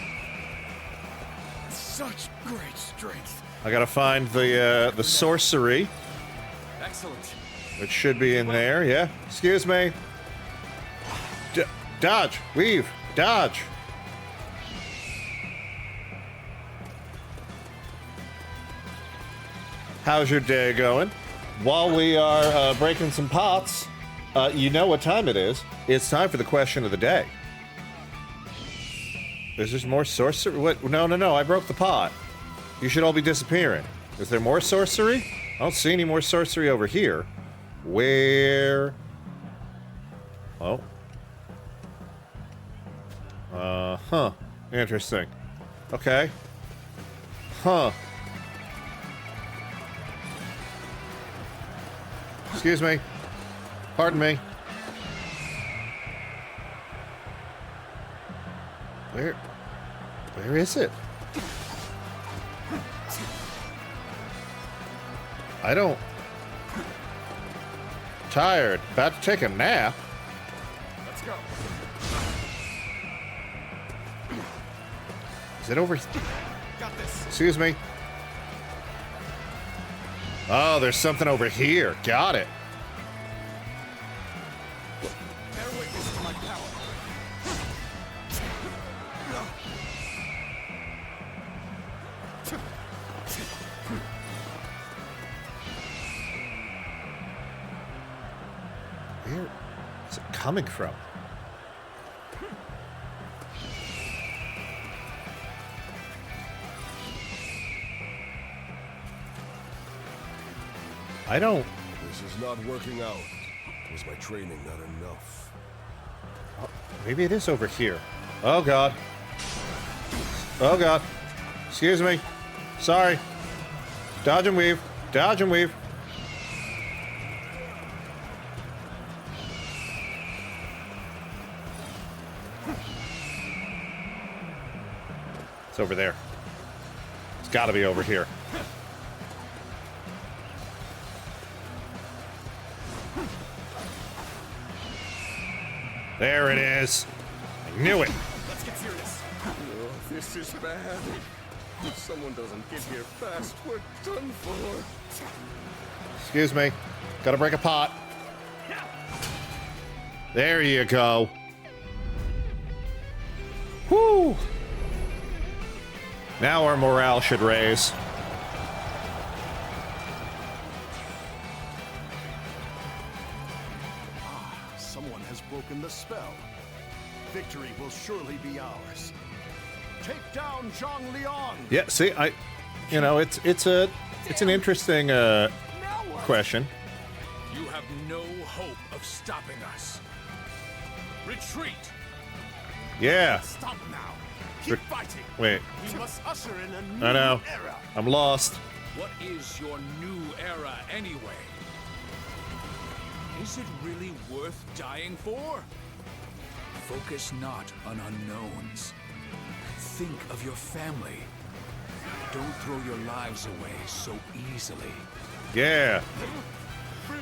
Such great strength. I gotta find the sorcery. Excellent. It should be in there, yeah. Excuse me. Dodge, weave, dodge. How's your day going? While we are breaking some pots, you know what time it is. It's time for the question of the day. Is there more sorcery? What? No. I broke the pot. You should all be disappearing. Is there more sorcery? I don't see any more sorcery over here. Where? Oh. Huh. Interesting. Okay. Huh. Excuse me. Pardon me. Where is it? I don't... Tired. About to take a nap. Let's go. Is it over? Got this. Excuse me. Oh, there's something over here. Got it. Bear witness to my power. Where is it coming from? I don't... This is not working out. Was my training not enough? Oh, maybe it is over here. Oh, God. Oh, God. Excuse me. Sorry. Dodge and weave. Dodge and weave. It's over there. It's got to be over here. There it is. I knew it. Let's get serious. Oh, this is bad. If someone doesn't get here fast, we're done for. Excuse me. Gotta break a pot. There you go. Whoo! Now our morale should raise. Someone has broken the spell. Victory will surely be ours. Take down Zhang Liang! Yeah, see, you know, it's an interesting question. You have no hope of stopping us. Retreat! Yeah. Stop now. Keep fighting. Wait. We must usher in a new I know. era. I'm lost. What is your new era anyway? Is it really worth dying for? Focus not on unknowns. Think of your family. Don't throw your lives away so easily. Yeah. There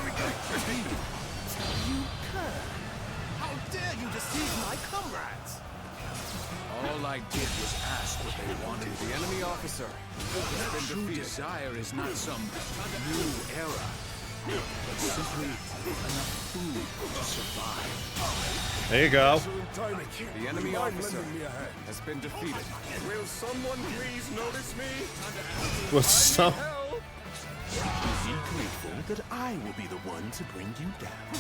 we go. You cur. How dare you deceive my comrades? All I did was ask what they wanted. The enemy officer. Their true desire is not some new era, but simply enough food to survive. There you go. The enemy officer has been defeated. Will someone please notice me? What's some? Be grateful that I will be the one to bring you down.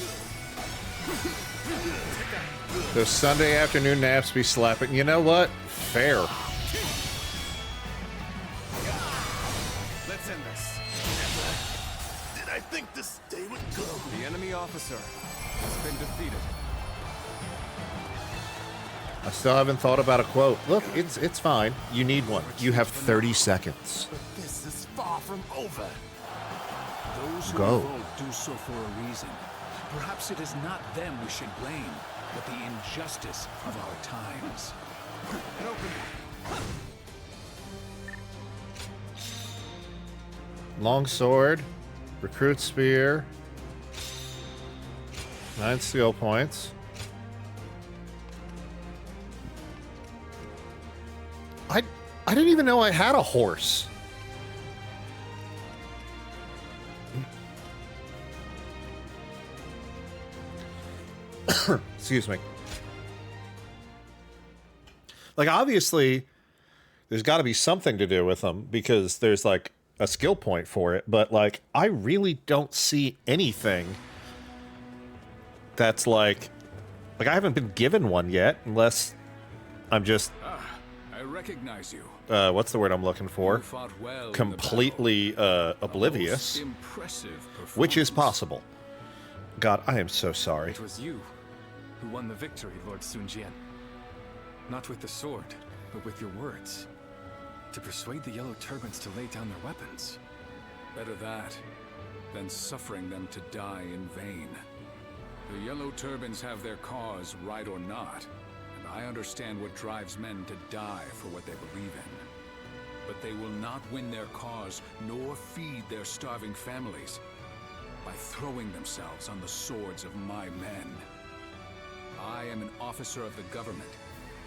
Those Sunday afternoon naps be slapping. You know what? Fair. Let's end this. Did I think this day would go? The enemy officer has been defeated. I still haven't thought about a quote. Look, it's fine. You need one. You have 30 seconds. But this is far from over. Those who Go. revolt do so for a reason. Perhaps it is not them we should blame, but the injustice of our times. Long sword, recruit spear, 9 skill points. I didn't even know I had a horse. Excuse me. Like, obviously, there's got to be something to do with them because there's, like, a skill point for it. But, like, I really don't see anything that's, like, I haven't been given one yet unless I'm just... I recognize you. what's the word I'm looking for? You fought well in the Completely oblivious. Impressive performance. Which is possible. God, I am so sorry. It was you who won the victory, Lord Sun Jian. Not with the sword, but with your words. To persuade the Yellow Turbans to lay down their weapons. Better that than suffering them to die in vain. The Yellow Turbans have their cause, right or not, and I understand what drives men to die for what they believe in. But they will not win their cause, nor feed their starving families, by throwing themselves on the swords of my men. I am an officer of the government,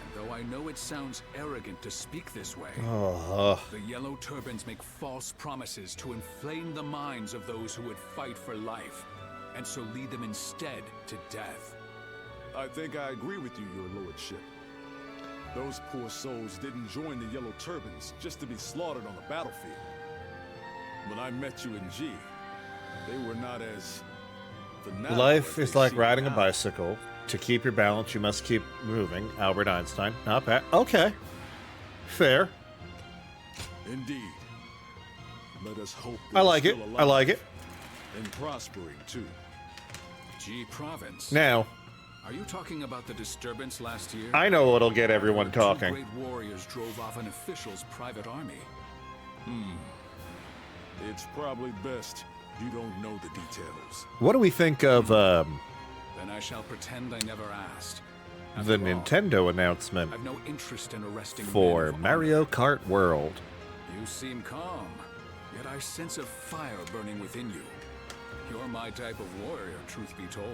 and though I know it sounds arrogant to speak this way, the Yellow Turbans make false promises to inflame the minds of those who would fight for life, and so lead them instead to death. I think I agree with you, your lordship. Those poor souls didn't join the Yellow Turbans just to be slaughtered on the battlefield. When I met you in G, they were not as fanatical Life as is they like seem riding a now. bicycle. To keep your balance, you must keep moving. Albert Einstein. Not bad. Okay. Fair. Indeed. Let us hope I like they're it. still I like it. alive and prospering too. G Province. Now, Are you talking about the disturbance last year? I know what'll get everyone Two talking. great warriors drove off an official's private army. It's probably best you don't know the details. What do we think of Then I shall pretend I never asked. the Nintendo announcement I've no interest in arresting for men of Mario Kart World? You seem calm, yet I sense a fire burning within you. You're my type of warrior, truth be told.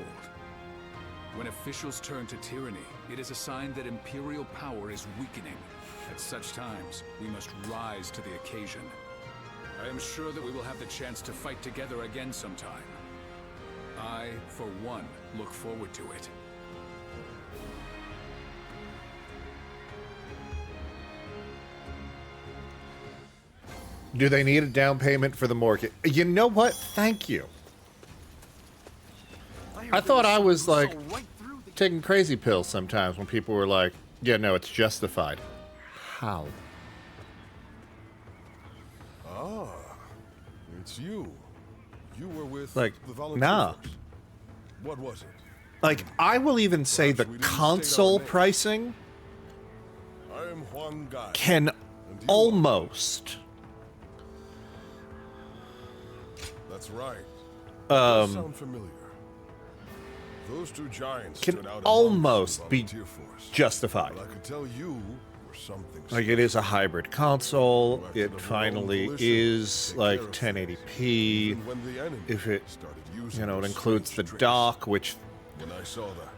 When officials turn to tyranny, it is a sign that imperial power is weakening. At such times, we must rise to the occasion. I am sure that we will have the chance to fight together again sometime. I, for one, look forward to it. Do they need a down payment for the mortgage? You know what? Thank you. I thought I was like taking crazy pills sometimes when people were like, yeah, no, it's justified. How? Ah, it's you. You were with Like, the volunteers. nah. What was it? Like, I will even say the console pricing I am Juan Guy. can almost That's right. Does sound familiar. Those two giants can stood out almost amongst be the volunteer force. justified. But I could tell you were something. Like, it is a hybrid console. It finally is like 1080p. If it, you know, it includes the dock, which When I saw that,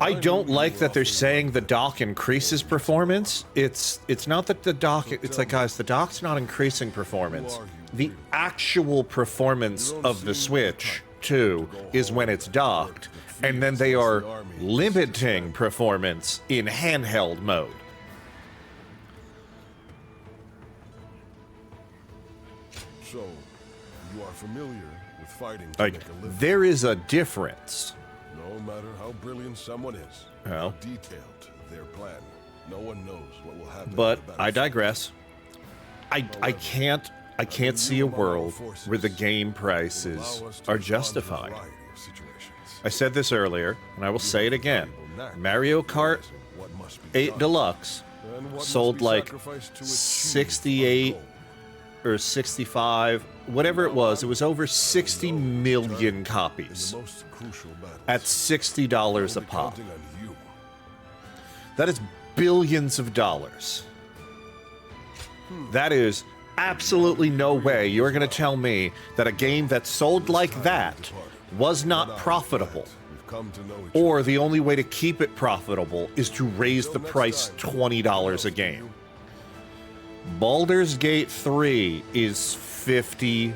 I don't like that they're saying the dock increases performance. It's not that the dock, it's like, guys, the dock's not increasing performance. The actual performance of the Switch 2 is when it's docked, and then they are limiting performance in handheld mode. so you are familiar with fighting to Like, make a living. there is a difference. No matter how brilliant someone is, Well. how detailed their plan, no one knows what will happen. But on the I battlefield. digress. I can't see a world where the game prices are justified. I said this earlier, and I will say it again. Mario Kart 8 Deluxe sold like 68 or 65, whatever it was. It was over 60 million copies at $60 a pop. That is billions of dollars. That is absolutely no way you're going to tell me that a game that sold like that was not profitable. Or the only way to keep it profitable is to raise the price $20 a game. Baldur's Gate 3 is $50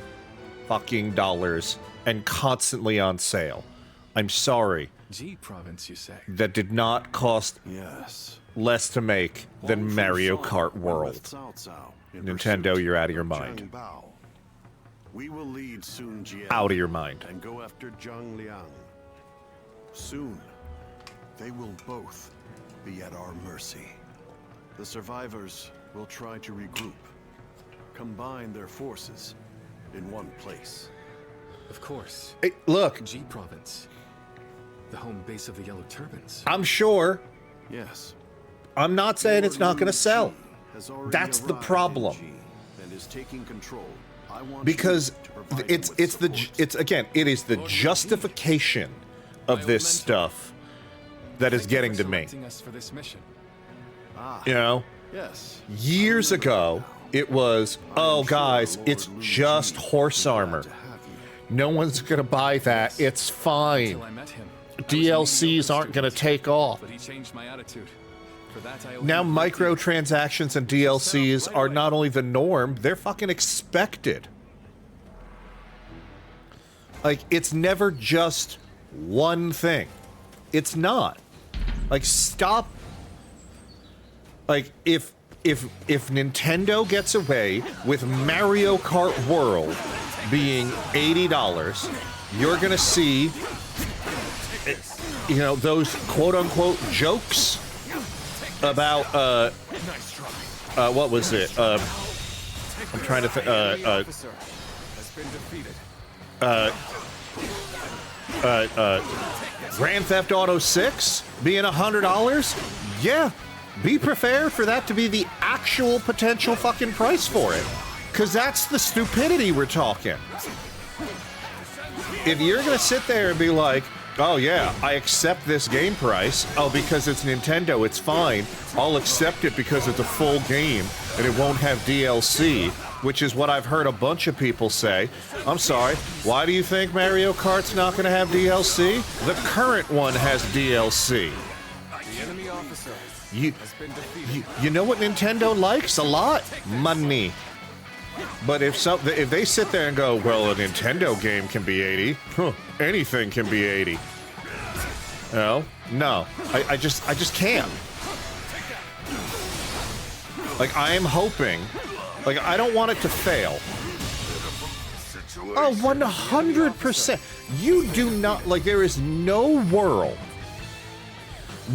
fucking dollars and constantly on sale. I'm sorry. G province, you say? That did not cost less to make than Mario Kart World. Nintendo, you're out of your mind. We will lead Sun Jian Out of your mind. and go after Zhang Liang. Soon, they will both be at our mercy. The survivors will try to regroup, combine their forces in one place. Of course. Hey, look. G province. The home base of the Yellow Turbans. I'm sure. Yes. I'm not saying it's not going to sell. Has already That's the arrived problem. in G and is taking control. I want Because you to provide it's him with support. it is the justification of this stuff that is getting to me. Selecting us for this mission. You know? Yes. Years ago, it was, oh guys, it's just horse armor. No one's gonna buy that. It's fine. Until I met him. DLCs aren't gonna take off. But he changed my attitude. For that I owe Now him microtransactions and DLCs are not only the norm, they're fucking expected. Like, it's never just one thing. It's not. Like, stop. Like, if Nintendo gets away with Mario Kart World being $80, you're gonna see, you know, those quote-unquote jokes about what was it? I'm trying to think. officer has been defeated. Grand Theft Auto 6 being $100? Yeah, be prepared for that to be the actual potential fucking price for it. Because that's the stupidity we're talking. If you're gonna sit there and be like, oh yeah, I accept this game price. Oh, because it's Nintendo, it's fine. I'll accept it because it's a full game and it won't have DLC, which is what I've heard a bunch of people say. I'm sorry, why do you think Mario Kart's not gonna have DLC? The current one has DLC. The enemy officer has been defeated. You know what Nintendo likes a lot? Money. But if they sit there and go, well, a Nintendo game can be 80, anything can be 80. No, I just can't. Like, I am hoping, like, I don't want it to fail. Oh, 100%. You do not, like, there is no world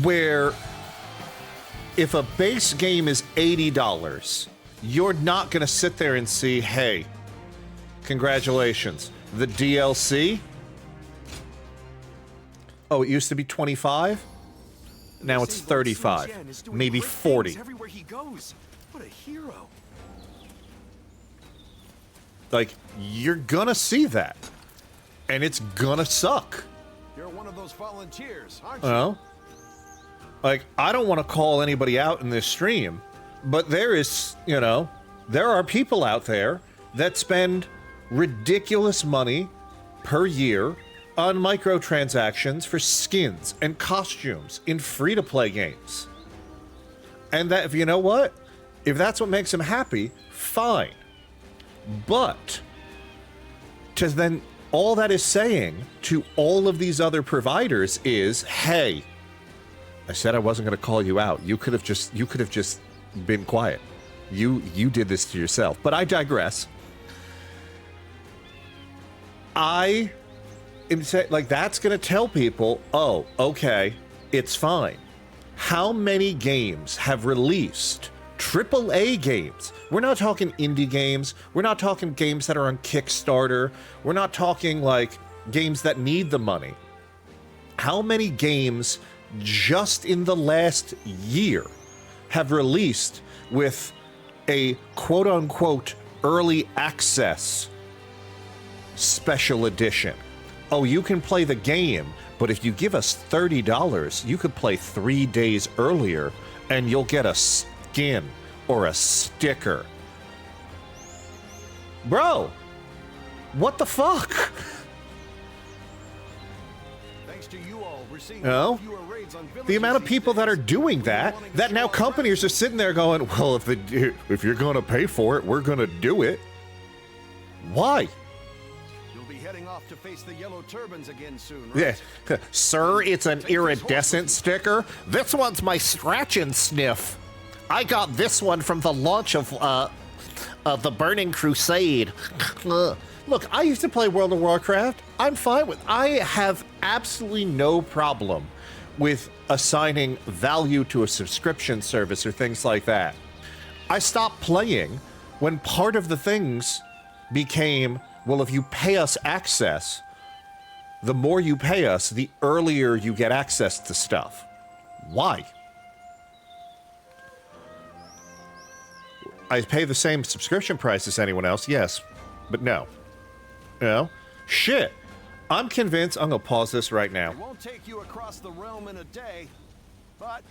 where if a base game is $80, you're not going to sit there and see, hey, congratulations, the DLC? Oh, it used to be 25? Now it's 35, maybe 40. Everywhere he goes. What a hero. Like, you're gonna see that. And it's gonna suck. You're one of those volunteers, aren't you? Well, like, I don't want to call anybody out in this stream, but there is, you know, there are people out there that spend ridiculous money per year on microtransactions for skins and costumes in free-to-play games. And that, if you know what? If that's what makes them happy, fine. But to then, all that is saying to all of these other providers is, hey, I said I wasn't going to call you out. You could have just been quiet. You did this to yourself. But I digress. I am saying, like, that's going to tell people, oh, okay, it's fine. How many games have released AAA games? We're not talking indie games. We're not talking games that are on Kickstarter. We're not talking, like, games that need the money. How many games just in the last year have released with a quote-unquote early access special edition? Oh, you can play the game, but if you give us $30, you could play 3 days earlier and you'll get a skin or a sticker. Bro, what the fuck? Thanks to you all, we're seeing No? fewer raids on The amount of people that are doing that now companies are sitting there going, well, if you're going to pay for it, we're going to do it. Why? You'll be heading off to face the yellow turbans again soon, right? Yeah. Sir, it's an iridescent sticker. This one's my scratch and sniff. I got this one from the launch of the Burning Crusade. Look, I used to play World of Warcraft. I'm fine with. I have absolutely no problem with assigning value to a subscription service or things like that. I stopped playing when part of the things became, well, if you pay us access, the more you pay us, the earlier you get access to stuff. Why? I pay the same subscription price as anyone else, yes, but no. You know? Shit. I'm convinced. I'm gonna pause this right now. It won't take you across the realm in a day, but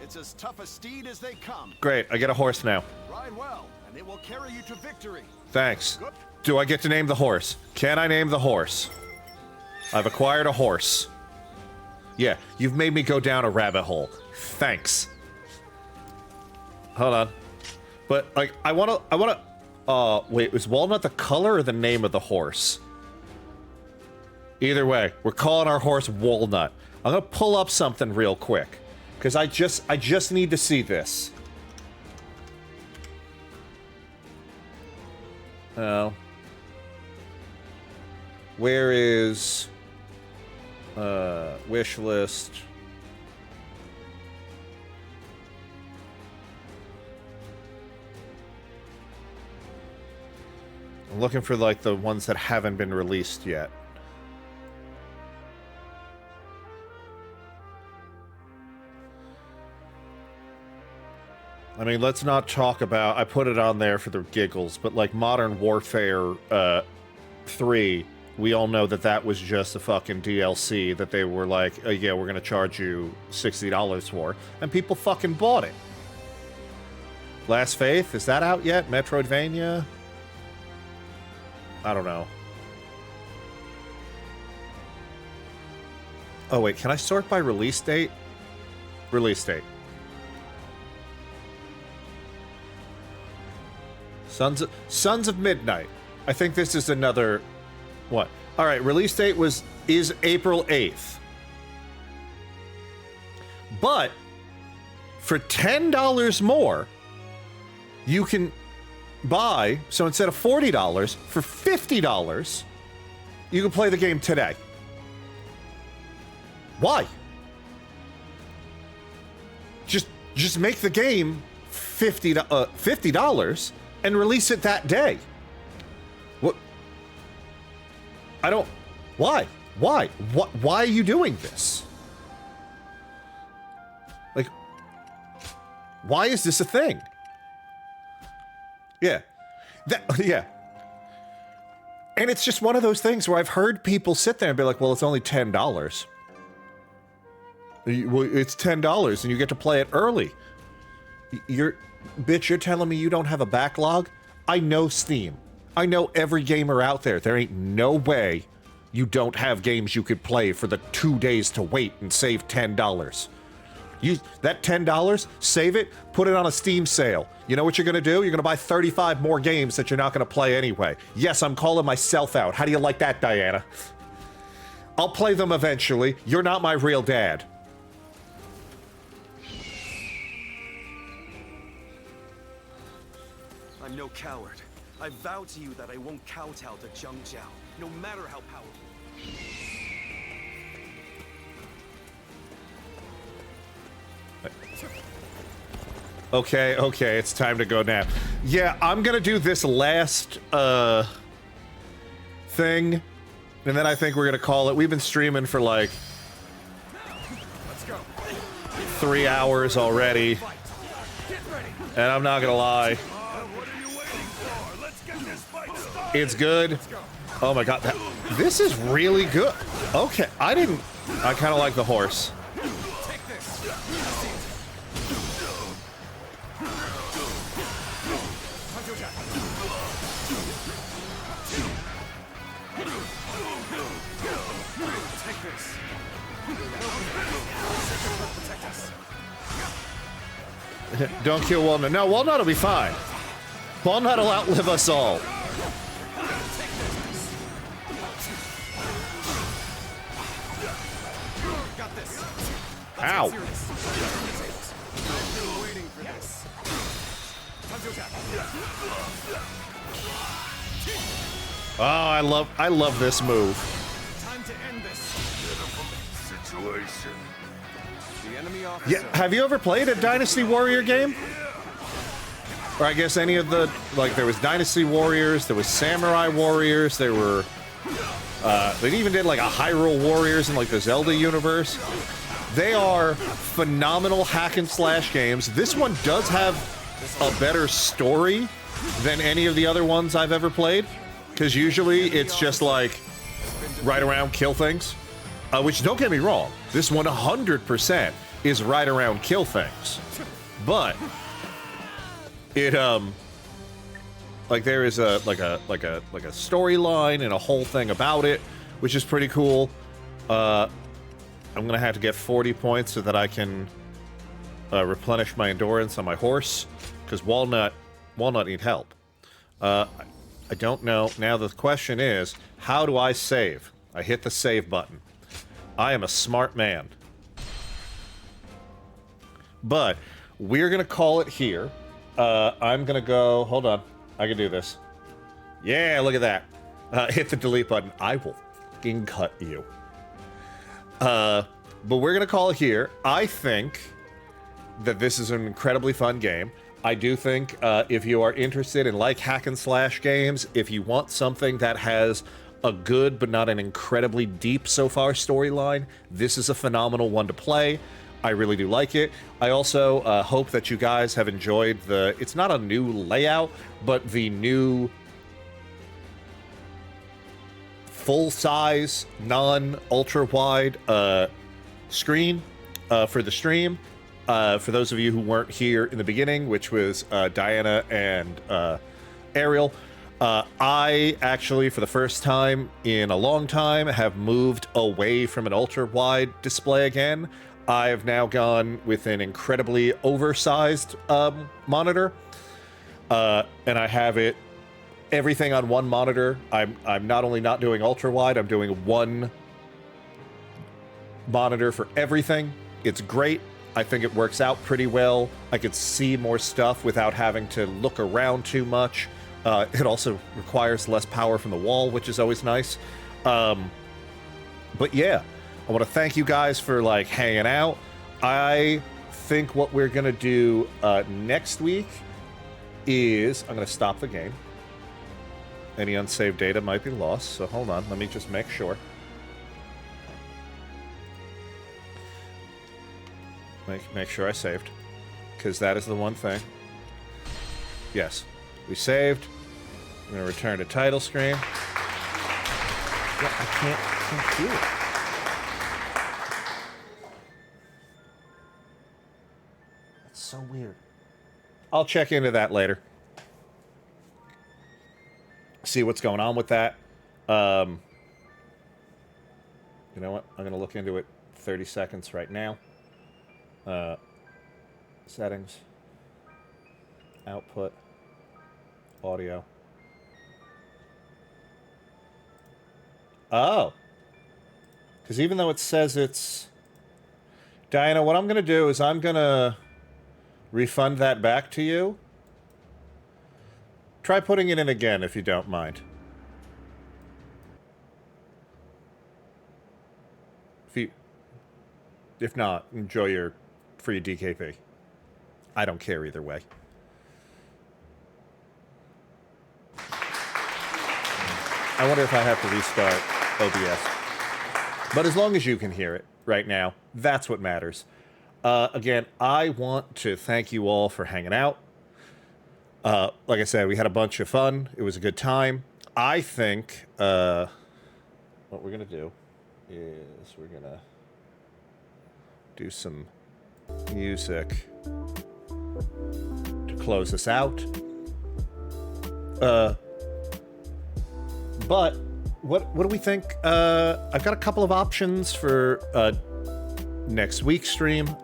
it's as tough a steed as they come. Great, I get a horse now. Ride well, and it will carry you to victory. Thanks. Do I get to name the horse? Can I name the horse? I've acquired a horse. Yeah, you've made me go down a rabbit hole. Thanks. Hold on. But, like, I wanna, wait, was Walnut the color or the name of the horse? Either way, we're calling our horse Walnut. I'm gonna pull up something real quick, because I just need to see this. Oh. Where is, wish list? I'm looking for, like, the ones that haven't been released yet. I mean, let's not talk about... I put it on there for the giggles, but like Modern Warfare 3, we all know that that was just a fucking DLC that they were like, yeah, we're gonna charge you $60 for, and people fucking bought it. Last Faith, is that out yet? Metroidvania? I don't know. Oh wait, can I sort by release date? Release date. Sons of Midnight. I think this is another... What? Alright, release date is April 8th. But, for $10 more, you can buy... So instead of $40, for $50, you can play the game today. Why? Just make the game $50 and release it that day. What? I don't... Why? Why? Why are you doing this? Like, why is this a thing? Yeah. Yeah. And it's just one of those things where I've heard people sit there and be like, well, it's only $10. Well, it's $10 and you get to play it early. Bitch, you're telling me you don't have a backlog? I know Steam. I know every gamer out there. There ain't no way you don't have games you could play for the 2 days to wait and save $10. That $10, save it, put it on a Steam sale. You know what you're gonna do? You're gonna buy 35 more games that you're not gonna play anyway. Yes, I'm calling myself out. How do you like that, Diana? I'll play them eventually. You're not my real dad. I'm no coward. I vow to you that I won't kowtow to Zhang Jiao, no matter how powerful. Okay, it's time to go now. Yeah, I'm gonna do this last, thing, and then I think we're gonna call it. We've been streaming for like 3 hours already, and I'm not gonna lie. It's good. Oh my god, this is really good. Okay, I kind of like the horse. Don't kill Walnut. No, Walnut will be fine. Walnut will outlive us all. Ow. Oh, I love this move. Time to end this situation. The enemy officer. Yeah, have you ever played a Dynasty Warrior game? Or I guess any of the, like, there was Dynasty Warriors, there was Samurai Warriors, there were, they even did like a Hyrule Warriors in like the Zelda universe. They are phenomenal hack and slash games. This one does have a better story than any of the other ones I've ever played, because usually it's just like ride around, kill things, which don't get me wrong, this 100% is ride around, kill things, but it like there is a storyline and a whole thing about it, which is pretty cool. I'm gonna have to get 40 points so that I can replenish my endurance on my horse, because Walnut need help. I don't know. Now the question is, how do I save? I hit the save button. I am a smart man. But we're gonna call it here. I'm gonna go, hold on, I can do this. Yeah, look at that. Hit the delete button. I will fucking cut you. But we're gonna call it here. I think that this is an incredibly fun game. I do think if you are interested in like hack and slash games, if you want something that has a good but not an incredibly deep so far storyline, this is a phenomenal one to play. I really do like it. I also hope that you guys have enjoyed the... It's not a new layout, but the new full-size, non-ultra-wide screen for the stream. For those of you who weren't here in the beginning, which was Diana and Ariel, I actually, for the first time in a long time, have moved away from an ultra-wide display again. I have now gone with an incredibly oversized monitor, and I have it everything on one monitor. I'm not only not doing ultra-wide, I'm doing one monitor for everything. It's great. I think it works out pretty well. I could see more stuff without having to look around too much. It also requires less power from the wall, which is always nice. But yeah, I want to thank you guys for like hanging out. I think what we're gonna do next week is I'm gonna stop the game. Any unsaved data might be lost, so hold on. Let me just make sure. Make sure I saved, because that is the one thing. Yes, we saved. I'm gonna return to title screen. Yeah, I can't do it. That's so weird. I'll check into that later. See what's going on with that. You know what? I'm gonna look into it 30 seconds right now. Settings, output, audio. Oh, because even though it says it's Diana, what I'm gonna do is I'm gonna refund that back to you. Try putting it in again if you don't mind. If not, enjoy your free DKP. I don't care either way. I wonder if I have to restart OBS. But as long as you can hear it right now, that's what matters. Again, I want to thank you all for hanging out. Like I said, we had a bunch of fun. It was a good time. I think what we're going to do is we're going to do some music to close this out. But what do we think? I've got a couple of options for next week's stream.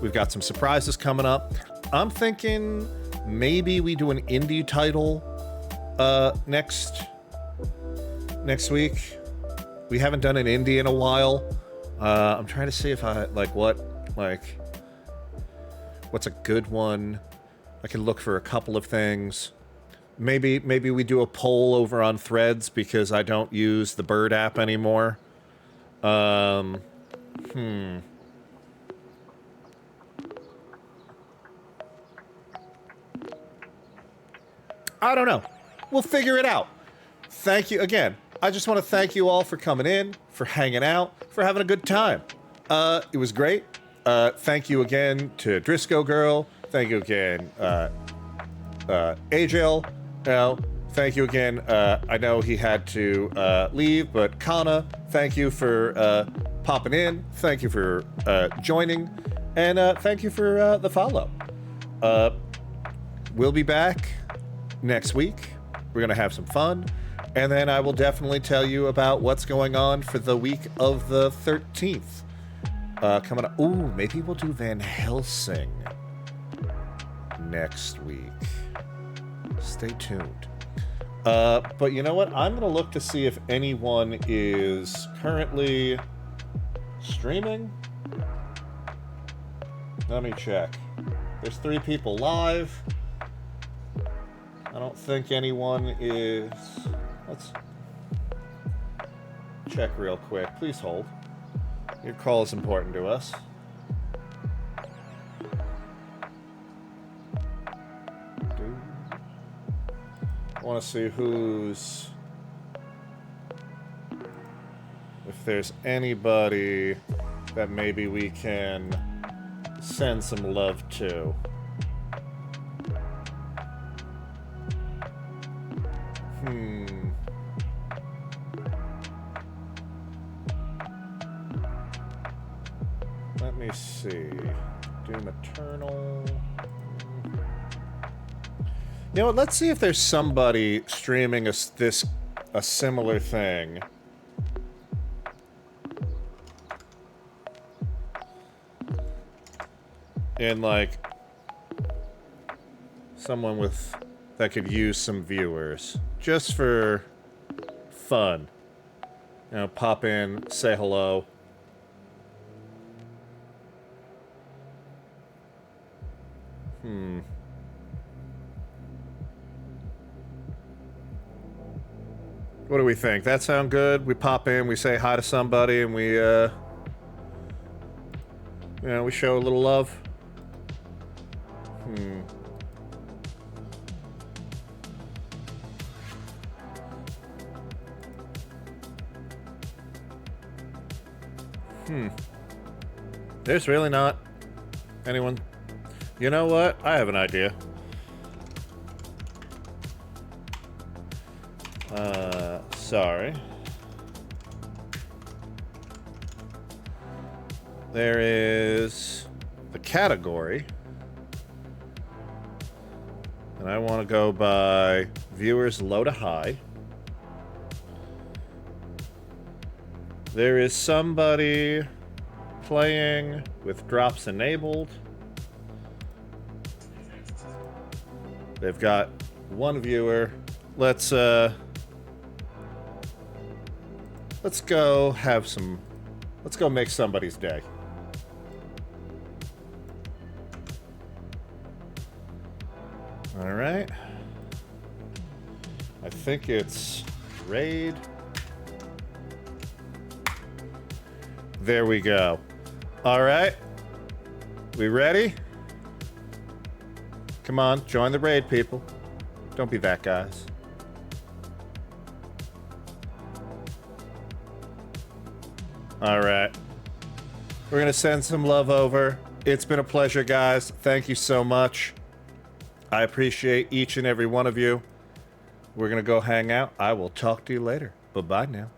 We've got some surprises coming up. I'm thinking maybe we do an indie title next week. We haven't done an indie in a while. I'm trying to see if I what's a good one. I can look for a couple of things. Maybe we do a poll over on Threads because I don't use the Bird app anymore. I don't know. We'll figure it out. Thank you again. I just want to thank you all for coming in, for hanging out, for having a good time. It was great. Thank you again to Driscoll Girl. Thank you again, AJL. Thank you again. I know he had to leave, but Kana, thank you for popping in. Thank you for joining. And thank you for the follow. We'll be back next week. We're going to have some fun. And then I will definitely tell you about what's going on for the week of the 13th. Coming up. Ooh, maybe we'll do Van Helsing next week. Stay tuned. But you know what? I'm going to look to see if anyone is currently streaming. Let me check. There's 3 people live. I don't think anyone is... Let's check real quick. Please hold. Your call is important to us. I want to see who's... If there's anybody that maybe we can send some love to? Let me see. Doom Eternal. You know what? Let's see if there's somebody streaming a similar thing. And like someone that could use some viewers just for fun. You know, pop in, say hello. What do we think? That sound good? We pop in, we say hi to somebody, and we, you know, we show a little love. There's really not anyone. You know what? I have an idea. Sorry. There is the category. And I want to go by viewers low to high. There is somebody playing with drops enabled. They've got one viewer. Let's go have some. Let's go make somebody's day. All right. I think it's raid. There we go. All right. We ready? Come on, join the raid, people. Don't be that guys. All right. We're going to send some love over. It's been a pleasure, guys. Thank you so much. I appreciate each and every one of you. We're going to go hang out. I will talk to you later. Bye-bye now.